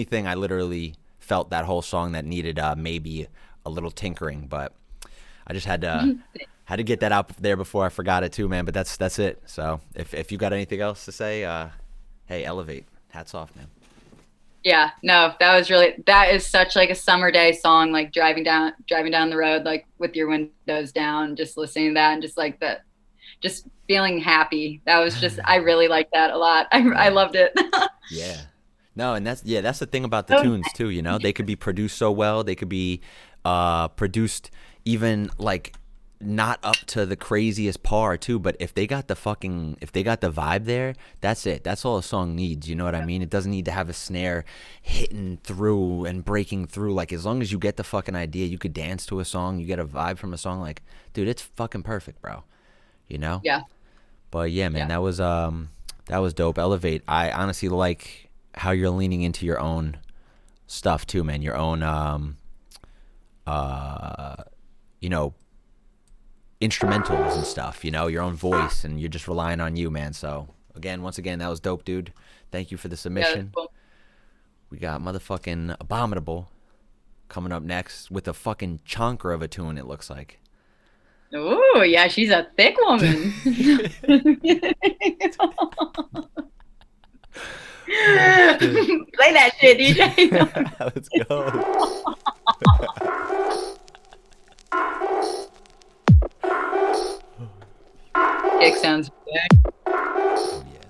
A: thing I literally felt that whole song that needed maybe a little tinkering. But I just had to get that out there before I forgot it too, man. But that's it. So if you got anything else to say, hey, Elevate, hats off, man.
B: Yeah, no, that is such like a summer day song, like driving down the road, like with your windows down, just listening to that, and just like that. Just feeling happy. That was just, I really like that a lot. I loved it.
A: Yeah. No, and that's the thing about the tunes too, they could be produced so well. They could be produced even like not up to the craziest par too, but if they got the vibe there, that's it. That's all a song needs, you know what I mean? It doesn't need to have a snare hitting through and breaking through. Like as long as you get the fucking idea, you could dance to a song, you get a vibe from a song, like, dude, it's fucking perfect, bro.
B: Yeah.
A: But yeah, man, that was dope. Elevate. I honestly like how you're leaning into your own stuff too, man. Your own instrumentals and stuff, your own voice, and you're just relying on you, man. So once again, that was dope, dude. Thank you for the submission.
B: Cool.
A: We got motherfucking Abominable coming up next with a fucking chonker of a tune, it looks like.
B: Oh, yeah, she's a thick woman. it, DJ.
A: Let's go.
B: Kick sounds good.
A: Oh, yeah.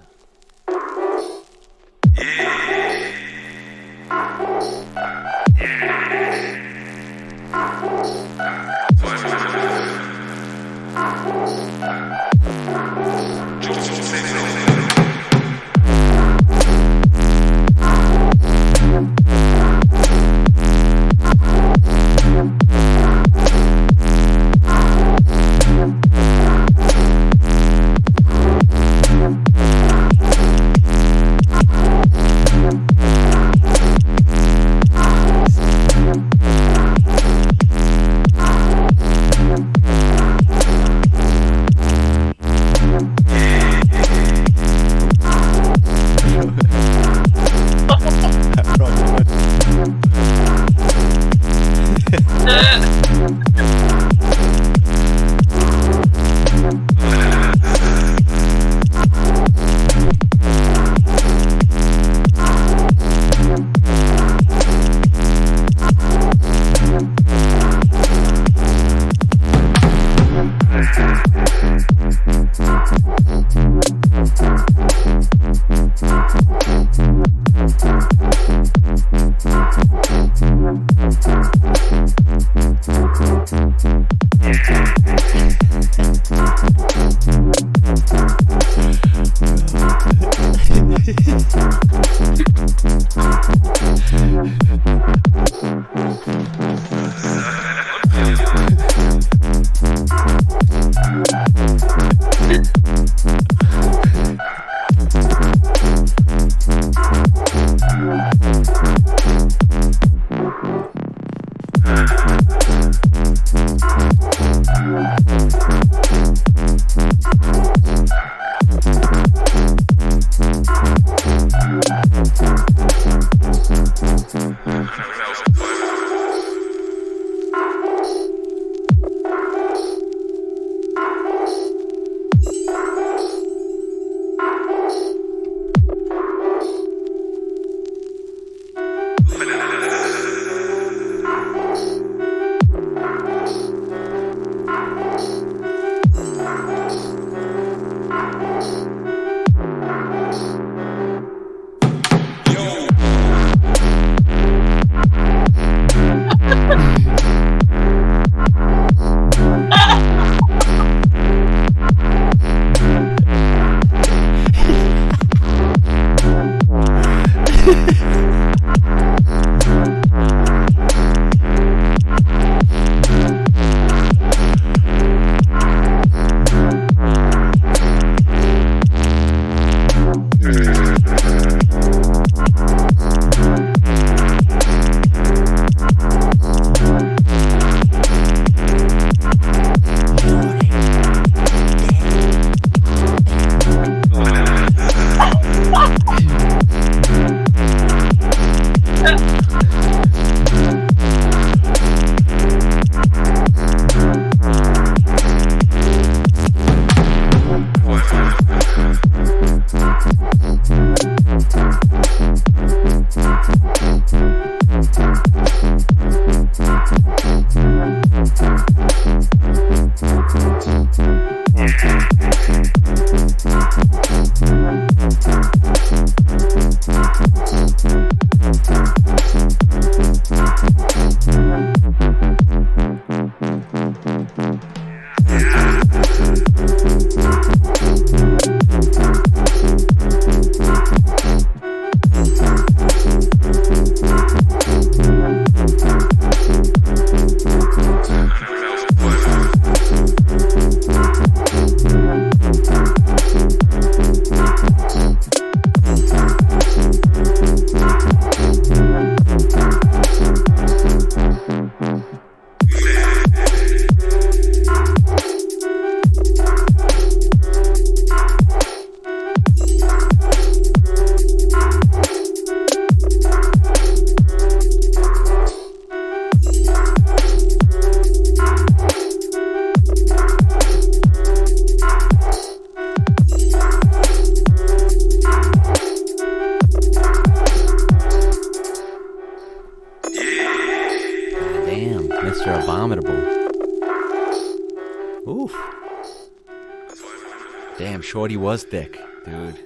A: Damn, Shorty was thick, dude.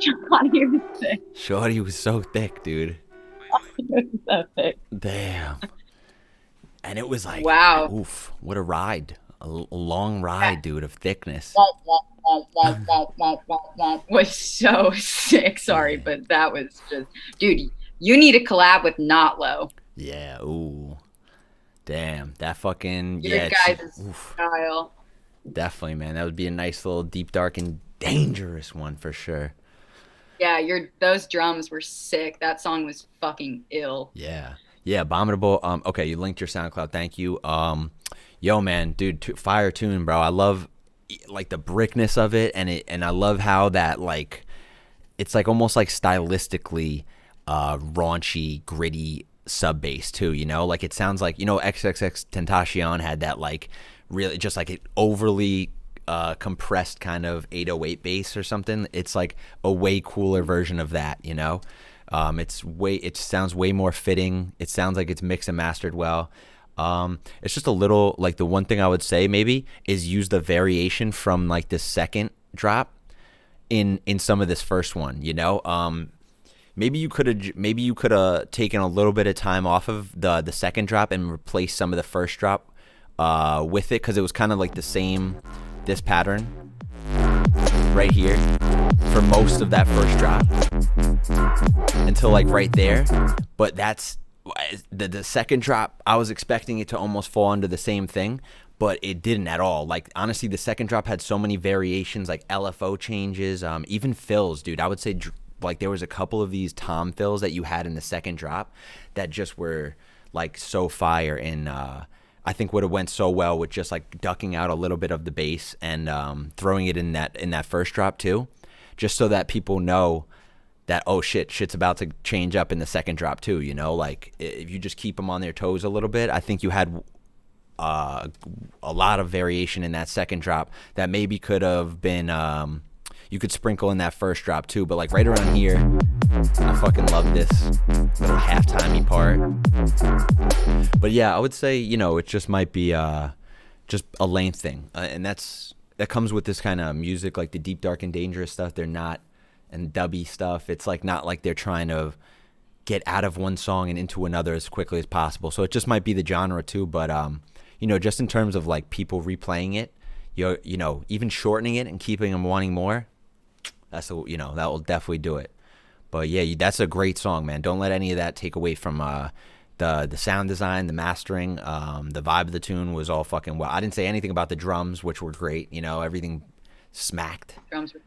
B: Johnny was sick.
A: Shorty was so thick, dude.
B: He was so thick.
A: Damn. And it was like,
B: Wow.
A: oof, what a ride. A long ride, dude, of thickness.
B: Was so sick. Sorry, but that was just, dude, you need to collab with Not Low.
A: Yeah, ooh. Damn, that fucking,
B: Your
A: yeah.
B: guys' style.
A: Definitely, man. That would be a nice little deep, dark, and dangerous one for sure.
B: Yeah, those drums were sick. That song was fucking ill.
A: Yeah. Yeah, Abominable. Okay, you linked your SoundCloud. Thank you. Yo, man, dude, fire tune, bro. I love like the brickness of it, and I love how that like it's like almost like stylistically raunchy, gritty sub bass too. You know, like it sounds like, you know, XXX Tentacion had that like really just like it overly compressed kind of 808 bass or something. It's like a way cooler version of that, you know. It sounds way more fitting. It sounds like it's mixed and mastered well. It's just a little, like, the one thing I would say maybe is use the variation from like the second drop in some of this first one, you know. Maybe you could have taken a little bit of time off of the second drop and replaced some of the first drop with it, because it was kind of like this pattern right here for most of that first drop until like right there. But that's the second drop, I was expecting it to almost fall under the same thing, but it didn't at all. Like, honestly, the second drop had so many variations, like LFO changes, even fills, dude. I would say like there was a couple of these tom fills that you had in the second drop that just were like so fire, and I think would have went so well with just like ducking out a little bit of the bass and throwing it in that first drop too, just so that people know that, oh shit's about to change up in the second drop too, you know. Like, if you just keep them on their toes a little bit, I think you had a lot of variation in that second drop that maybe could have been you could sprinkle in that first drop too. But like right around here, I fucking love this little halftimey part. But yeah, I would say, you know, it just might be just a length thing, and that comes with this kind of music, like the deep, dark, and dangerous stuff. They're not, and dubby stuff, it's like not like they're trying to get out of one song and into another as quickly as possible. So it just might be the genre too. But you know, just in terms of like people replaying it, you know, even shortening it and keeping them wanting more, that will definitely do it. But yeah, that's a great song, man. Don't let any of that take away from the sound design, the mastering, the vibe of the tune was all fucking well. I didn't say anything about the drums, which were great. You know, everything smacked.
B: Drums were.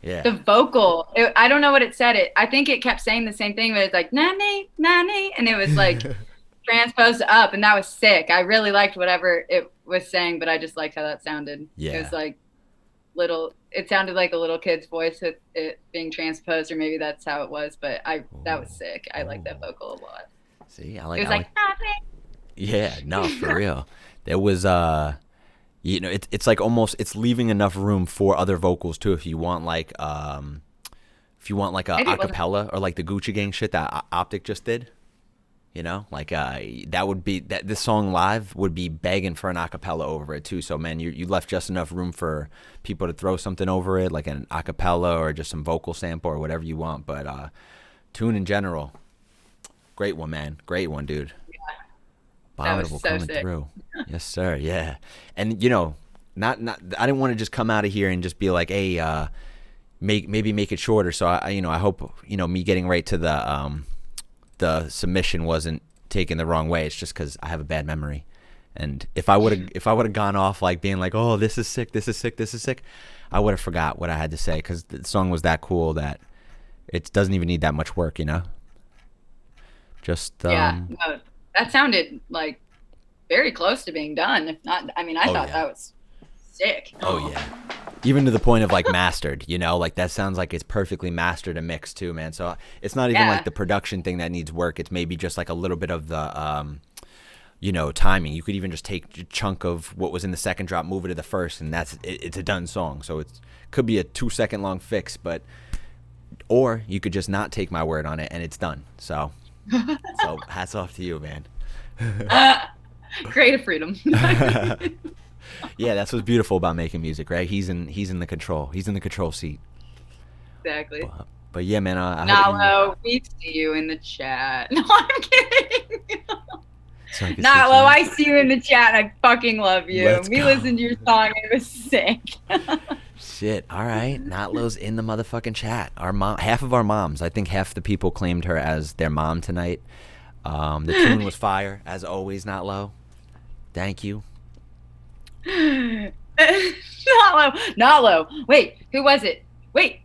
A: Yeah.
B: The vocal, I don't know what it said. I think it kept saying the same thing, but it's like nani nani, and it was like transposed up, and that was sick. I really liked whatever it was saying, but I just liked how that sounded.
A: Yeah.
B: It was like it sounded like a little kid's voice with it being transposed, or maybe that's how it was. But that was sick. I like that vocal a lot.
A: See,
B: It was like nani.
A: Yeah, no, for real. There was you know, it's like almost, it's leaving enough room for other vocals too. If you want like a acapella, or like the Gucci Gang shit that Optic just did, you know, like that would be that this song live would be begging for an acapella over it too. So man, you left just enough room for people to throw something over it, like an acapella or just some vocal sample or whatever you want. But tune in general, great one, man, great one, dude. Abominable
B: so
A: coming
B: sick.
A: through. Yes, sir. Yeah. And you know, not I didn't want to just come out of here and just be like, hey, maybe make it shorter. So I hope, you know, me getting right to the submission wasn't taken the wrong way. It's just because I have a bad memory. And if I would have gone off like being like, oh, this is sick, I would have forgot what I had to say, because the song was that cool that it doesn't even need that much work, you know. Just
B: Yeah, no, that sounded like very close to being done. If not, I mean, I thought that was sick.
A: Oh yeah, even to the point of like mastered, you know, like that sounds like it's perfectly mastered and mixed too, man. So it's not even like the production thing that needs work. It's maybe just like a little bit of the you know, timing. You could even just take a chunk of what was in the second drop, move it to the first, and it's a done song. So it could be a 2-second long fix, or you could just not take my word on it and it's done. So hats off to you, man.
B: Creative freedom.
A: Yeah, that's what's beautiful about making music, right? He's in the control. He's in the control seat.
B: Exactly.
A: But yeah, man.
B: Nalo, we see you in the chat. No, I'm kidding.
A: Sorry,
B: Nalo, I see you in the chat. I fucking love you.
A: Let's
B: We
A: go.
B: listened to your song. It was sick.
A: Shit. All right. Notlo's in the motherfucking chat. Half of our moms. I think half the people claimed her as their mom tonight. The tune was fire, as always, Notlo. Thank you.
B: Nalo. Wait, who was it? Wait,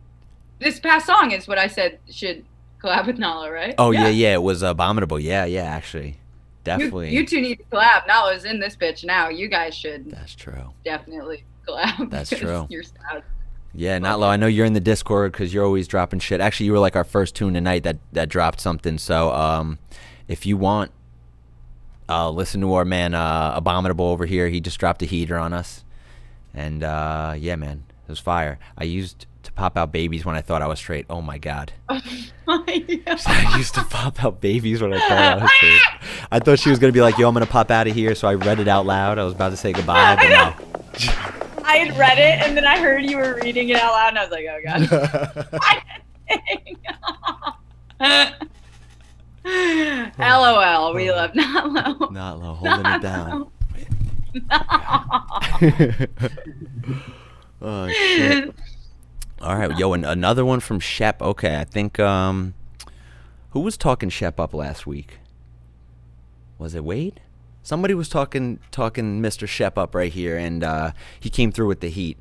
B: this past song is what I said should collab with Nalo, right?
A: Oh, yeah. It was Abominable. Yeah, actually. Definitely.
B: You two need to collab. Nalo's in this bitch now. You guys should.
A: That's true.
B: Definitely collab.
A: That's true.
B: Your style.
A: Yeah, Notlo, I know you're in the Discord because you're always dropping shit. Actually, you were like our first tune tonight that dropped something. So if you want, listen to our man Abominable over here. He just dropped a heater on us. And yeah, man, it was fire. I used to pop out babies when I thought I was straight. Oh, my God.
B: Oh, my God.
A: I used to pop out babies when I thought I was straight. I thought she was going to be like, yo, I'm going to pop out of here. So I read it out loud. I was about to say goodbye, but no.
B: I had read it, and then I heard you were reading it out loud, and I was like, oh, God. LOL, we love Nalo.
A: Notlo, holding it down. Oh, shit. All right, yo, and another one from Shep. Okay, I think, who was talking Shep up last week? Was it Wade? Somebody was talking Mr. Shep up right here, and he came through with the heat.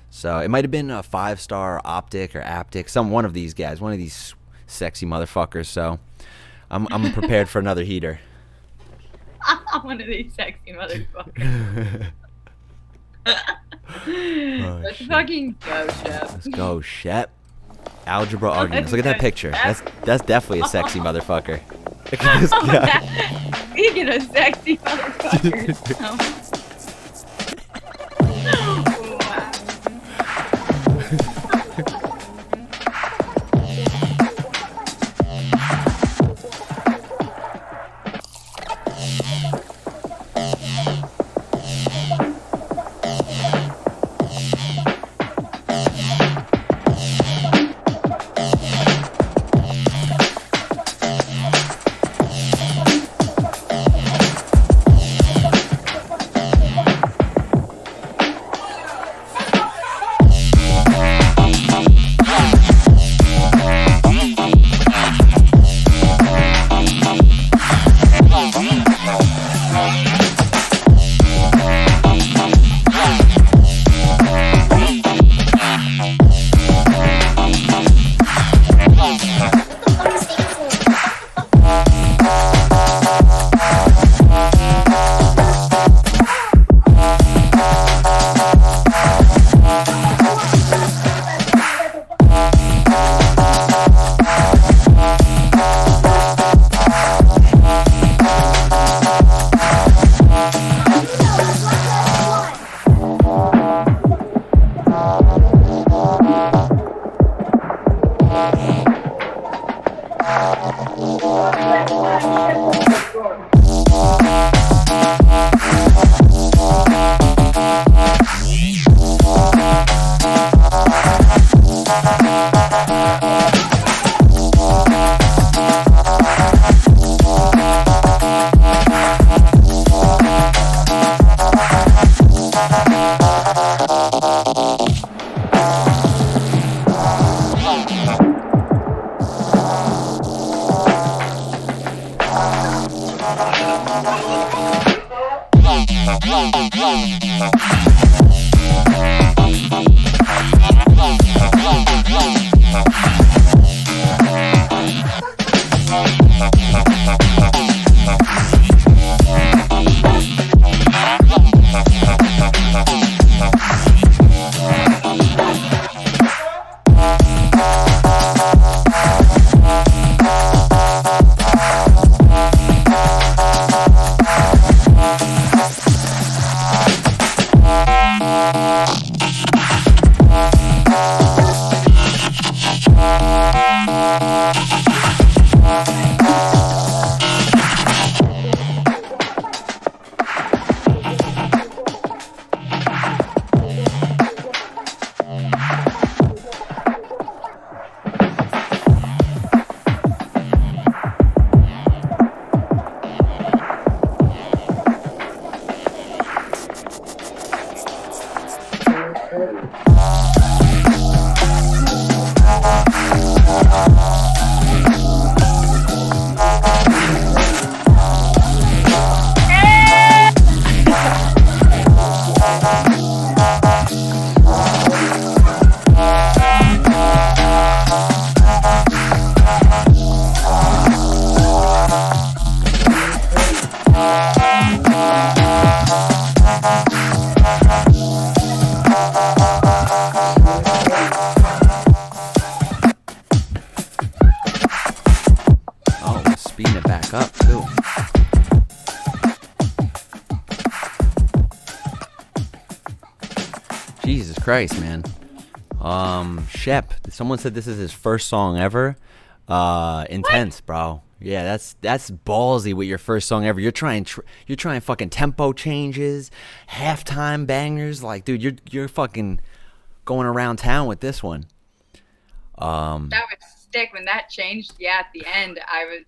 A: So it might have been a 5-star Optic or Aptic, one of these guys, one of these sexy motherfuckers. So I'm prepared for another heater.
B: One of these sexy motherfuckers. Let's fucking go, Shep.
A: Let's go, Shep. Algebra arguments. Look at that picture. That's definitely a sexy motherfucker. Look at this guy.
B: Speaking of sexy motherfuckers.
A: Christ, man. Shep, someone said this is his first song ever. Intense, bro. Yeah, that's ballsy with your first song ever. You're trying fucking tempo changes, halftime bangers. Like, dude, you're fucking going around town with this one.
B: That was sick when that changed. Yeah, at the end, I was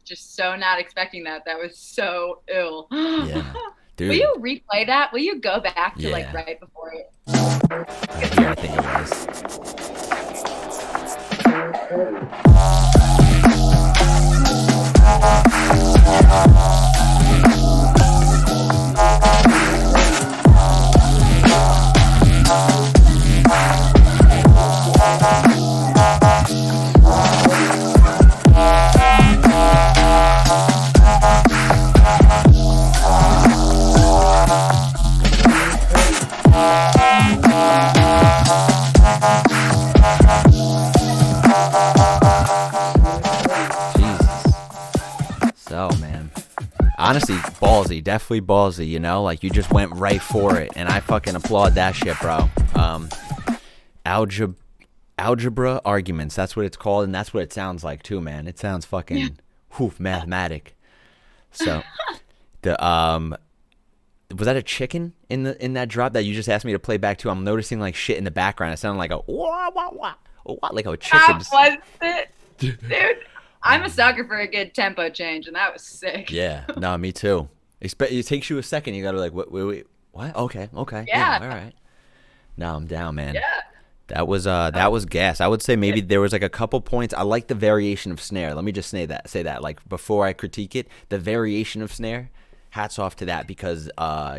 B: just so not expecting that. That was so ill.
A: Yeah, dude.
B: Will you replay that? Will you go back to like right before it?
A: Here, I think it was. So, man, honestly, ballsy, definitely ballsy, you know, like you just went right for it, and I fucking applaud that shit, bro. Algebra arguments, that's what it's called, and that's what it sounds like too, man. It sounds fucking mathematic. So, was that a chicken in that drop that you just asked me to play back to? I'm noticing like shit in the background. It sounded like a wah wah wah, like a chicken.
B: That was it, dude. I'm a sucker for a good tempo change, and that was sick.
A: Yeah, no, me too. It takes you a second. You gotta like, wait, what? Okay, yeah, all right. No, I'm down, man.
B: Yeah.
A: That was gas. I would say maybe there was like a couple points. I like the variation of snare. Let me just say that. Like before I critique it, the variation of snare. Hats off to that, because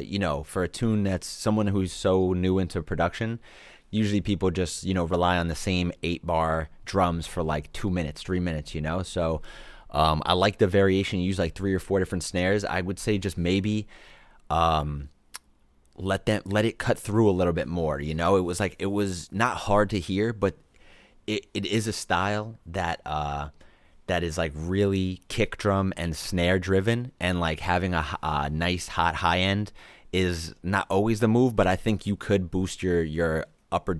A: you know, for a tune that's someone who's so new into production, usually people just, you know, rely on the same 8-bar drums for like 2 minutes, 3 minutes, you know. So I like the variation. You use like 3 or 4 different snares. I would say just maybe let it cut through a little bit more, you know. It was not hard to hear, but it is a style that is like really kick drum and snare driven, and like having a nice hot high end is not always the move, but I think you could boost your upper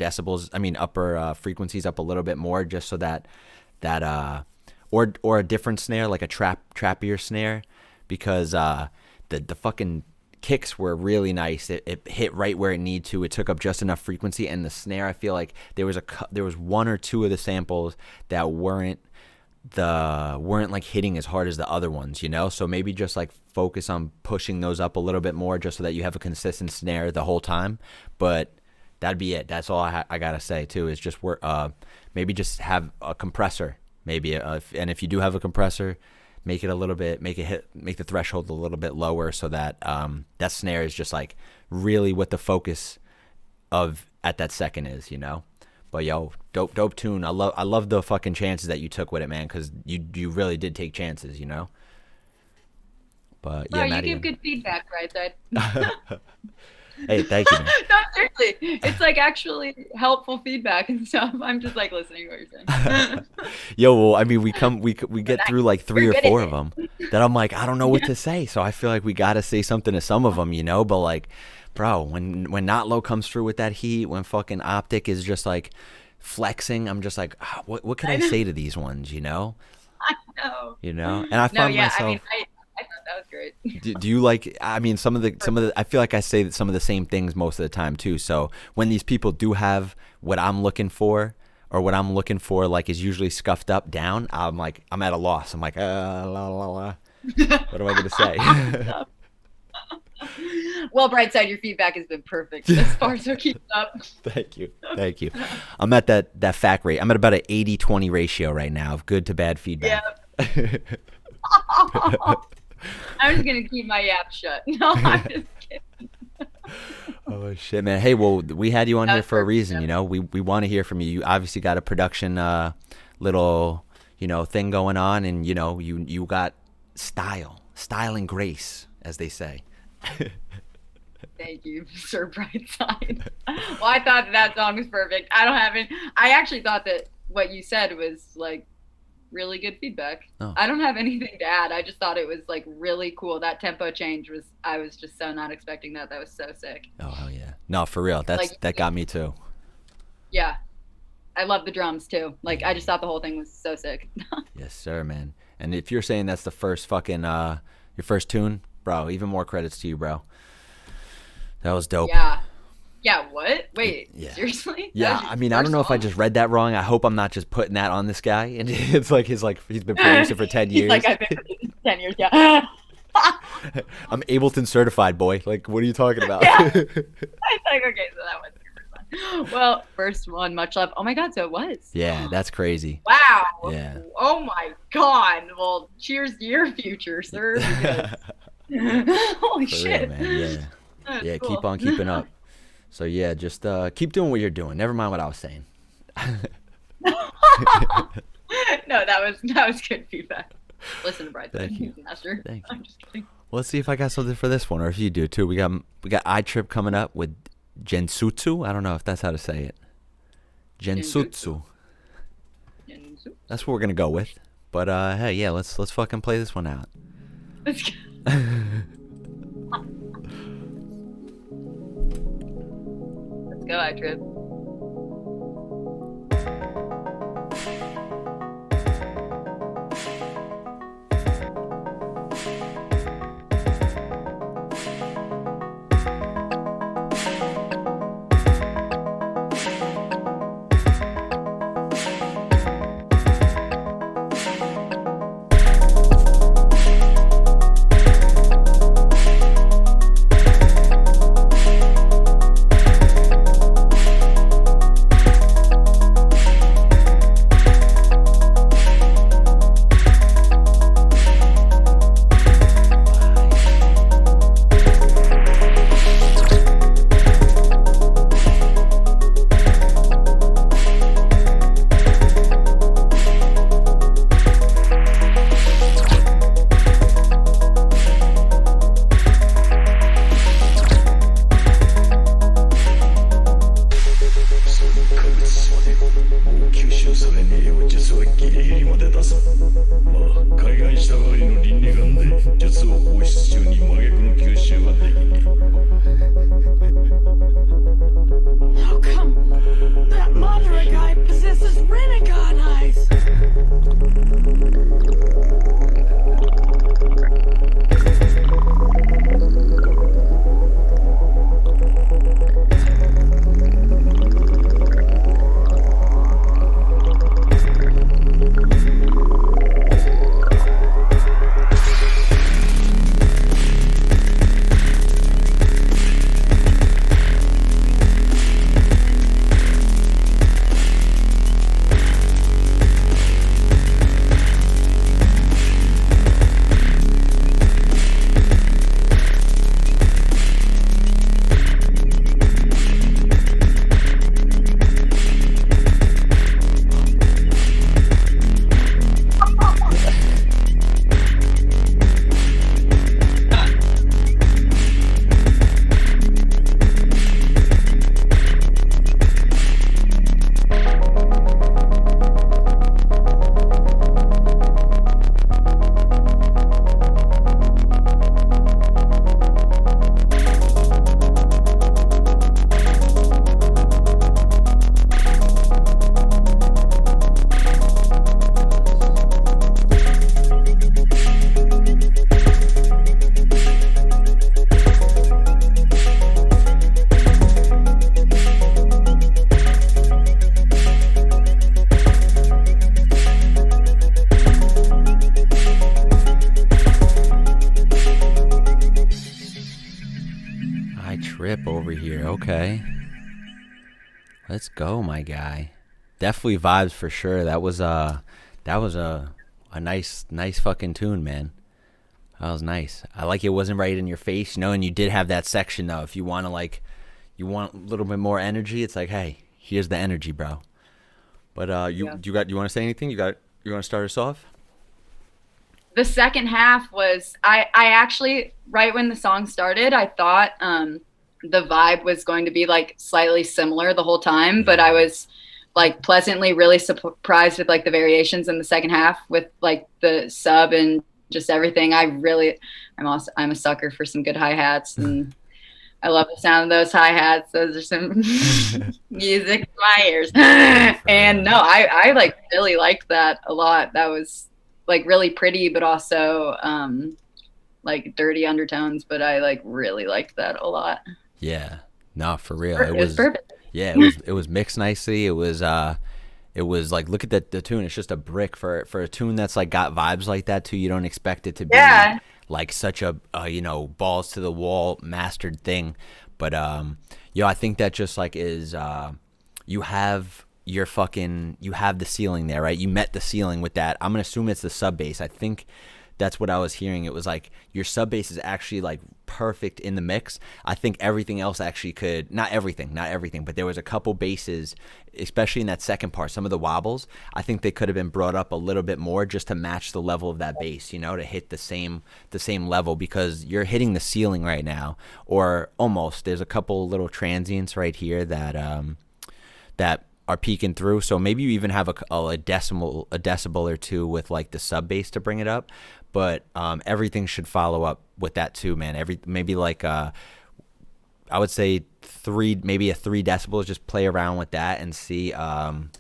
A: frequencies up a little bit more, just so that or a different snare, like a trappier snare, because the fucking kicks were really nice. It hit right where it needed to. It took up just enough frequency, and the snare, I feel like there was 1 or 2 of the samples that weren't like hitting as hard as the other ones, you know. So maybe just like focus on pushing those up a little bit more, just so that you have a consistent snare the whole time. But that'd be it. That's all I gotta say too, is just maybe just have a compressor, maybe, and if you do have a compressor, make the threshold a little bit lower, so that that snare is just like really what the focus of at that second is, you know. But yo, dope tune. I love the fucking chances that you took with it, man, because you really did take chances, you know. But yeah, Maddie,
B: you give good feedback, Brightside.
A: Hey, thank you, man.
B: No, seriously, it's like actually helpful feedback and stuff. I'm just like listening to what you're saying.
A: Yo, well, I mean, we get through like 3 or 4 of them that I'm like, I don't know what to say, so I feel like we gotta say something to some of them, you know. But like, bro, when Not Low comes through with that heat, when fucking Optic is just like flexing, I'm just like, what can I say to these ones, you know?
B: I know.
A: You know, and I found myself.
B: I mean, I thought that was great.
A: Do you like? I mean, some of the. I feel like I say some of the same things most of the time too. So when these people do have what I'm looking for, or what I'm looking for, like, is usually scuffed up down, I'm at a loss. I'm like, la la la. What am I gonna say?
B: Well, Brightside, your feedback has been perfect this far, so keep up.
A: Thank you. I'm at that fact rate. I'm at about an 80-20 ratio right now of good to bad feedback.
B: Yeah. I'm just gonna keep my yap shut. No, I'm just kidding.
A: Oh shit, man. Hey, well, we had you on here for a reason, you know. We want to hear from you. You obviously got a production little, you know, thing going on, and you know, you got style and grace, as they say.
B: Thank you, Sir Brightside. Well, I thought that song was perfect. I actually thought that what you said was like really good feedback.
A: Oh.
B: I don't have anything to add. I just thought it was like really cool. That tempo change I was just so not expecting that. That was so sick.
A: Oh, hell yeah. No, for real. That got me too.
B: Yeah. I love the drums too. Like I just thought the whole thing was so sick.
A: Yes, sir, man. And if you're saying that's the first fucking your first tune, bro, even more credits to you, bro. That was dope.
B: Yeah. Yeah, what? Wait,
A: Yeah.
B: seriously?
A: Yeah, I mean, I don't know if I just read that wrong. I hope I'm not just putting that on this guy. And it's like he's been producing for 10 years.
B: He's like, I've been producing for 10 years, yeah.
A: I'm Ableton certified, boy. Like, what are you talking about?
B: Yeah. I was like, okay, so that was super fun. Well, first one, much love. Oh my God, so it was.
A: Yeah, that's crazy.
B: Wow.
A: Yeah.
B: Oh my God. Well, cheers to your future, sir. Holy
A: For
B: shit.
A: real, man. Yeah.
B: That's
A: Yeah,
B: cool.
A: keep on keeping up. So yeah, just keep doing what you're doing. Never mind what I was saying.
B: No, that was good feedback. Listen to Brightside.
A: Thank you.
B: Master.
A: Thank you.
B: I'm just kidding.
A: Well, let's see if I got something for this one, or if you do too. We got I Trip coming up with Gensutsu. I don't know if that's how to say it. Gensutsu.
B: Gensu.
A: That's what we're gonna go with. But hey, yeah, let's fucking play this one out.
B: Let's go. Let's go, I Trip.
D: How come that Madara guy possesses Rinnegan eyes?
A: I Trip over here. Okay. Let's go, my guy. Definitely vibes for sure. That was a nice fucking tune, man. That was nice. I like it wasn't right in your face, you know, and you did have that section though. If you want to you want a little bit more energy, it's like, hey, here's the energy, bro. But you want to say anything? You want to start us off?
B: The second half was I actually, right when the song started, I thought the vibe was going to be like slightly similar the whole time, but I was like pleasantly really surprised with like the variations in the second half with like the sub and just everything. I'm a sucker for some good hi-hats and I love the sound of those hi-hats. Those are some music in my ears. And no, I like really liked that a lot. That was like really pretty, but also like dirty undertones. But I like really liked that a lot.
A: Yeah. No, for real.
B: It was perfect.
A: Yeah, it was mixed nicely. It was like, look at the tune. It's just a brick for a tune that's like got vibes like that too. You don't expect it to be like such a you know, balls to the wall mastered thing. But yo, I think that just like is you have you have the ceiling there, right? You met the ceiling with that. I'm gonna assume it's the sub bass. I think that's what I was hearing. It was like your sub bass is actually like perfect in the mix. I think everything else actually could, not everything, but there was a couple basses, especially in that second part, some of the wobbles, I think they could have been brought up a little bit more just to match the level of that bass, you know, to hit the same level, because you're hitting the ceiling right now, or almost. There's a couple little transients right here that that are peeking through. So maybe you even have a decibel or two with like the sub bass to bring it up. But everything should follow up with that too, man. Maybe like I would say maybe a 3 decibels. Just play around with that and see what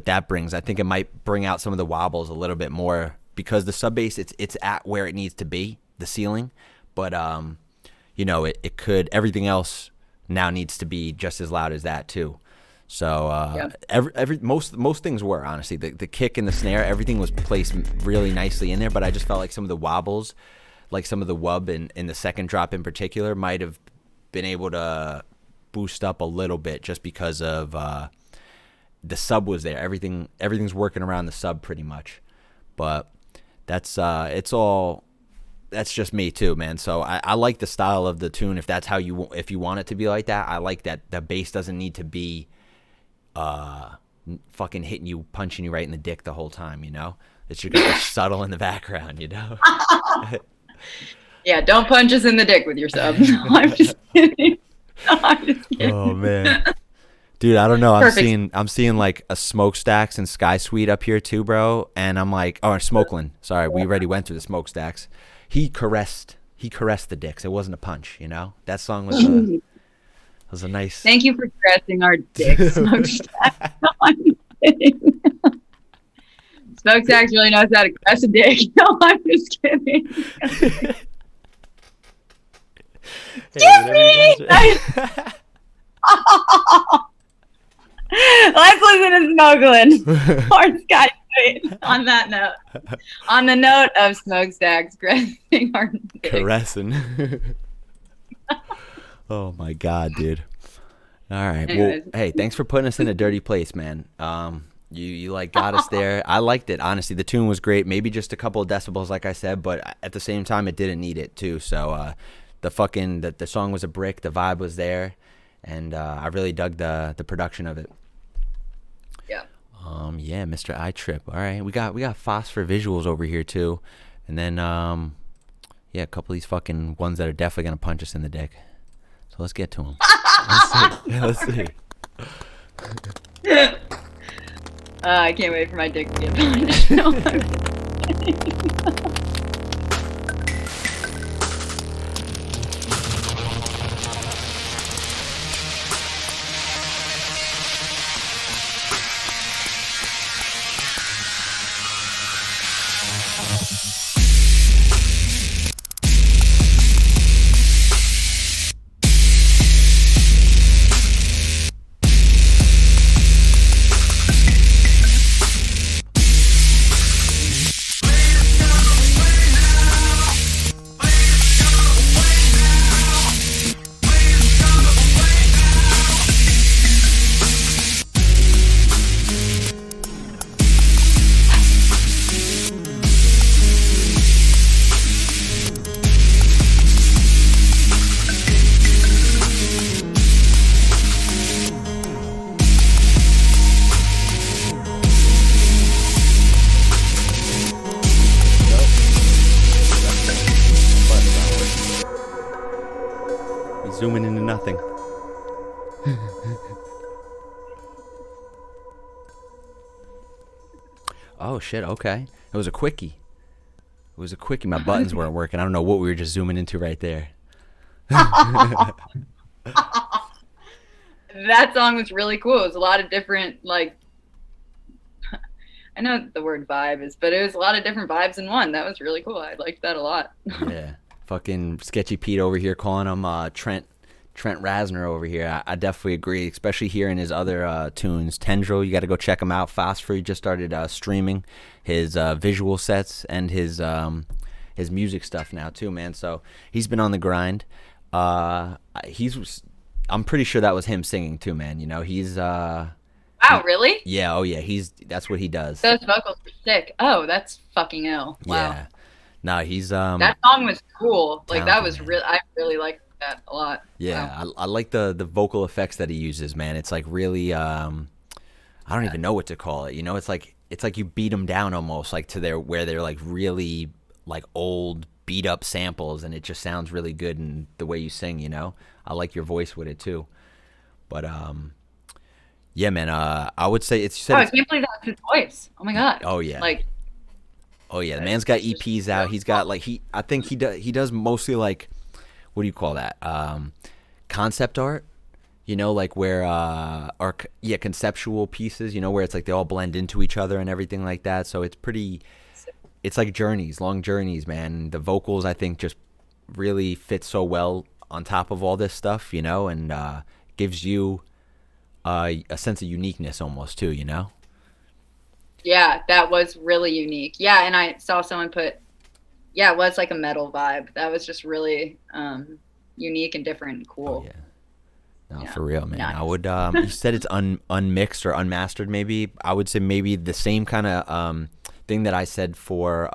A: that brings. I think it might bring out some of the wobbles a little bit more, because the sub bass it's at where it needs to be, the ceiling. But you know, it could, everything else now needs to be just as loud as that too. So most things were, honestly, the kick and the snare, everything was placed really nicely in there. But I just felt like some of the wobbles, like some of the wub in the second drop in particular, might have been able to boost up a little bit, just because of the sub was there. Everything's working around the sub pretty much. But that's that's just me too, man. So I like the style of the tune. If that's how if you want it to be like that, I like that the bass doesn't need to be fucking hitting you, punching you right in the dick the whole time, you know? It should be subtle in the background, you know?
B: Yeah, don't punch us in the dick with your sub. No, I'm just kidding. No, I'm just kidding.
A: Oh man. Dude, I don't know.
B: Perfect.
A: I'm seeing like a Smokestacks and Sky Suite up here too, bro. And I'm like, oh, Smokeland. Sorry, we already went through the Smokestacks. He caressed the dicks. It wasn't a punch, you know? That song was a nice.
B: Thank you for caressing our dicks, Smokestack. No, I'm just kidding. Smokestacks really knows how to caress a dick. No, I'm just kidding. Excuse me! Let's listen to Smokeland or Sky Suite on that note. On the note of Smokestacks caressing our dicks.
A: Caressing. Oh my god, dude. All right.
B: Anyways.
A: Well, hey, thanks for putting us in a dirty place, man. You like got us there. I liked it, honestly. The tune was great. Maybe just a couple of decibels, like I said, but at the same time, it didn't need it too. So the song was a brick. The vibe was there, and I really dug the production of it.
B: Yeah.
A: Yeah, Mr. I Trip. All right, we got phosphor visuals over here too, and then yeah, a couple of these fucking ones that are definitely gonna punch us in the dick. So let's get to them. Let's see.
B: I can't wait for my dick to get punched. No, I'm kidding.
A: Zooming into nothing. Oh shit, okay. It was a quickie. My buttons weren't working. I don't know what we were just zooming into right there.
B: That song was really cool. It was a lot of different, like, I know what the word vibe is, but it was a lot of different vibes in one. That was really cool. I liked that a lot.
A: Yeah. Fucking Sketchy Pete over here calling him Trent Reznor over here. I definitely agree, especially hearing his other tunes. Tendril, you got to go check him out. Phosphor, he just started streaming his visual sets and his music stuff now too, man. So he's been on the grind. I'm pretty sure that was him singing too, man. You know, he's
B: Wow, really?
A: yeah, oh yeah, that's what he does.
B: Those vocals were sick. Oh, that's fucking ill. Wow.
A: Yeah. No, he's
B: That song was cool. Like, that was
A: man.
B: real. I really liked that a lot.
A: Yeah,
B: Wow.
A: I like the vocal effects that he uses, man. It's like really I don't even know what to call it. You know, it's like you beat them down almost, like to where they're like really like old beat up samples, and it just sounds really good in the way you sing, you know. I like your voice with it too. But yeah, man, I would say it's
B: Oh, I can't believe that's his voice. Oh my god.
A: Oh yeah.
B: Like,
A: oh yeah, the man's got EPs out. He's got like I think he does mostly like, what do you call that? Concept art, you know, like where conceptual pieces, you know, where it's like they all blend into each other and everything like that. So it's like journeys, long journeys, man. The vocals I think just really fit so well on top of all this stuff, you know, and gives you a sense of uniqueness almost too, you know.
B: yeah, that was really unique. Yeah, and I saw someone put, yeah, it was like a metal vibe. That was just really unique and different and cool.
A: Oh, yeah. No,
B: Yeah.
A: for real, man.
B: Nice.
A: I would. You said it's unmixed or unmastered. Maybe I would say maybe the same kind of thing that I said for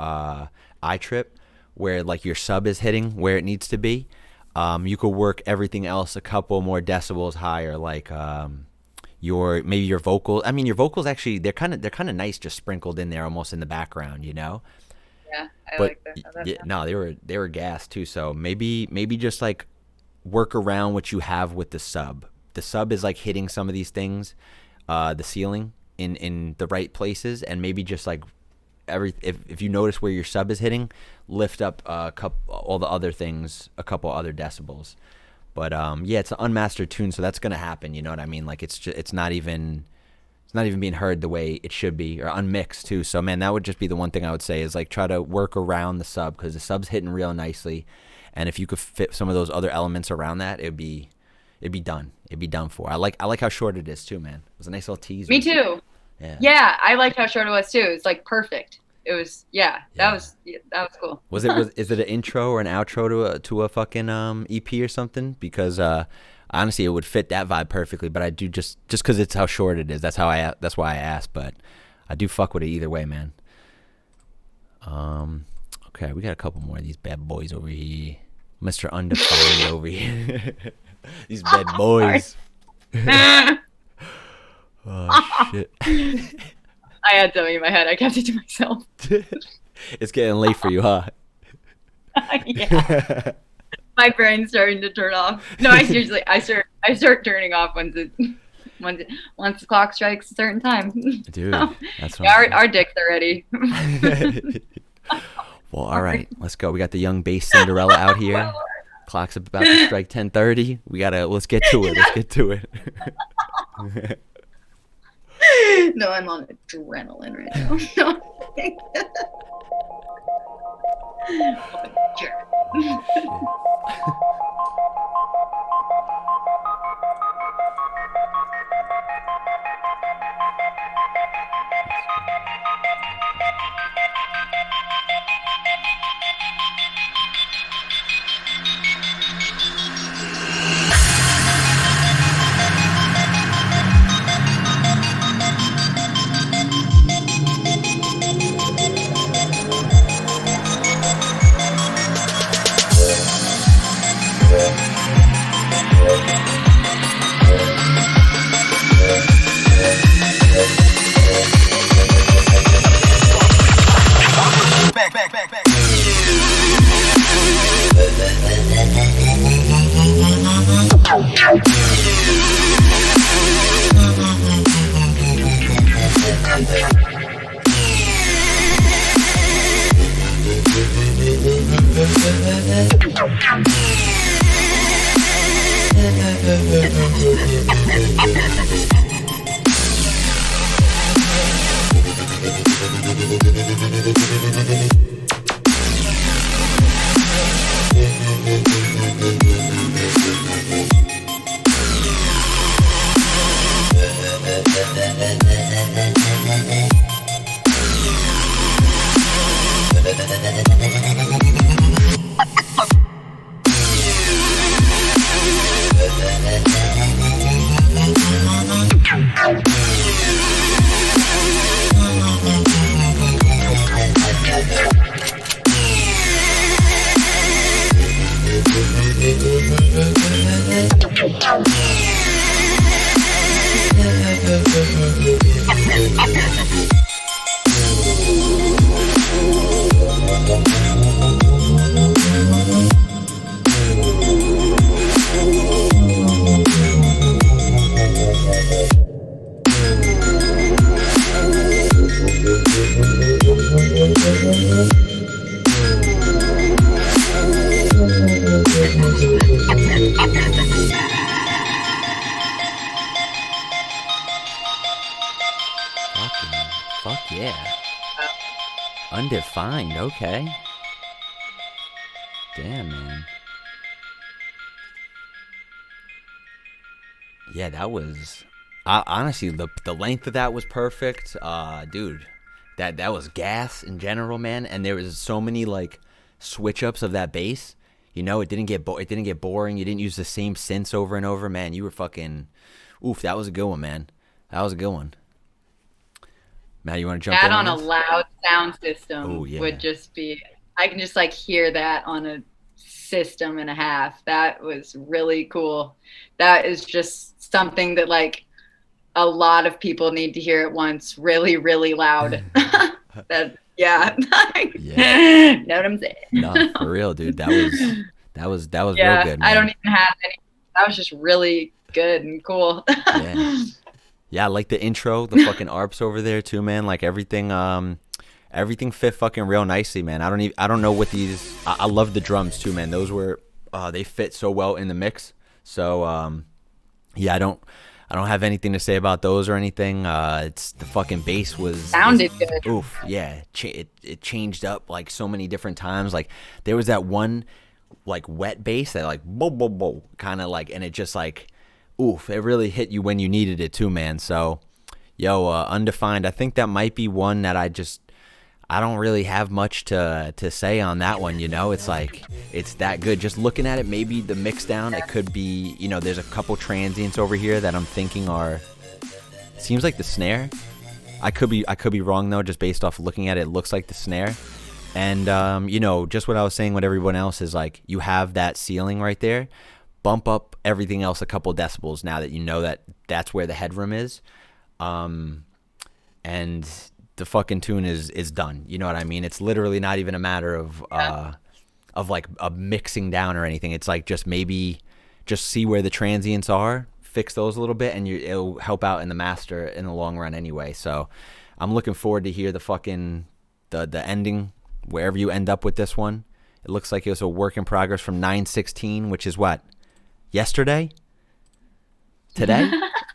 A: iTrip, where like your sub is hitting where it needs to be. You could work everything else a couple more decibels higher, like your vocal. I mean, your vocals actually they're kind of nice, just sprinkled in there, almost in the background, you know.
B: Yeah, I
A: But
B: like that. How that
A: yeah,
B: sounds.
A: no, they were gassed too. So maybe just like work around what you have with the sub. The sub is like hitting some of these things, the ceiling in the right places, and maybe just like if you notice where your sub is hitting, lift up all the other things a couple other decibels. But yeah, it's an unmastered tune, so that's gonna happen. You know what I mean? Like it's not even being heard the way it should be, or unmixed too. So man, that would just be the one thing I would say is like try to work around the sub, because the sub's hitting real nicely, and if you could fit some of those other elements around that, it'd be done. It'd be done for. I like how short it is too, man. It was a nice little teaser.
B: Me too.
A: Yeah.
B: Yeah, I liked how short it was too. It's like perfect. It was
A: Yeah.
B: that was cool.
A: Is it an intro or an outro to a fucking EP or something? Because honestly, it would fit that vibe perfectly. But I do just because it's how short it is. That's why I asked. But I do fuck with it either way, man. Okay, we got a couple more of these bad boys over here. Mr. Undefined over here. These bad boys. Oh shit.
B: I had something in my head. I kept it to myself.
A: It's getting late for you, huh?
B: Yeah. My brain's starting to turn off. No, I seriously, I start turning off once the clock strikes a certain time.
A: Dude, that's what
B: Yeah, our dicks are ready.
A: Well, all right, let's go. We got the young bass Cinderella out here. Clock's about to strike 10:30. Let's get to it. Let's get to it.
B: No, I'm on adrenaline right now.
A: Fuck yeah. Undefined, okay. Damn, man. Yeah, that was honestly the length of that was perfect. Dude, that was gas in general, man. And there was so many like switch ups of that bass. You know, it didn't get boring. You didn't use the same synths over and over, man. You were fucking, oof. That was a good one, man. That was a good one. Matt, you want to jump in
B: That on a
A: this?
B: loud sound system
A: Oh, yeah.
B: would just be, I can just like hear that on a system and a half. That was really cool. That is just something that like a lot of people need to hear at once, really, really loud. That, yeah.
A: Yeah.
B: Know what I'm saying?
A: No, for real, dude. That was real good, man.
B: I don't even have any. That was just really good and cool.
A: Yeah. Yeah, I like the intro, the fucking arps over there too, man. Like everything fit fucking real nicely, man. I don't know what these. I love the drums too, man. Those were they fit so well in the mix. So yeah, I don't have anything to say about those or anything. It's the fucking bass
B: Sounded good.
A: Oof, yeah. It changed up like so many different times. Like there was that one like wet bass that like bo bo bo kind of like, and it just like. Oof, it really hit you when you needed it too, man. So, yo, Undefined, I think that might be one that I don't really have much to say on that one, you know? It's like, it's that good. Just looking at it, maybe the mix down, it could be, you know, there's a couple transients over here that I'm thinking are, seems like the snare. I could be wrong, though, just based off looking at it, it looks like the snare. And, you know, just what I was saying with everyone else is like, you have that ceiling right there. Bump up everything else a couple decibels now that you know that that's where the headroom is, and the fucking tune is done. You know what I mean? It's literally not even a matter of like a mixing down or anything. It's like just maybe just see where the transients are, fix those a little bit, and it'll help out in the master in the long run anyway. So I'm looking forward to hear the fucking the ending wherever you end up with this one. It looks like it was a work in progress from 9/16, which is what. Yesterday? Today?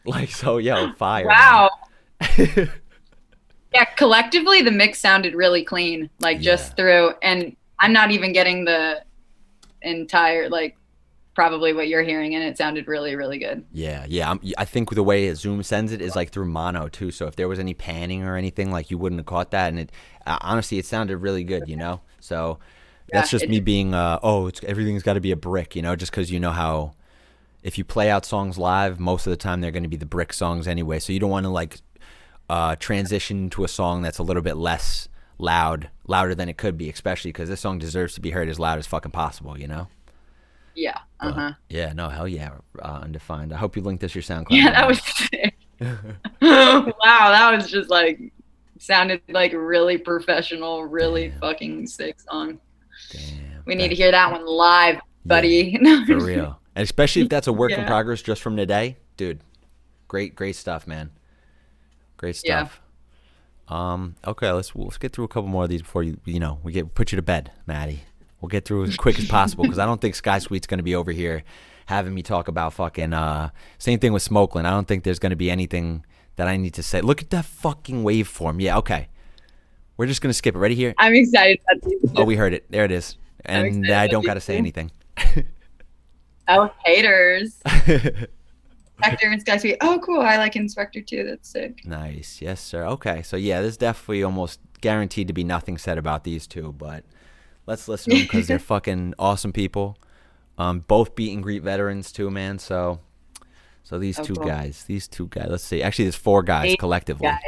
A: Like, so, yo, fire.
B: Wow. Yeah, collectively, the mix sounded really clean, like just through. And I'm not even getting the entire, like, probably what you're hearing, and it sounded really, really good.
A: Yeah. I think the way Zoom sends it is, like, through mono, too. So if there was any panning or anything, like, you wouldn't have caught that. And it honestly, it sounded really good, you know? So that's just me being, everything's got to be a brick, you know, just because you know how. If you play out songs live, most of the time they're going to be the brick songs anyway. So you don't want to like transition to a song that's a little bit less louder than it could be, especially because this song deserves to be heard as loud as fucking possible, you know?
B: Yeah.
A: Yeah, no, hell yeah, Undefined. I hope you linked this your SoundCloud.
B: Yeah, that was sick. Wow, that was just like, sounded like really professional, really fucking sick song.
A: Damn.
B: We need to hear that one live, buddy.
A: Yeah, for real. And especially if that's a work in progress just from today, dude. Great stuff, man. Great stuff. Yeah. Okay, let's get through a couple more of these before we put you to bed, Maddie. We'll get through as quick as possible because I don't think Sky Sweet's going to be over here having me talk about fucking same thing with Smokeland. I don't think there's going to be anything that I need to say. Look at that fucking waveform. Yeah, okay. We're just going to skip it. Ready here?
B: I'm excited about these.
A: Oh, we heard it. There it is. And I don't got to say anything.
B: Oh, haters. Inspector and Sky Sweet. Oh, cool. I like Inspector too. That's sick.
A: Nice. Yes, sir. Okay. So, yeah, there's definitely almost guaranteed to be nothing said about these two, but let's listen to them because they're fucking awesome people. Both beat and greet veterans too, man. So these two
B: cool.
A: guys, let's see. Actually, there's 4 guys
B: 8
A: collectively.
B: guys.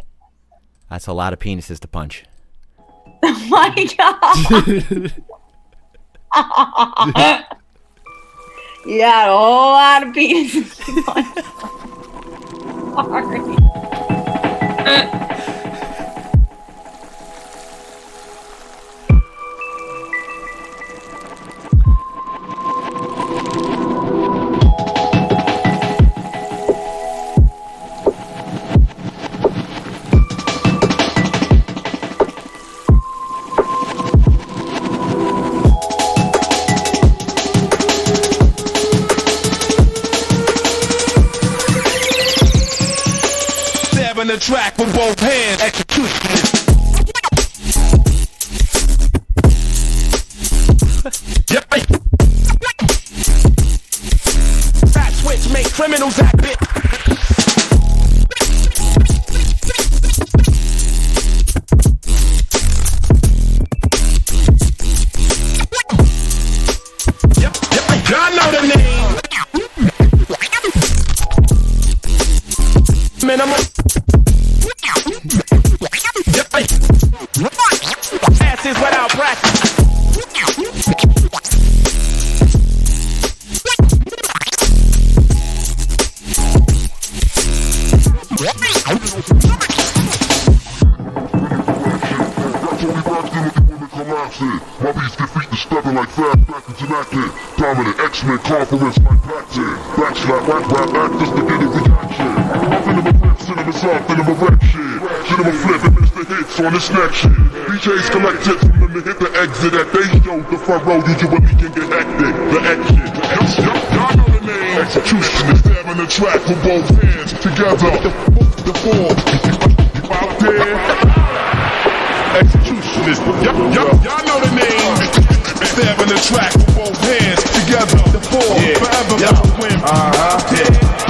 A: That's a lot of penises to punch.
B: Oh my god. You got a whole lot of penises. Sorry.
C: The track with both hands, execution. Yep. Fat switch make criminals act bit. Yep. Y'all know the name. Man, I'm a asses without practice.
E: My beats defeat the stutter like fat back into that kid. Dominant X-Men conference like Blackton. Backslap, whack rap actors to get a reaction. Cinema flip, cinema soft, cinema rap shit. Cinema flip and miss the hits on the snack shit. DJs collect tips from them to hit the exit at they show. The front row usually can get hectic. The exit. Y'all know the name. Execution is stabbing the track with both hands together. The form. You out there? Executionist. Y'all know the name. Stabbing the track with both hands together. The four, forever win.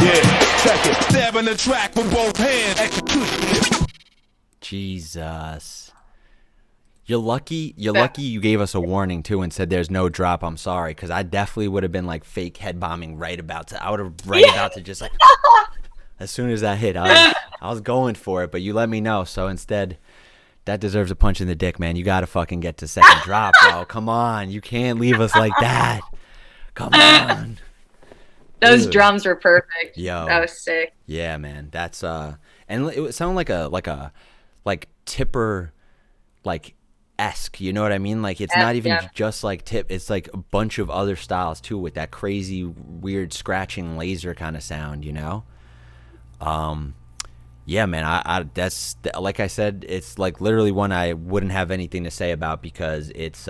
E: Yeah. Check it. Stabbing the track with both hands. Executionist.
A: Jesus. You're lucky you gave us a warning too and said there's no drop. I'm sorry, because I definitely would have been like fake head bombing I would have about to just like as soon as that hit, I was going for it, but you let me know. So instead, that deserves a punch in the dick, man. You gotta fucking get to second drop, bro. Come on, you can't leave us like that. Come on.
B: Those
A: Dude.
B: drums were perfect.
A: Yo.
B: That was sick.
A: Yeah, man. That's and it would sound like a tipper esque, you know what I mean? Like it's not even just like tip, it's like a bunch of other styles too with that crazy weird scratching laser kind of sound, you know? Yeah, man, I that's like I said, it's like literally one I wouldn't have anything to say about because it's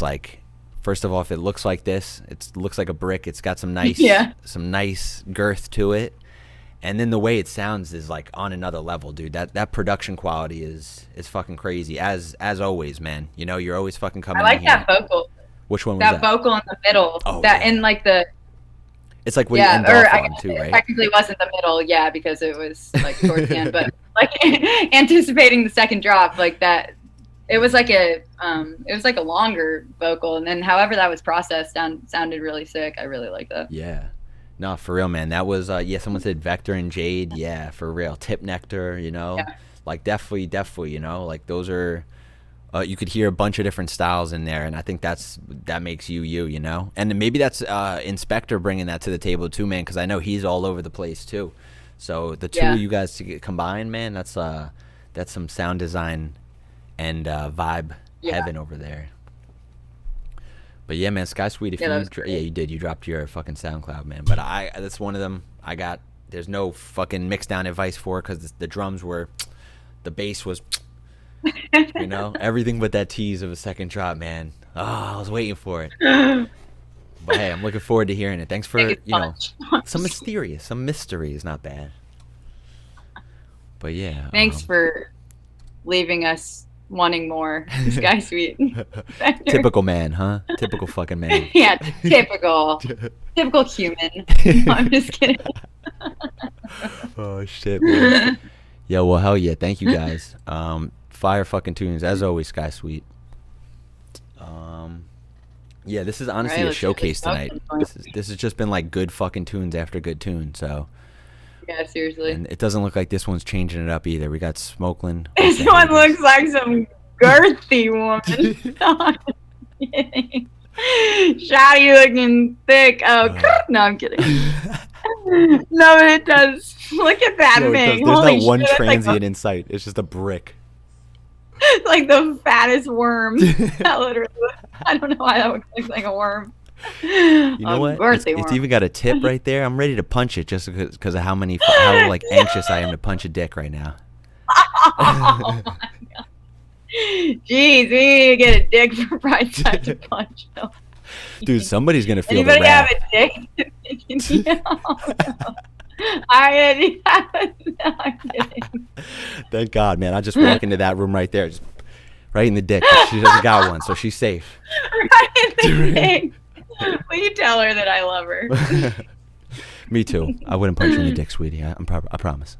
A: like, first of all, if it looks like this, it looks like a brick. It's got some nice girth to it, and then the way it sounds is like on another level, dude. That production quality is fucking crazy as always, man. You know, you're always fucking coming.
B: I like
A: in here.
B: that vocal.
A: Which one was
B: that?
A: that?
B: Vocal in the middle.
A: Oh,
B: that
A: yeah.
B: in like the.
A: It's like when you end off on too, right?
B: It technically wasn't the middle, yeah, because it was like towards the end, but like anticipating the second drop, like that. It was like a longer vocal, and then however that was processed sounded really sick. I really like that.
A: Yeah. No, for real, man. That was someone said Vector and Jade. Yeah, for real. Tip Nectar, you know.
B: Yeah.
A: Like definitely, you know, like those are you could hear a bunch of different styles in there, and I think that makes you know. And maybe that's Inspector bringing that to the table too, man, cuz I know he's all over the place too. So the two of you guys to get combined, man, that's some sound design and vibe heaven over there. But yeah, man, Sky Sweet, if you did, you dropped your fucking SoundCloud, man. But that's one of them. There's no fucking mix down advice for, because the drums were, the bass was, you know, everything but that tease of a second drop, man. I was waiting for it. But hey, I'm looking forward to hearing it. Thanks for,
B: Take it
A: you know,
B: punch.
A: some mystery is not bad. But yeah.
B: Thanks for leaving us wanting more. Sky Sweet.
A: Typical man, huh? Typical fucking man.
B: Yeah, typical human. No, I'm just kidding.
A: Oh shit, man. Yeah, well, hell yeah. Thank you guys. Fire fucking tunes as always, Sky Sweet. Yeah, this is honestly a showcase tonight. This has just been like good fucking tunes after good tunes. So.
B: Yeah, seriously.
A: And it doesn't look like this one's changing it up either. We got Smokeland.
B: This one looks like some girthy woman. No, I'm kidding. Shotty looking thick. Oh, no, I'm kidding. No, but it does. Look at that thing.
A: There's
B: Holy
A: not one
B: shit,
A: transient in sight. It's just a brick.
B: It's like the fattest worm. That literally. I don't know why that looks like a worm.
A: You know what? It's even got a tip right there. I'm ready to punch it just because of how like anxious I am to punch a dick right now.
B: Oh my God. Jeez, we need to get a dick for Brightside to punch. No.
A: Dude, somebody's gonna feel
B: Anybody
A: the wrath.
B: have a dick? I'm kidding.
A: Thank God, man. I just walk into that room right there, just right in the dick. She doesn't got one, so she's safe.
B: Right in the dick. Will you tell her that I love her?
A: Me too. I wouldn't punch you in the dick, sweetie. I promise.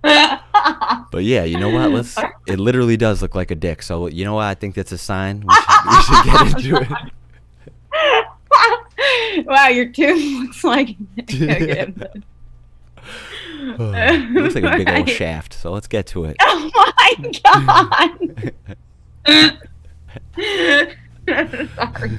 A: But yeah, you know what? It literally does look like a dick. So you know what? I think that's a sign. We should get into it.
B: Wow, your tooth looks like a dick.
A: It looks like a big old shaft. So let's get to it.
B: Oh my God. Sorry.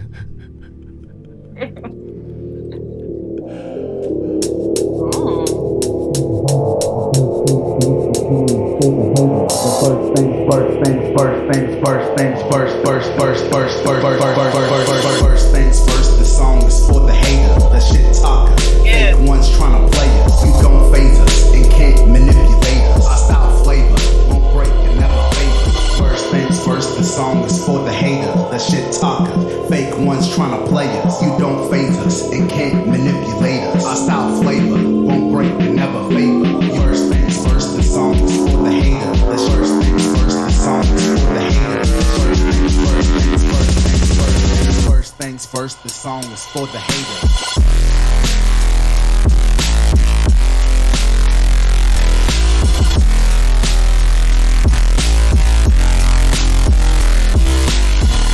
F: First things first, the song is for the hater, the shit talker. Fake ones trying to play us. You don't phase us and can't manipulate us. Our style flavor won't break and never fade. First things first, the song is for the hater, the shit talker. Fake ones trying to play us. You don't phase us and can't manipulate us. Our style flavor won't break and never favor. First things first, the song is for the hater. The first things first, the song is for the hater. First things first, the song is for the hater.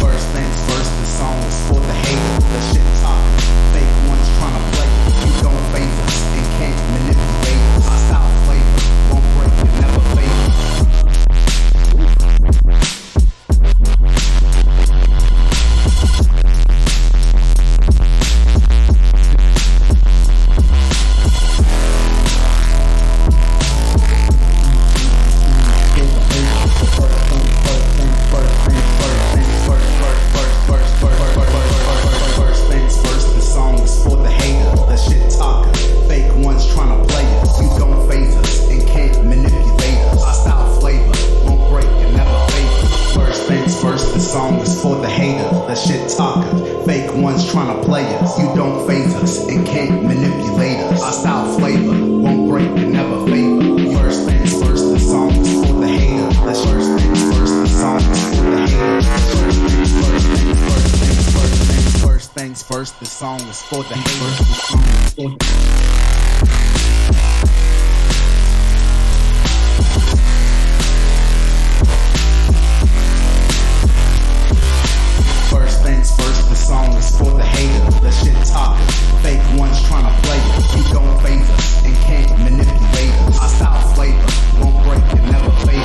F: First things first, the song is for the hater. The shit talking, fake ones trying to play. You don't phase us and can't manipulate us. Our style flavor won't break and never fade. First things first, the song is for the hater, the shit talker. Fake ones trying to play us. You don't phase us and can't manipulate us. Our style flavor won't break and never fade. First things first, the song is for the hater, the shit talker. Fake ones trying to play us. You don't phase us and can't manipulate us. Our style flavor won't break and never fade. First things first, the song is for the hater. The first things first, the song is for the hater. First things first, the song is for the hater. First things first, the song is for the hater, the shit talker. Fake ones trying to play us. You don't phase us and can't manipulate us. Our style flavor won't break and never fade.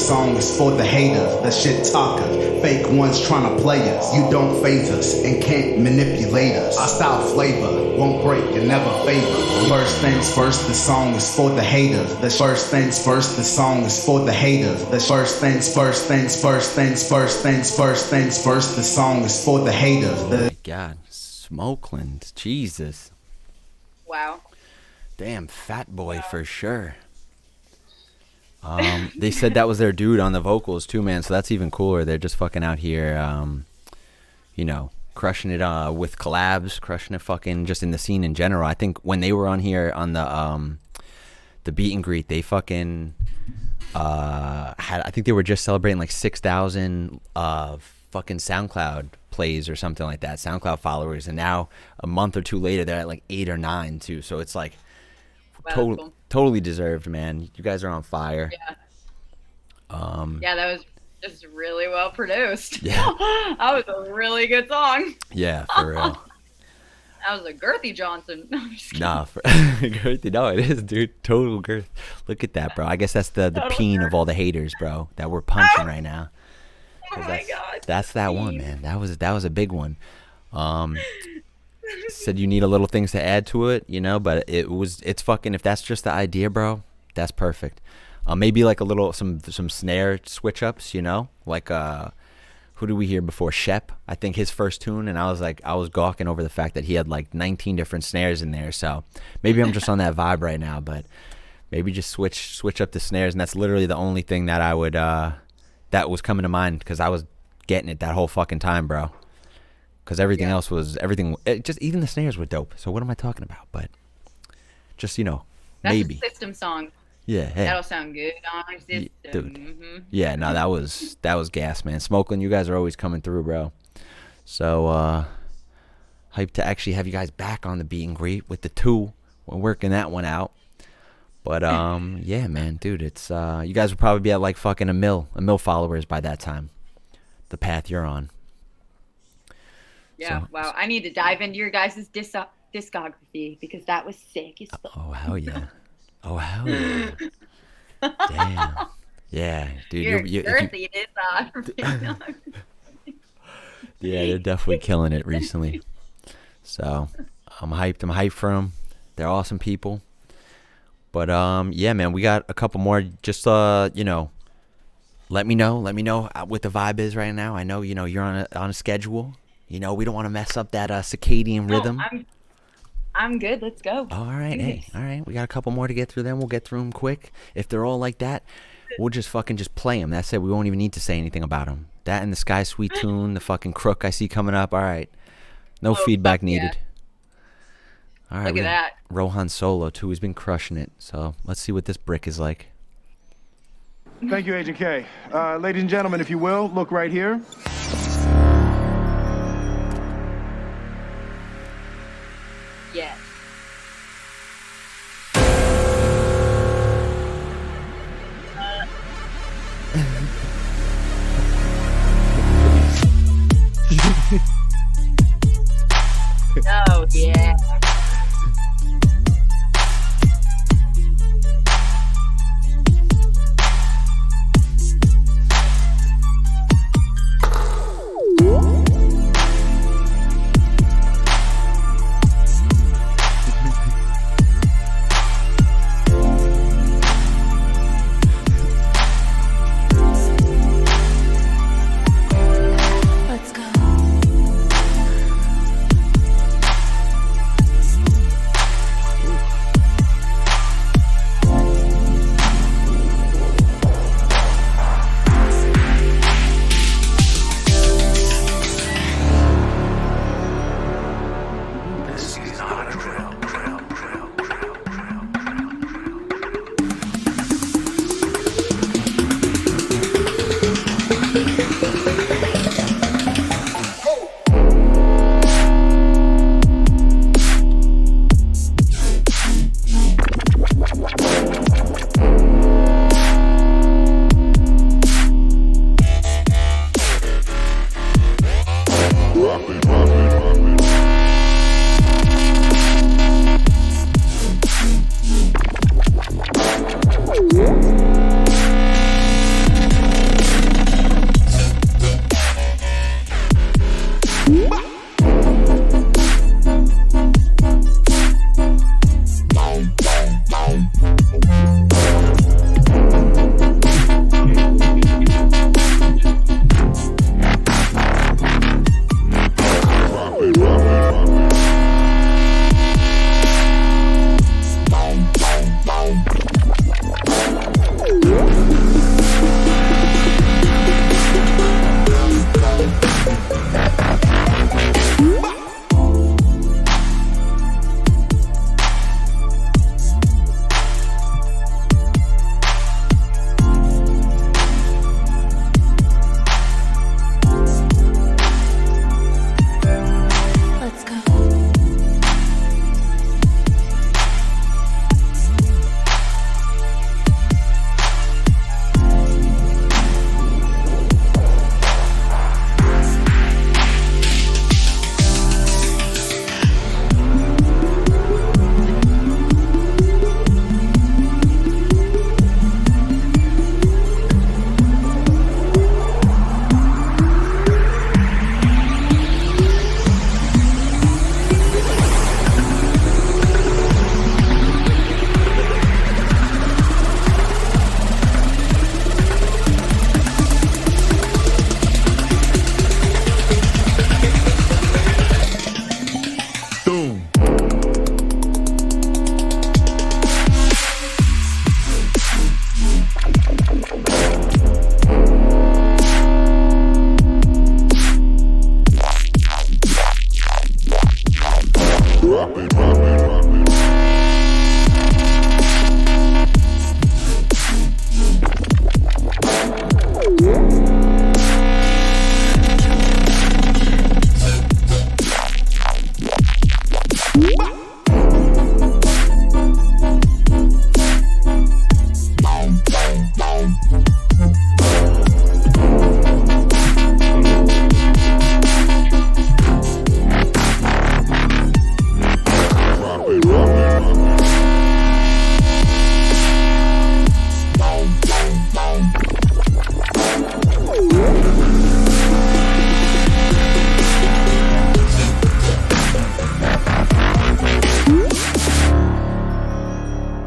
F: song is for the haters, the shit talker. Fake ones trying to play us. You don't phase us and can't manipulate us. Our style flavor won't break and never favor. First things first, the song is for the haters. The first things first, the song is for the haters. The first things first, things first, things first, things first, things first, the song is for the haters. The
A: God, Smokeland, Jesus.
B: Wow.
A: Damn, fat boy for sure. They said that was their dude on the vocals too, man. So that's even cooler. They're just fucking out here, you know, crushing it with collabs, crushing it fucking just in the scene in general. I think when they were on here on the beat and greet, they fucking I think they were just celebrating like 6,000 fucking SoundCloud plays or something like that, SoundCloud followers, and now a month or two later they're at like 8 or 9 too. So it's like
B: Wow,
A: totally deserved, man. You guys are on fire.
B: Yeah. Yeah, that was just really well produced.
A: Yeah.
B: That was a really good song.
A: Yeah, for real.
B: That was a girthy Johnson. No, I'm just kidding.
A: Nah, girthy. No, it is, dude. Total girth. Look at that, bro. I guess that's the
B: Total
A: peen
B: girth.
A: of all the haters, bro, that we're punching right now.
B: Oh my god.
A: That's that one, man. That was a big one. Said you need a little things to add to it, you know, but it's fucking, if that's just the idea, bro, that's perfect. Maybe like a little some snare switch ups, you know, like who did we hear before? Shep, I think his first tune, and I was gawking over the fact that he had like 19 different snares in there. So maybe I'm just on that vibe right now, but maybe just switch up the snares, and that's literally the only thing that I would that was coming to mind, because I was getting it that whole fucking time, bro. Because everything else was just even the snares were dope. So what am I talking about? But just, you know,
B: That's
A: maybe
B: a system song.
A: yeah, hey.
B: That'll sound good on our system.
A: Dude.
B: Mm-hmm.
A: Yeah, no, that was gas, man. Smokeland, you guys are always coming through, bro. So hyped to actually have you guys back on the beat and greet with the 2. We're working that one out. But yeah, man, dude, it's you guys would probably be at like fucking a mil followers by that time. The path you're on.
B: Yeah,
A: So-
B: wow. I need to dive into your guys' discography because that was sick as fuck.
A: Oh hell yeah. Oh hell yeah. Damn. Yeah, dude.
B: You're
A: if you-
B: girthy discography.
A: Yeah, they're definitely killing it recently. So I'm hyped. I'm hyped for them. They're awesome people. But yeah, man, we got a couple more. Just you know, let me know what the vibe is right now. I know, you know, you're on a schedule. You know, we don't want to mess up that circadian rhythm.
B: No, I'm good. Let's go.
A: All right,
B: Do
A: hey,
B: this.
A: all right. We got a couple more to get through. Then we'll get through them quick. If they're all like that, we'll just fucking just play them. That's it. We won't even need to say anything about them. That and the Sky Sweet tune, the fucking Crook I see coming up. All right, no feedback
B: fuck yeah.
A: needed. All right,
B: Look
A: we
B: at
A: got
B: that.
A: Rohan Solo too. He's been crushing it. So let's see what this brick is like.
G: Thank you, Agent K. Ladies and gentlemen, if you will, look right here.
B: Yes. Oh yeah.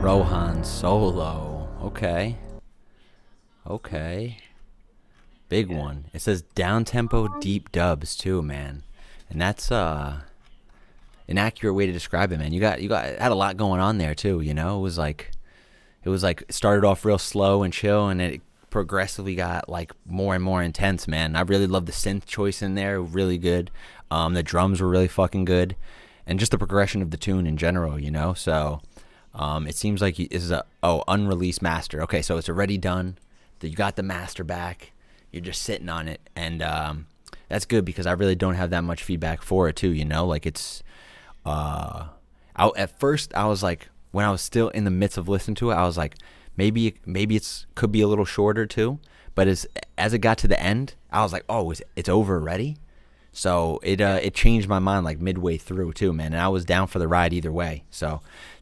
A: Rohan Solo. Okay. Big one. It says down-tempo deep dubs too, man. And that's an accurate way to describe it, man. You got had a lot going on there too, you know? It was like it started off real slow and chill, and it progressively got like more and more intense, man. I really love the synth choice in there, really good. The drums were really fucking good, and just the progression of the tune in general, you know? So it seems like this is a unreleased master. Okay, so it's already done. You got the master back. You're just sitting on it, and that's good because I really don't have that much feedback for it too. You know, like it's. At first, I was like, when I was still in the midst of listening to it, I was like, maybe it's could be a little shorter too. But as it got to the end, I was like, oh, it's over already. So it changed my mind like midway through too, man. And I was down for the ride either way. So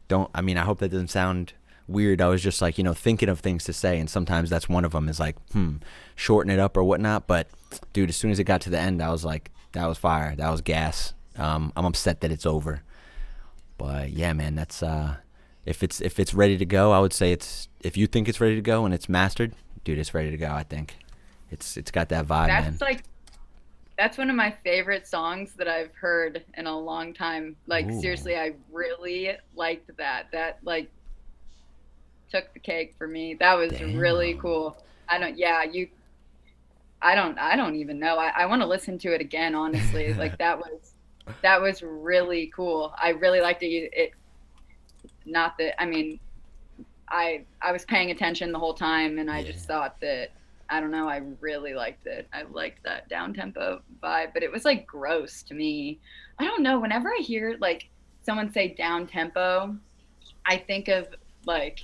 A: I hope that doesn't sound weird. I was just like, you know, thinking of things to say, and sometimes that's one of them is like, shorten it up or whatnot. But dude, as soon as it got to the end, I was like, that was fire, that was gas. I'm upset that it's over, but yeah, man, that's if it's ready to go, I would say if you think it's ready to go and it's mastered, dude, it's ready to go. I think it's got that vibe, man.
B: That's one of my favorite songs that I've heard in a long time. Like, ooh. Seriously, I really liked that. That like took the cake for me. That was really cool. I don't even know. I want to listen to it again, honestly. Like that was really cool. I really liked it. Not that, I mean, I was paying attention the whole time, and I just thought that, I don't know, I really liked it. I liked that down-tempo vibe, but it was like gross to me. I don't know, whenever I hear like someone say down-tempo, I think of like,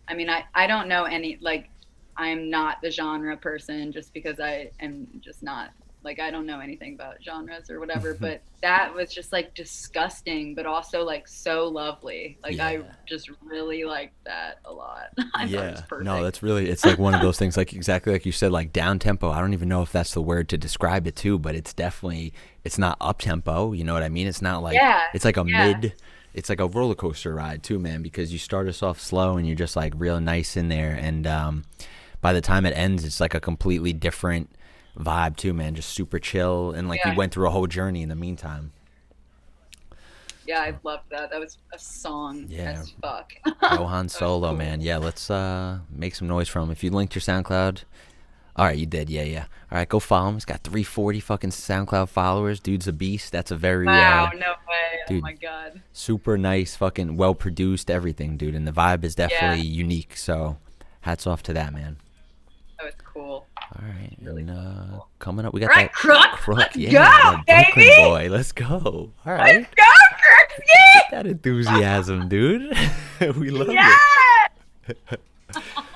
B: I mean, I don't know any, like, I'm not the genre person just because I am just not, like, I don't know anything about genres or whatever, but that was just like disgusting, but also like so lovely. Like, I just really liked that a lot. I thought it was perfect.
A: No, that's really, it's like one of those things, like exactly like you said, like down tempo. I don't even know if that's the word to describe it too, but it's definitely, it's not up tempo. You know what I mean? It's not like, it's like a mid, it's like a roller coaster ride too, man, because you start us off slow and you're just like real nice in there. And by the time it ends, it's like a completely different vibe too, man. Just super chill, and like you went through a whole journey in the meantime.
B: Yeah, I loved that. That was a song as fuck.
A: Rohan Solo, cool. Man. Yeah, let's make some noise from him. If you linked your SoundCloud, all right, you did. Yeah. All right, go follow him. He's got 340 fucking SoundCloud followers. Dude's a beast. That's a very
B: no way. Dude, oh my god.
A: Super nice, fucking well produced, everything, dude. And the vibe is definitely unique. So, hats off to that, man.
B: That was cool.
A: All right, really cool. Coming up, we got
B: that
A: Crook.
B: Let's
A: go,
B: baby.
A: Brooklyn boy. Let's go. All right.
B: Let's go, Crooksy.
A: That enthusiasm, dude. We love it.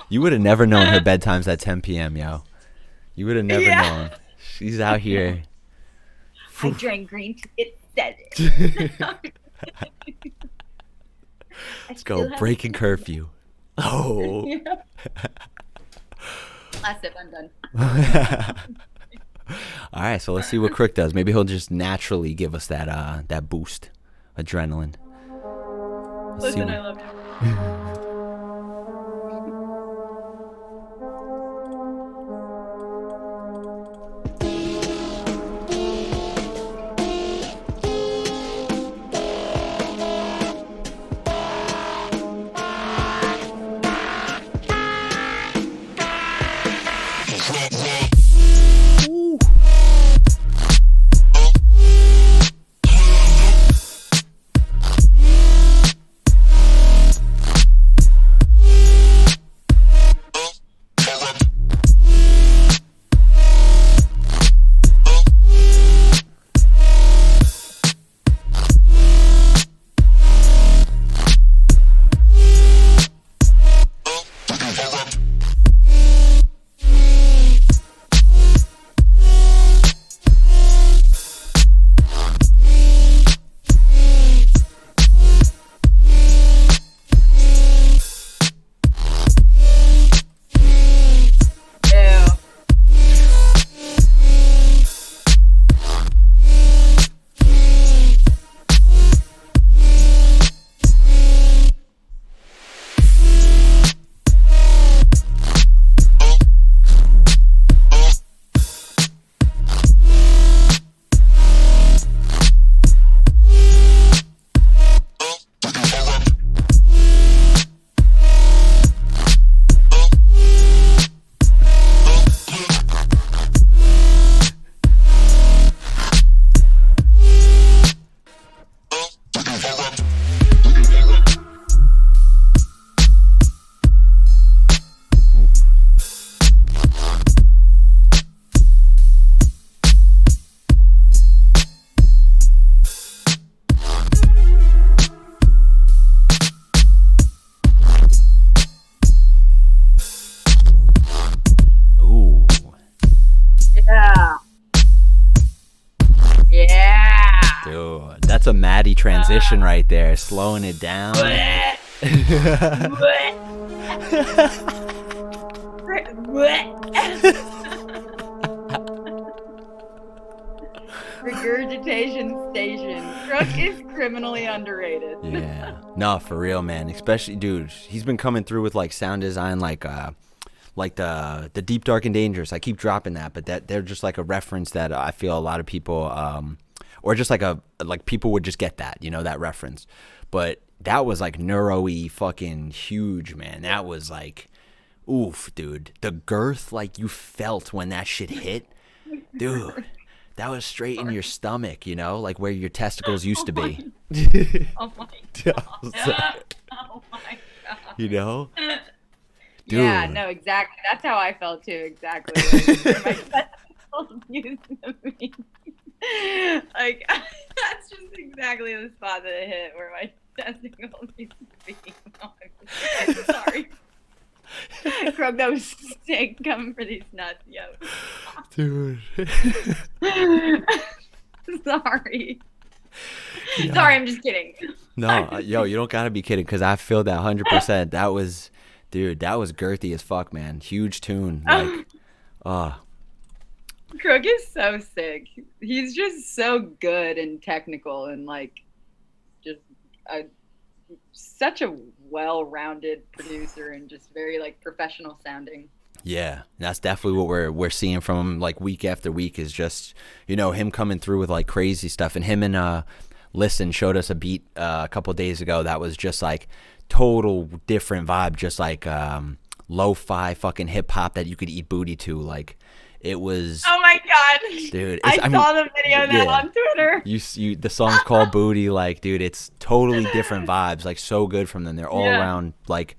A: You would have never known her bedtime's at 10 p.m., yo. You would have never known. She's out here.
B: I drank green tea. It said it.
A: Let's go. Breaking curfew. Oh.
B: Last sip, I'm done.
A: All right, so let's see what Crook does. Maybe he'll just naturally give us that boost, adrenaline.
B: Listen, I love you.
A: transition right there, slowing it down.
B: Regurgitation station. Crook is criminally underrated.
A: Yeah. No, for real, man. Especially, dude, he's been coming through with like sound design, like the Deep Dark and Dangerous. I keep dropping that, but they're just like a reference that I feel a lot of people, or just like people would just get that, you know, that reference. But that was like neuro-y fucking huge, man. That was like, oof, dude. The girth like you felt when that shit hit, dude. That was straight in your stomach, you know, like where your testicles used to be.
B: Oh my god. Oh my god.
A: You know? Dude.
B: Yeah, no, exactly. That's how I felt too, exactly. Like, where my testicles used to be. Like, that's just exactly the spot that it hit, where my testicles used to be. Oh, sorry. Croak, that was sick coming for these nuts, yo.
A: Dude.
B: Sorry.
A: Yeah.
B: Sorry, I'm just kidding.
A: No, yo, you don't gotta be kidding, because I feel that 100%. That was, dude, that was girthy as fuck, man. Huge tune. Like,
B: Crook is so sick. He's just so good and technical and like just such a well-rounded producer and just very like professional sounding.
A: Yeah, that's definitely what we're seeing from him like week after week, is just, you know, him coming through with like crazy stuff. And him and Listen showed us a beat a couple days ago that was just like total different vibe, just like lo-fi fucking hip hop that you could eat booty to. Like, it was,
B: oh my god,
A: dude,
B: I saw the video now on Twitter.
A: You the song's called Booty. Like, dude, it's totally different vibes, like so good from them. They're all around like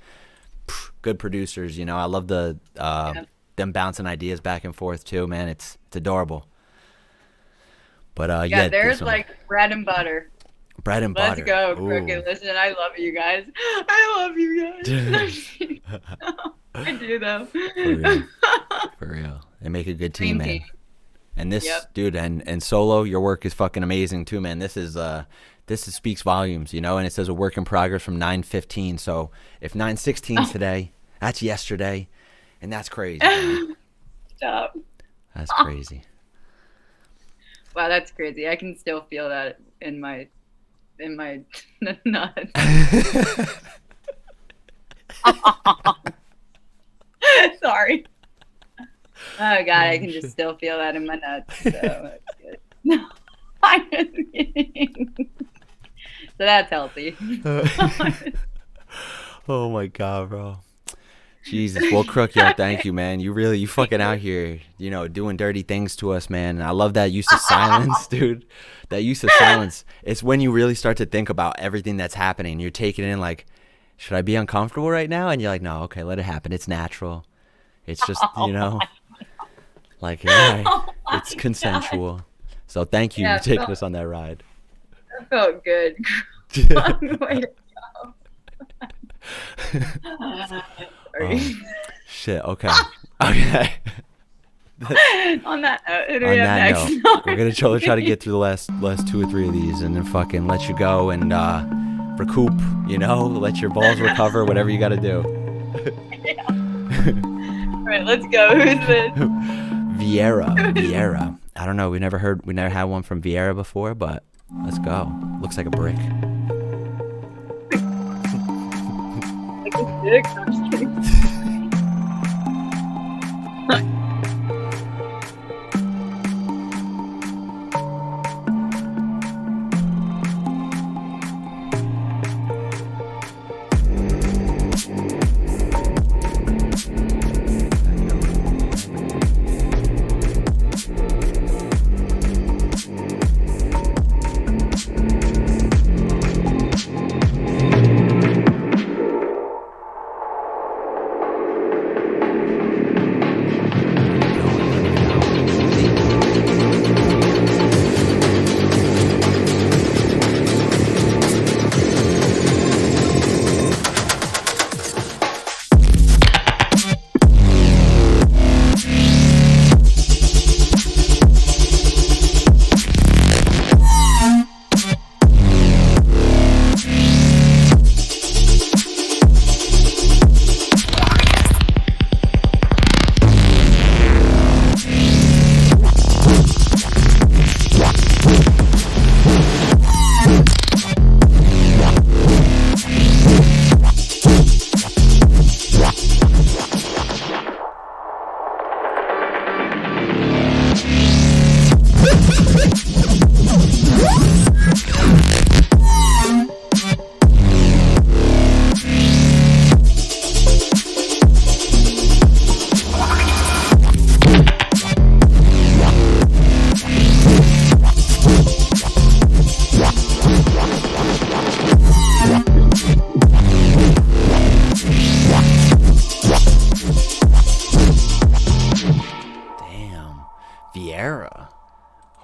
A: good producers, you know. I love the them bouncing ideas back and forth too, man. It's adorable. But
B: there's like bread and butter.
A: Bread and butter.
B: Let's go, Crooked. Listen, I love you guys. I love you guys. I do though.
A: For real. They make a good team, man.
B: Team.
A: And this dude and Solo, your work is fucking amazing too, man. This speaks volumes, you know. And it says a work in progress from 9/15. So if 9/16 today, that's yesterday, and that's crazy.
B: Stop.
A: That's crazy.
B: Wow, that's crazy. I can still feel that in my nuts. Sorry. Oh god, I can just still feel that in my nuts. So that's good. No, I'm just kidding. So that's healthy.
A: Oh my god, bro. Jesus. Well, Crook, yo, thank you, man. You fucking out here, you know, doing dirty things to us, man. I love that use of silence, dude. That use of silence. It's when you really start to think about everything that's happening. You're taking it in like, should I be uncomfortable right now? And you're like, no, okay, let it happen. It's natural. It's just, you know, like, it's consensual. God. So thank you for taking us on that ride.
B: That felt good. Way to go.
A: Shit, okay. Okay.
B: On that note,
A: we're gonna try to get through the last 2 or 3 of these, and then fucking let you go and recoup, you know, let your balls recover, whatever you gotta do.
B: Alright, let's go. Who's this?
A: Vieira. I don't know, we never had one from Vieira before, but let's go. Looks like a brick.
B: Like a dick? I'm just kidding.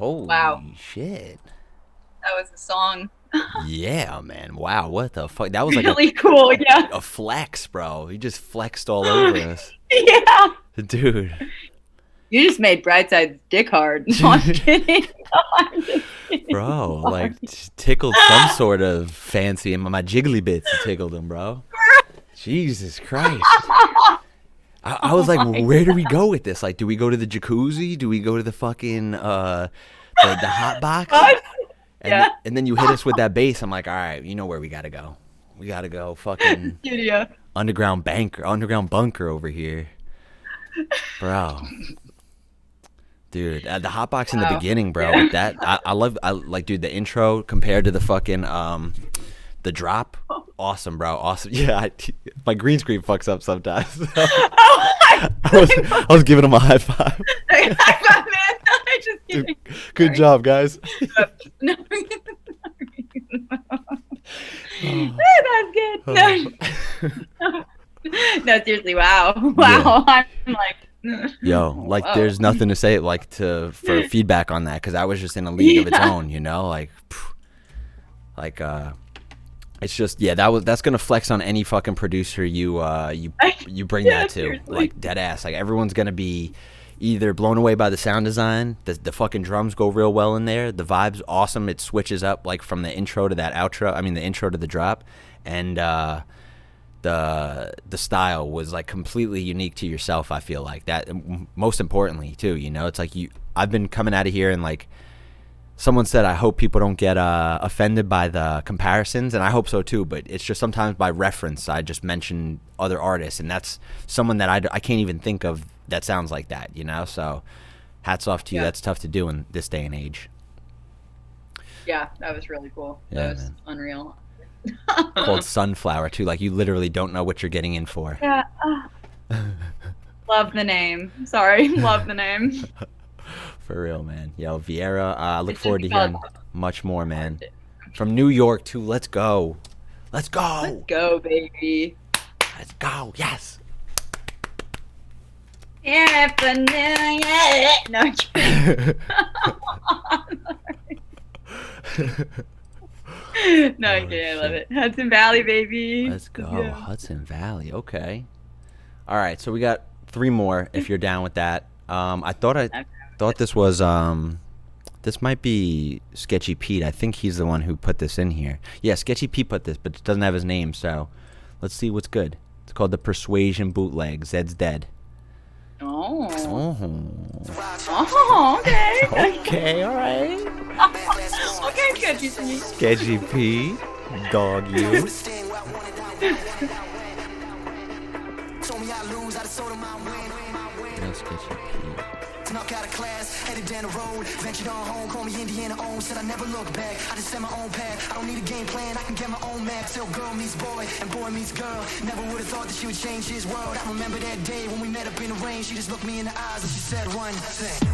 A: Holy
B: Wow.
A: shit.
B: That was the song.
A: Yeah, man. Wow, what the fuck? That was like
B: Really cool. Yeah.
A: a flex, bro. You just flexed all over us.
B: Yeah.
A: Dude.
B: You just made Brightside's dick hard. No, I'm kidding. No, I'm just kidding.
A: Bro, like tickled some sort of fancy and my jiggly bits tickled him, bro. Jesus Christ. I was like, where do we go with this? Like, do we go to the jacuzzi? Do we go to the fucking the hot box? And then you hit us with that bass. I'm like, all right, you know where we gotta go. We gotta go fucking
B: Studio.
A: underground bunker over here, bro. Dude, the hot box in the beginning, bro.
B: Yeah.
A: That I like, dude. The intro compared to the fucking the drop, awesome, bro. Awesome. Yeah, my green screen fucks up sometimes. I was giving him a high five.
B: High five, man. I'm just kidding.
A: Good job, guys.
B: No. That's good. No, seriously, wow. I'm like,
A: yo, like, there's nothing to say like for feedback on that, because I was just in a league of its own, you know, like it's just, yeah, that's gonna flex on any fucking producer you bring that to.
B: Seriously.
A: Like, dead ass, like, everyone's gonna be either blown away by the sound design, the fucking drums go real well in there, the vibe's awesome, it switches up like from the intro to that outro, I mean the intro to the drop, and the style was like completely unique to yourself. I feel like that, most importantly too, you know, it's like I've been coming out of here and like someone said, I hope people don't get offended by the comparisons, and I hope so too, but it's just sometimes by reference I just mention other artists, and that's someone that I can't even think of that sounds like that, you know, so hats off to you. That's tough to do in this day and age.
B: Yeah, that was really cool.
A: Yeah,
B: That was
A: man.
B: unreal.
A: Called Sunflower too, like you literally don't know what you're getting in for.
B: Yeah. Love the name. Sorry, love the name.
A: For real, man. Yo, Vieira, I look
B: It should
A: forward to
B: be
A: hearing
B: called-
A: much more, man. From New York too. Let's go. Let's go.
B: Let's go, baby.
A: Let's go. Yes.
B: Yeah, for New Year. No, I'm kidding. No, I'm kidding. I love it. Hudson Valley, baby.
A: Let's go.
B: Yeah.
A: Hudson Valley. Okay. All right. So we got 3 more if you're down with that. I thought this was this might be Sketchy Pete. I think he's the one who put this in here. Yeah, Sketchy Pete put this, but it doesn't have his name, so let's see what's good. It's called the Persuasion Bootleg. Zed's Dead.
B: Oh.
A: Oh.
B: Okay.
A: Okay, all right.
B: Okay, Sketchy Pete.
A: Sketchy Pete. Dog you. Real Sketchy Pete.
H: Snuck out of class, headed down the road, ventured on home, call me Indiana own, said I never look back, I just set my own path, I don't need a game plan, I can get my own map, till girl meets boy, and boy meets girl, never would have thought that she would change his world, I remember that day when we met up in the rain, she just looked me in the eyes and she said one thing.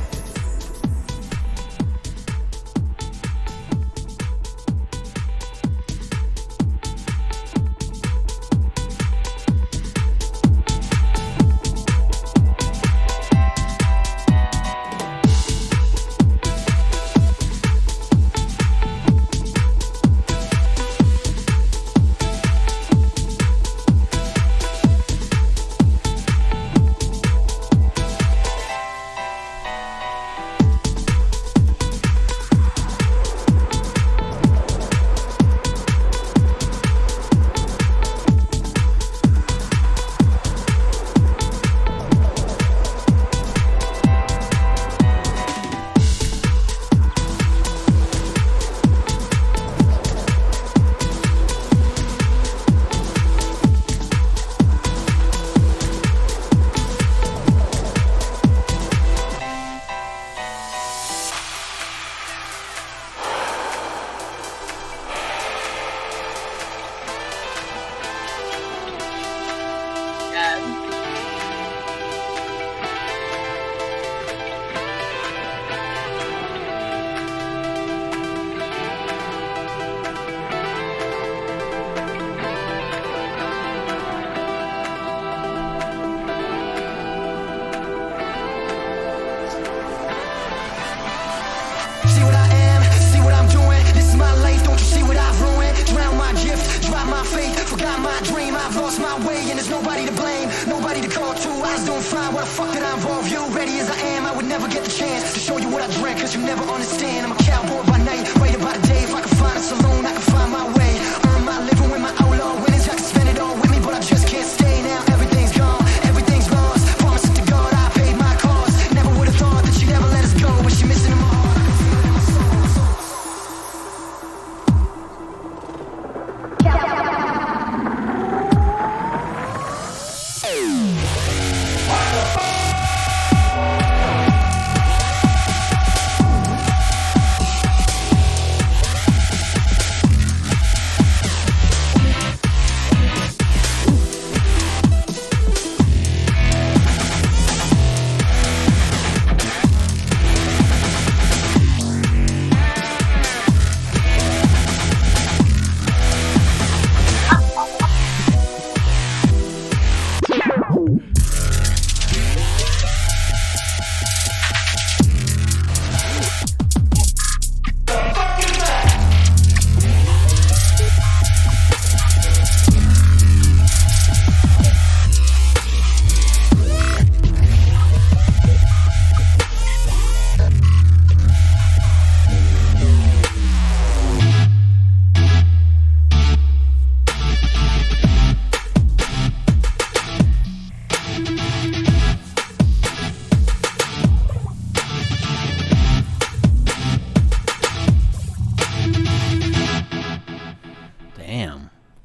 H: not my dream. I've lost my way and there's nobody to blame, nobody to call to. Eyes don't find what the fuck did I involve you? Ready as I am, I would never get the chance to show you what I drank, cause you never understand. I'm a cowboy by night, waiting by the day. If I can find a saloon, I can find my way. Earn my living with my outlaw winnings. I can spend it all with me, but I just can't stay now. Everything's gone, everything's lost. Promise to God I paid my cost. Never would have thought that she'd ever let us go, but she missing in my heart. I can feel it in my soul.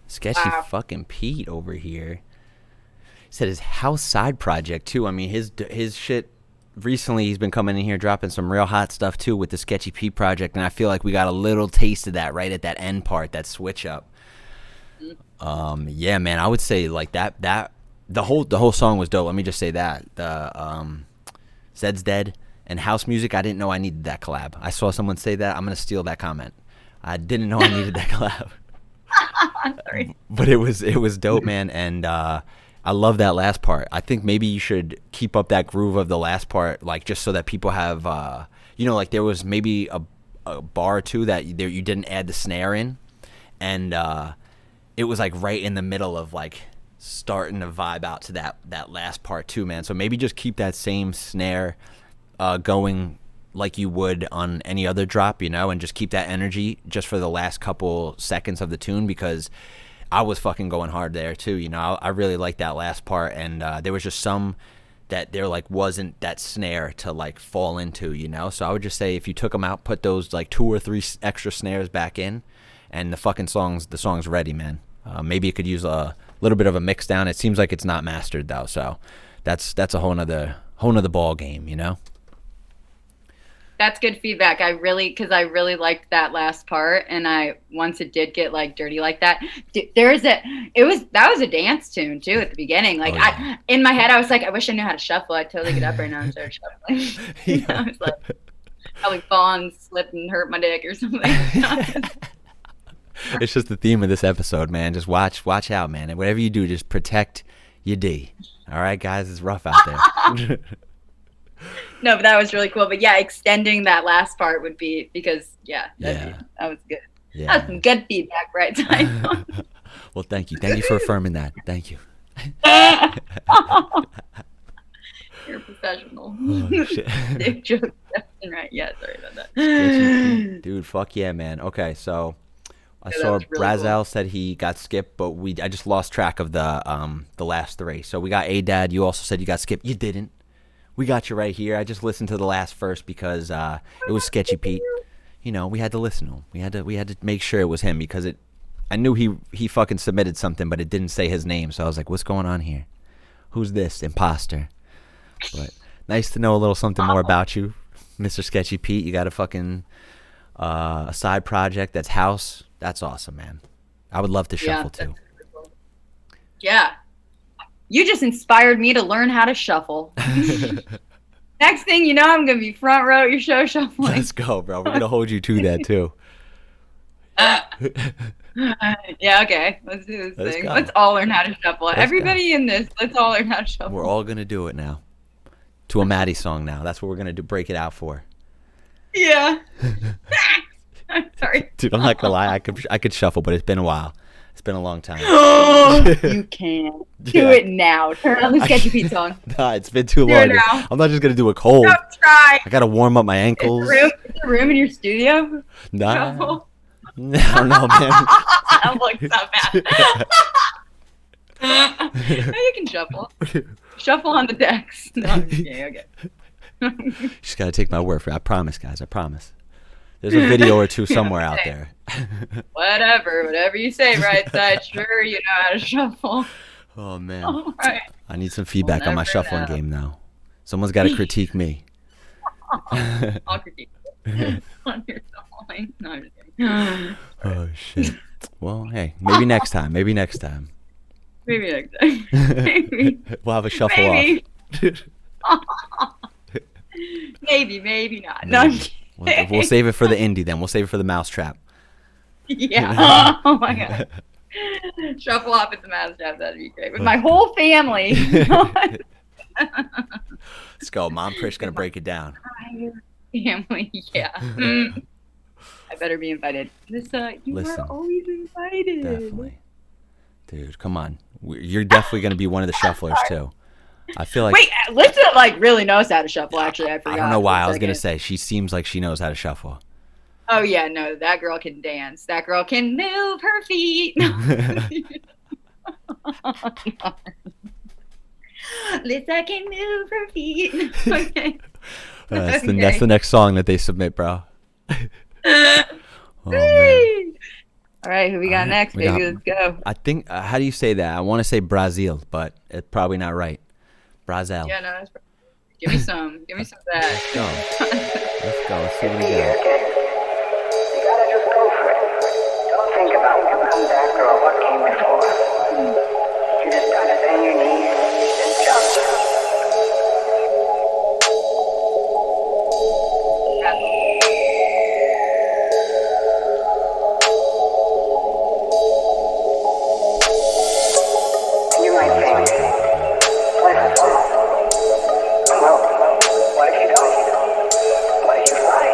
A: Sketchy fucking Pete over here. He said his house side project too. I mean, his shit recently, he's been coming in here dropping some real hot stuff too with the Sketchy Pete project, and I feel like we got a little taste of that right at that end part, that switch up. Yeah, man, I would say like that the whole song was dope. Let me just say that. The Zed's Dead and house music, I didn't know I needed that collab. I saw someone say that. I'm gonna steal that comment. I didn't know I needed that collab.
B: Sorry.
A: But it was dope, man, and I love that last part. I think maybe you should keep up that groove of the last part, like just so that people have, like there was maybe a bar or two that you didn't add the snare in, and it was like right in the middle of like starting to vibe out to that last part too, man. So maybe just keep that same snare going like you would on any other drop, and just keep that energy just for the last couple seconds of the tune, because I was fucking going hard there too. I really liked that last part, and there was just some that there like wasn't that snare to like fall into, So I would just say if you took them out, put those like 2 or 3 extra snares back in, and the song's ready, man. Maybe it could use a little bit of a mix down. It seems like it's not mastered though, so that's a whole nother ball game,
B: That's good feedback. Because I really liked that last part, and once it did get like dirty like that, that was a dance tune too at the beginning. Like in my head, I was like, I wish I knew how to shuffle. I'd totally get up right now and start shuffling. I was like, probably fall and slip and hurt my dick or something.
A: It's just the theme of this episode, man. Just watch out, man. And whatever you do, just protect your D. All right, guys, it's rough out there.
B: No, but that was really cool. But yeah, extending that last part would be that was good.
A: Yeah.
B: That was some good feedback, Brightside.
A: Well, thank you. Thank you for affirming that. Thank you.
B: You're a professional.
A: Oh, shit.
B: Dick joke, right? Yeah, sorry about that.
A: Dude, fuck yeah, man. Okay, so I
B: Yeah,
A: saw
B: that was really
A: Brazel
B: cool.
A: said he got skipped, but I just lost track of the last 3. So we got A-Dad. You also said you got skipped. You didn't. We got you right here. I just listened to the last verse because it was Sketchy Pete. We had to listen to him. We had to make sure it was him because I knew he fucking submitted something, but it didn't say his name. So I was like, what's going on here? Who's this imposter? But nice to know a little something more about you, Mr. Sketchy Pete. You got a fucking a side project that's house. That's awesome, man. I would love to shuffle too.
B: Really cool. Yeah. You just inspired me to learn how to shuffle. Next thing you know, I'm going to be front row at your show shuffling.
A: Let's go, bro. We're going to hold you to that too.
B: Yeah, okay. Let's do this thing.
A: Go.
B: Let's all learn how to shuffle. Everybody in this, let's all learn how to shuffle.
A: We're all going to do it now. To a Maddie song now. That's what we're going to do. Break it out for.
B: Yeah. I'm sorry.
A: Dude, I'm not going to lie. I could shuffle, but it's been a while. It's been a long time.
B: You can't. Do it now. Turn on the Sketchy Pete song.
A: Nah, it's been too
B: Do
A: long.
B: it now.
A: I'm not just gonna do a cold.
B: Don't try.
A: I gotta warm up my ankles.
B: Is there room in your studio?
A: Nah.
B: Shuffle.
A: I don't know, man.
B: That looks so bad. You can shuffle. Shuffle on the decks. No, I'm just kidding. Okay.
A: Just gotta take my word for it. I promise, guys. I promise. There's a video or two somewhere out there.
B: Whatever you say, Brightside. Sure, you know how to shuffle.
A: Oh man.
B: All right.
A: I need some feedback on my
B: never
A: shuffling
B: know.
A: game now. Someone's got to critique me.
B: I'll critique you on your shuffling. No, I'm just kidding.
A: Oh shit. Well, hey, maybe next time. Maybe next time.
B: Maybe next time. Maybe.
A: We'll have a shuffle
B: Maybe.
A: off.
B: Maybe not. No, I'm kidding.
A: We'll save it for the indie then. We'll save it for the mousetrap.
B: Yeah. Oh my god. Shuffle off at the mousetrap. That'd be great. With my whole family.
A: Let's go. Mom Pritch gonna break it down.
B: Family, yeah. I better be invited. You
A: Listen,
B: are always invited.
A: Definitely. Dude, come on. You're definitely gonna be one of the shufflers too. I feel like.
B: Wait, Lisa really knows how to shuffle. Actually, I forgot.
A: I don't know why. I was
B: gonna
A: say she seems like she knows how to shuffle.
B: Oh yeah, no, that girl can dance. That girl can move her feet. Lisa can move her feet. Okay.
A: That's the next song that they submit, bro. Oh man.
B: All right, who we got next, baby? Let's go.
A: I think. How do you say that? I want to say Brazil, but it's probably not right. Brazil.
B: Yeah, no, that's give me some. Give me some of that.
A: Let's go. Let's see what we got.
I: You gotta just go for it. Don't think about who that girl, what came before. You just gotta bend your knees and jump. You might think, what if I fall? Well, what if you don't? What if you fly?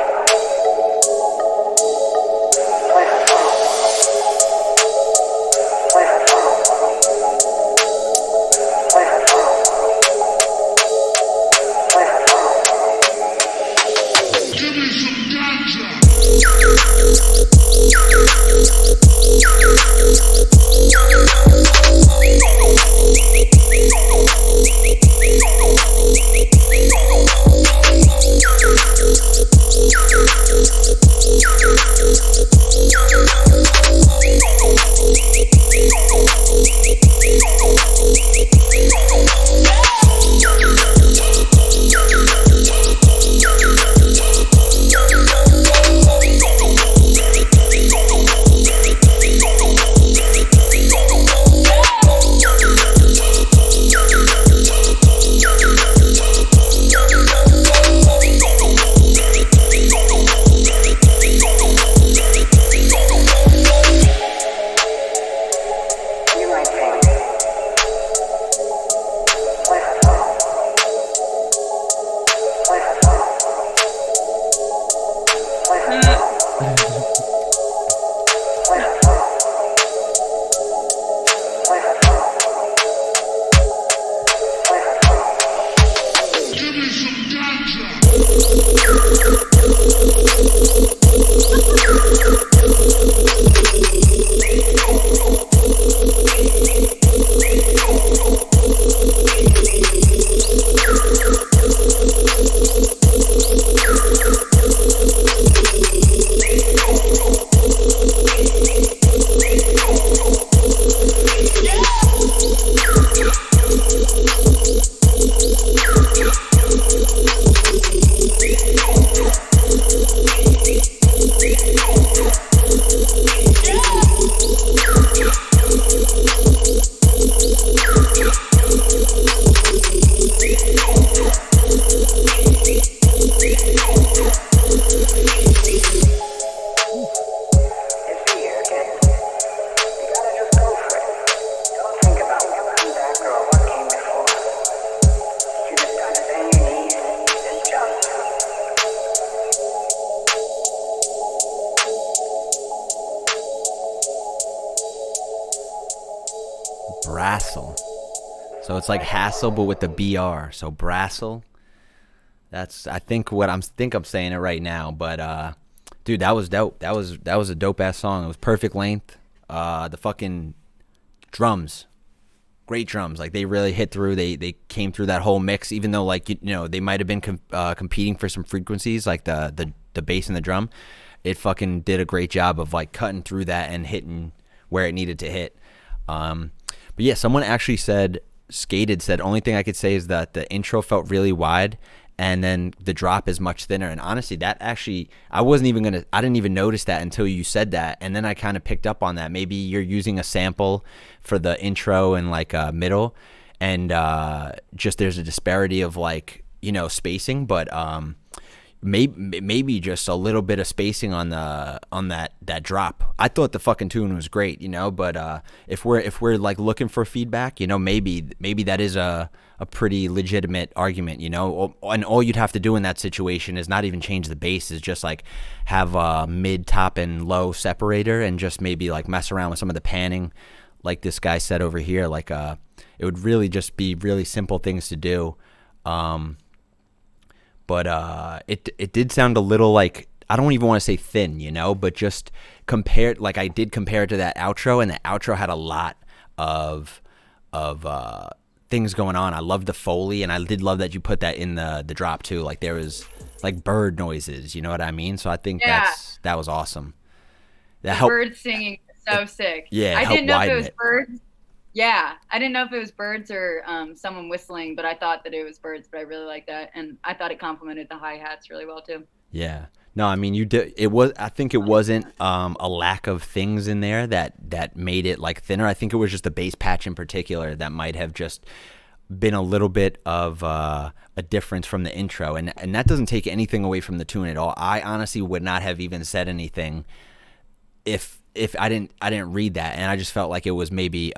A: Brassel. So it's like hassle, but with the BR. So Brassel. That's I think I'm saying it right now. But dude, that was dope. That was a dope ass song. It was perfect length. The fucking drums, great drums. Like they really hit through. They came through that whole mix. Even though like you know they might have been competing for some frequencies like the bass and the drum. It fucking did a great job of like cutting through that and hitting where it needed to hit. But yeah, someone actually said only thing I could say is that the intro felt really wide and then the drop is much thinner. And honestly, that actually I didn't even notice that until you said that, and then I kind of picked up on that. Maybe you're using a sample for the intro and like middle, and just there's a disparity of like spacing, but maybe just a little bit of spacing on that drop. I thought the fucking tune was great, but if we're like looking for feedback, maybe that is a pretty legitimate argument, and all you'd have to do in that situation is not even change the bass, is just like have a mid, top, and low separator and just maybe like mess around with some of the panning, like this guy said over here. Like it would really just be really simple things to do. But it did sound a little like, I don't even want to say thin, but just compared, like I did compare it to that outro, and the outro had a lot of things going on. I loved the Foley, and I did love that you put that in the drop too. Like there was like bird noises, you know what I mean? So I think that was awesome. That helped.
B: Bird singing is so sick.
A: Yeah,
B: I didn't know if it was birds. Yeah, I didn't know if it was birds or someone whistling, but I thought that it was birds. But I really like that, and I thought it complemented the hi-hats really well too.
A: Yeah, no, I mean you did. It was. I think it wasn't a lack of things in there that made it like thinner. I think it was just the bass patch in particular that might have just been a little bit of a difference from the intro, and that doesn't take anything away from the tune at all. I honestly would not have even said anything if I didn't read that, and I just felt like it was maybe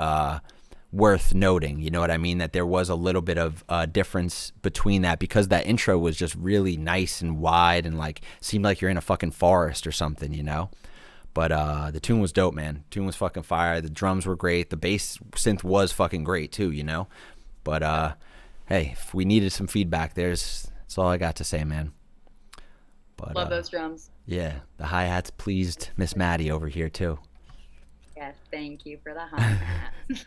A: worth noting, you know what I mean, that there was a little bit of difference between that, because that intro was just really nice and wide and like seemed like you're in a fucking forest or something, but the tune was dope, man. The tune was fucking fire. The drums were great. The bass synth was fucking great too, but hey, if we needed some feedback, that's all I got to say, man. But
B: love those drums.
A: Yeah, the hi-hats pleased Miss Maddie over here too.
B: Yes, thank you for the hi-hats.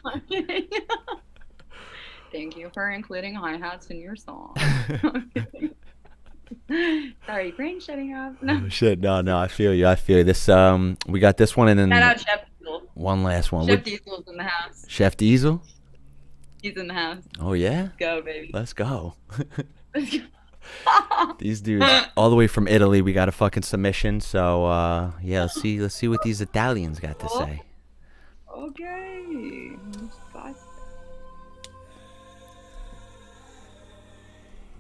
B: Thank you for including hi-hats in your song. Sorry, brain shutting off. No.
A: Oh, shit, no, I feel you. This we got this one, and then
B: shout out Chef Diesel.
A: One last one.
B: Chef Diesel's in the house.
A: Chef Diesel?
B: He's in the house.
A: Oh yeah?
B: Let's go, baby.
A: Let's go. These dudes all the way from Italy. We got a fucking submission, so yeah, let's see what these Italians got to say.
B: Okay.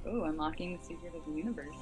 B: Oh, unlocking the secret of the universe.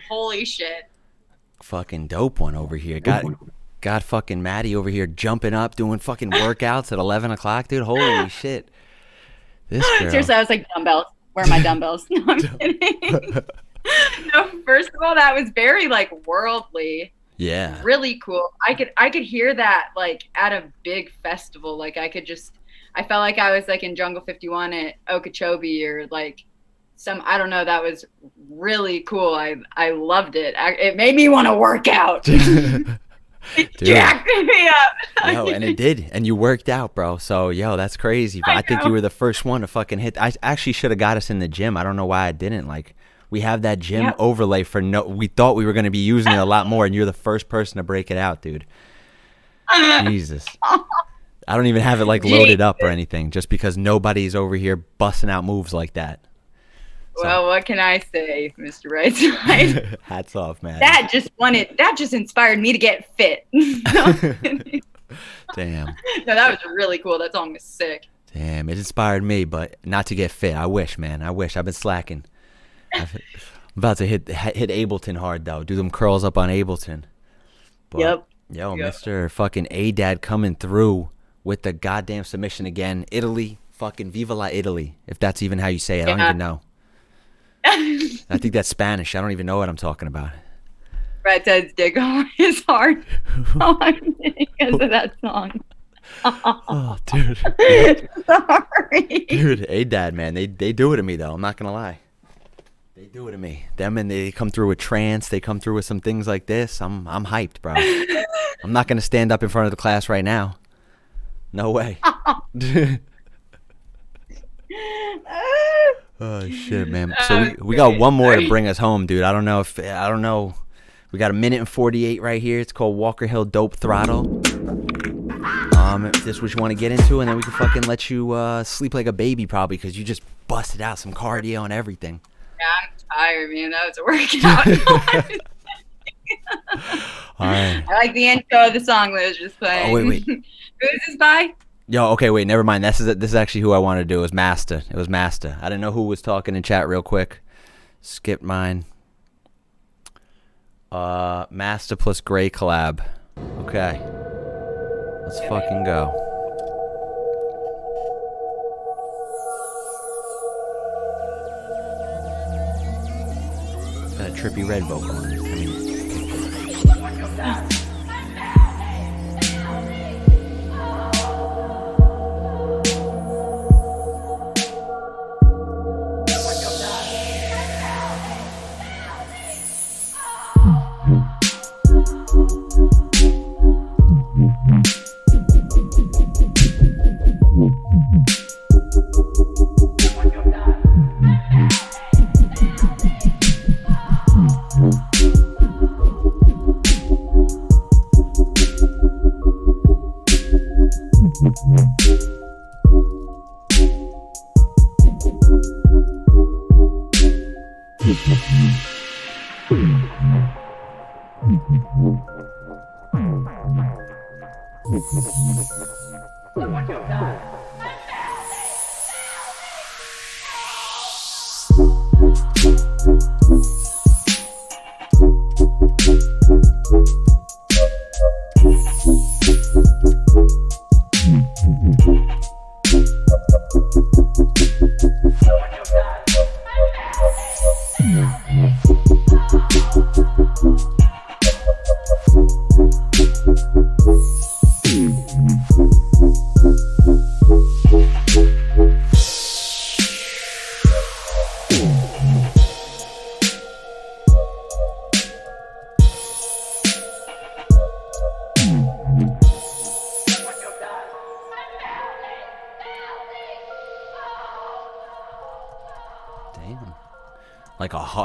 B: Holy shit.
A: Fucking dope one over here. Got fucking Maddie over here jumping up, doing fucking workouts at 11 o'clock, dude. Holy shit. This girl.
B: Seriously, I was like, dumbbells. Where are my dumbbells? No, I'm kidding. No, first of all, that was very like worldly.
A: Yeah.
B: Really cool. I could hear that like at a big festival. Like I felt like I was like in Jungle 51 at Okeechobee or like I don't know. That was really cool. I loved it. It made me want to work out. It jacked me up.
A: Yo, and it did. And you worked out, bro. So, yo, that's crazy. But I think you were the first one to fucking hit. I actually should have got us in the gym. I don't know why I didn't. Like, we have that gym overlay for we thought we were going to be using it a lot more, and you're the first person to break it out, dude. Jesus. I don't even have it, like, loaded up or anything, just because nobody's over here busting out moves like that.
B: Well, what can I say, Mr. Brightside?
A: Hats off, man.
B: That just inspired me to get fit.
A: Damn.
B: No, that was really cool. That song was sick.
A: Damn, it inspired me, but not to get fit. I wish, man. I wish. I've been slacking. I'm about to hit Ableton hard, though. Do them curls up on Ableton. But,
B: yep.
A: Yo, Mr. fucking A-Dad coming through with the goddamn submission again. Italy. Fucking Viva la Italy. If that's even how you say it. I don't even know. I think that's Spanish. I don't even know what I'm talking about.
B: Brightside's dick is hard. Because of that song.
A: Oh, dude.
B: Sorry.
A: Dude, A-Dad, man. They do it to me, though. I'm not going to lie. They do it to me. Them, and they come through with trance. They come through with some things like this. I'm hyped, bro. I'm not going to stand up in front of the class right now. No way. Oh shit, man. So we got one more to bring us home, dude. I don't know. We got 1 minute and 48 right here. It's called Walker Hill Dope Throttle. If this is what you want to get into, and then we can fucking let you sleep like a baby probably, because you just busted out some cardio and everything.
B: Yeah, I'm tired, man. That was a workout.
A: All right.
B: I like the intro of the song that was just playing.
A: Oh, wait.
B: Who is this by?
A: Yo, okay, wait, never mind. This is actually who I wanted to do. It was Master. I didn't know who was talking in chat real quick. Skip mine. Master plus Gray collab. Okay. Let's fucking go. Got a trippy red vocal on it.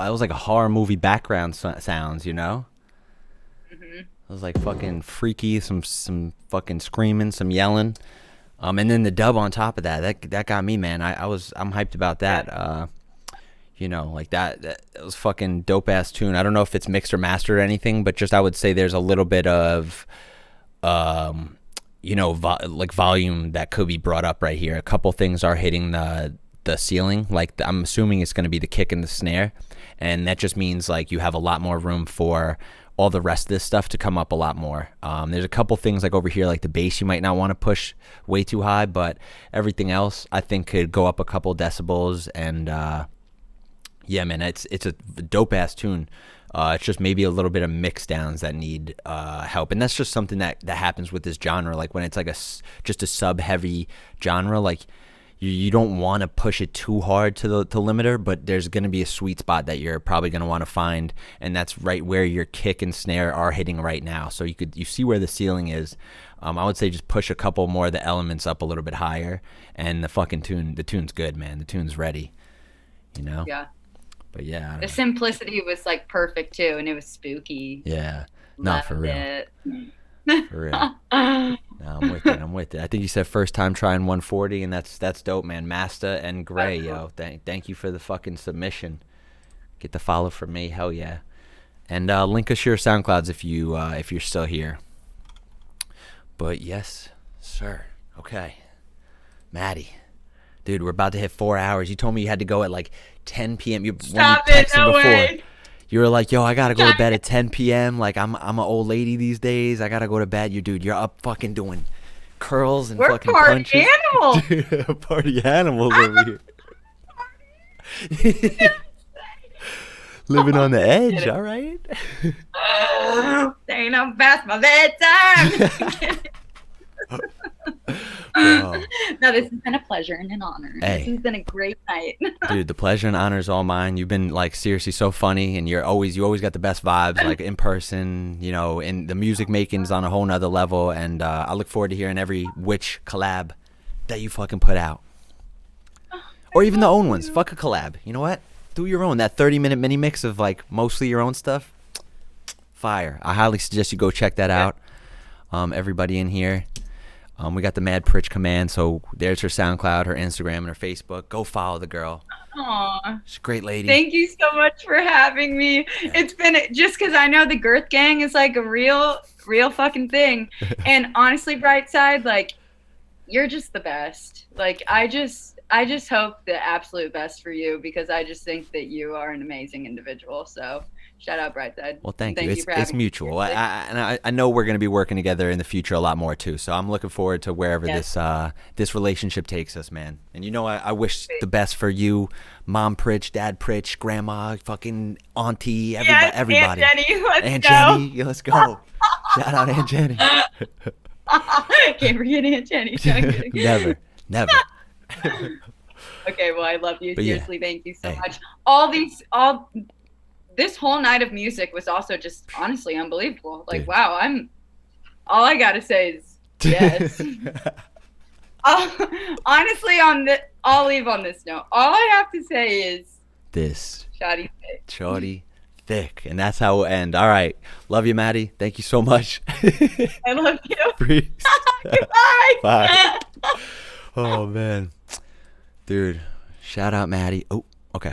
A: It was like a horror movie background sounds, you know? Mm-hmm. It was like fucking freaky, some fucking screaming, some yelling. And then the dub on top of that got me, man. I'm hyped about that. You know, like that it was fucking dope ass tune. I don't know if it's mixed or mastered or anything, but just I would say there's a little bit of you know, like volume that could be brought up right here. A couple things are hitting the ceiling. Like I'm assuming it's going to be the kick and the snare. and that just means like you have a lot more room for all the rest of this stuff to come up a lot more. There's a couple things like over here, like the bass you might not want to push way too high, but everything else I think could go up a couple decibels. And yeah, man, it's a dope ass tune. It's just maybe a little bit of mix downs that need help, and that's just something that happens with this genre. Like when it's like just a sub heavy genre, like you don't want to push it too hard to the limiter, but there's going to be a sweet spot that you're probably going to want to find, and that's right where your kick and snare are hitting right now. So you see where the ceiling is. I would say just push a couple more of the elements up a little bit higher, and the tune's good, man. The tune's ready, you know?
B: Yeah.
A: But yeah.
B: The simplicity was like perfect too, and it was spooky.
A: Yeah. No, for real.
B: It.
A: For real. No, I'm with it. I think you said first time trying 140, and that's dope, man. Master and Gray, yo. Thank you for the fucking submission. Get the follow from me, hell yeah. And link us your SoundClouds if you're still here. But yes, sir. Okay, Maddie, dude, we're about to hit 4 hours. You told me you had to go at like 10 p.m.
B: Stop it! No way.
A: You were like, yo, I gotta go to bed at 10 p.m. Like I'm an old lady these days. I gotta go to bed. You're up fucking doing curls and
B: We're
A: fucking
B: party
A: punches.
B: animals.
A: Dude, party animals over here. Living on the edge, all right.
B: Ain't no past my bedtime.
A: Bro.
B: No, this has been a pleasure and an honor.
A: Hey.
B: This has been a great night.
A: Dude, the pleasure and honor is all mine. You've been like seriously so funny, and you always got the best vibes, like in person, you know, and the music making's on a whole nother level. And I look forward to hearing every witch collab that you fucking put out, or even the own ones. Fuck a collab. You know what? Do your own. That 30-minute mini mix of like mostly your own stuff. Fire. I highly suggest you go check that out. Everybody in here. We got the Mad Pritch command, so there's her SoundCloud, her Instagram, and her Facebook. Go follow the girl.
B: Aw.
A: She's a great lady.
B: Thank you so much for having me.
A: Yeah.
B: It's been just because I know the Girth Gang is like a real fucking thing. And honestly, Brightside, like, you're just the best. Like, I just hope the absolute best for you, because I just think that you are an amazing individual. So shout out Brightside.
A: Well, thank you.
B: For
A: It's
B: having me.
A: mutual. I know we're going to be working together in the future a lot more too. So I'm looking forward to wherever this relationship takes us, man. And you know, I wish the best for you, Mom Pritch, Dad Pritch, Grandma, fucking Auntie, everybody.
B: Aunt Jenny,
A: Aunt Jenny, let's go. Shout out Aunt Jenny.
B: Can't forget Aunt Jenny. No, I'm kidding.
A: Never.
B: Okay, well, I love you.
A: But yeah.
B: Seriously, thank you so
A: Hey.
B: much. This whole night of music was also just honestly unbelievable. Like,
A: Dude.
B: wow, all I gotta say is yes. Honestly, I'll leave on this note. All I have to say is
A: This
B: shoddy.
A: shorty thick, and that's how we'll end. All right, love you, Maddie. Thank you so much.
B: I love you.
A: Peace.
B: Goodbye.
A: Bye. Oh man, dude, shout out Maddie. Oh, okay.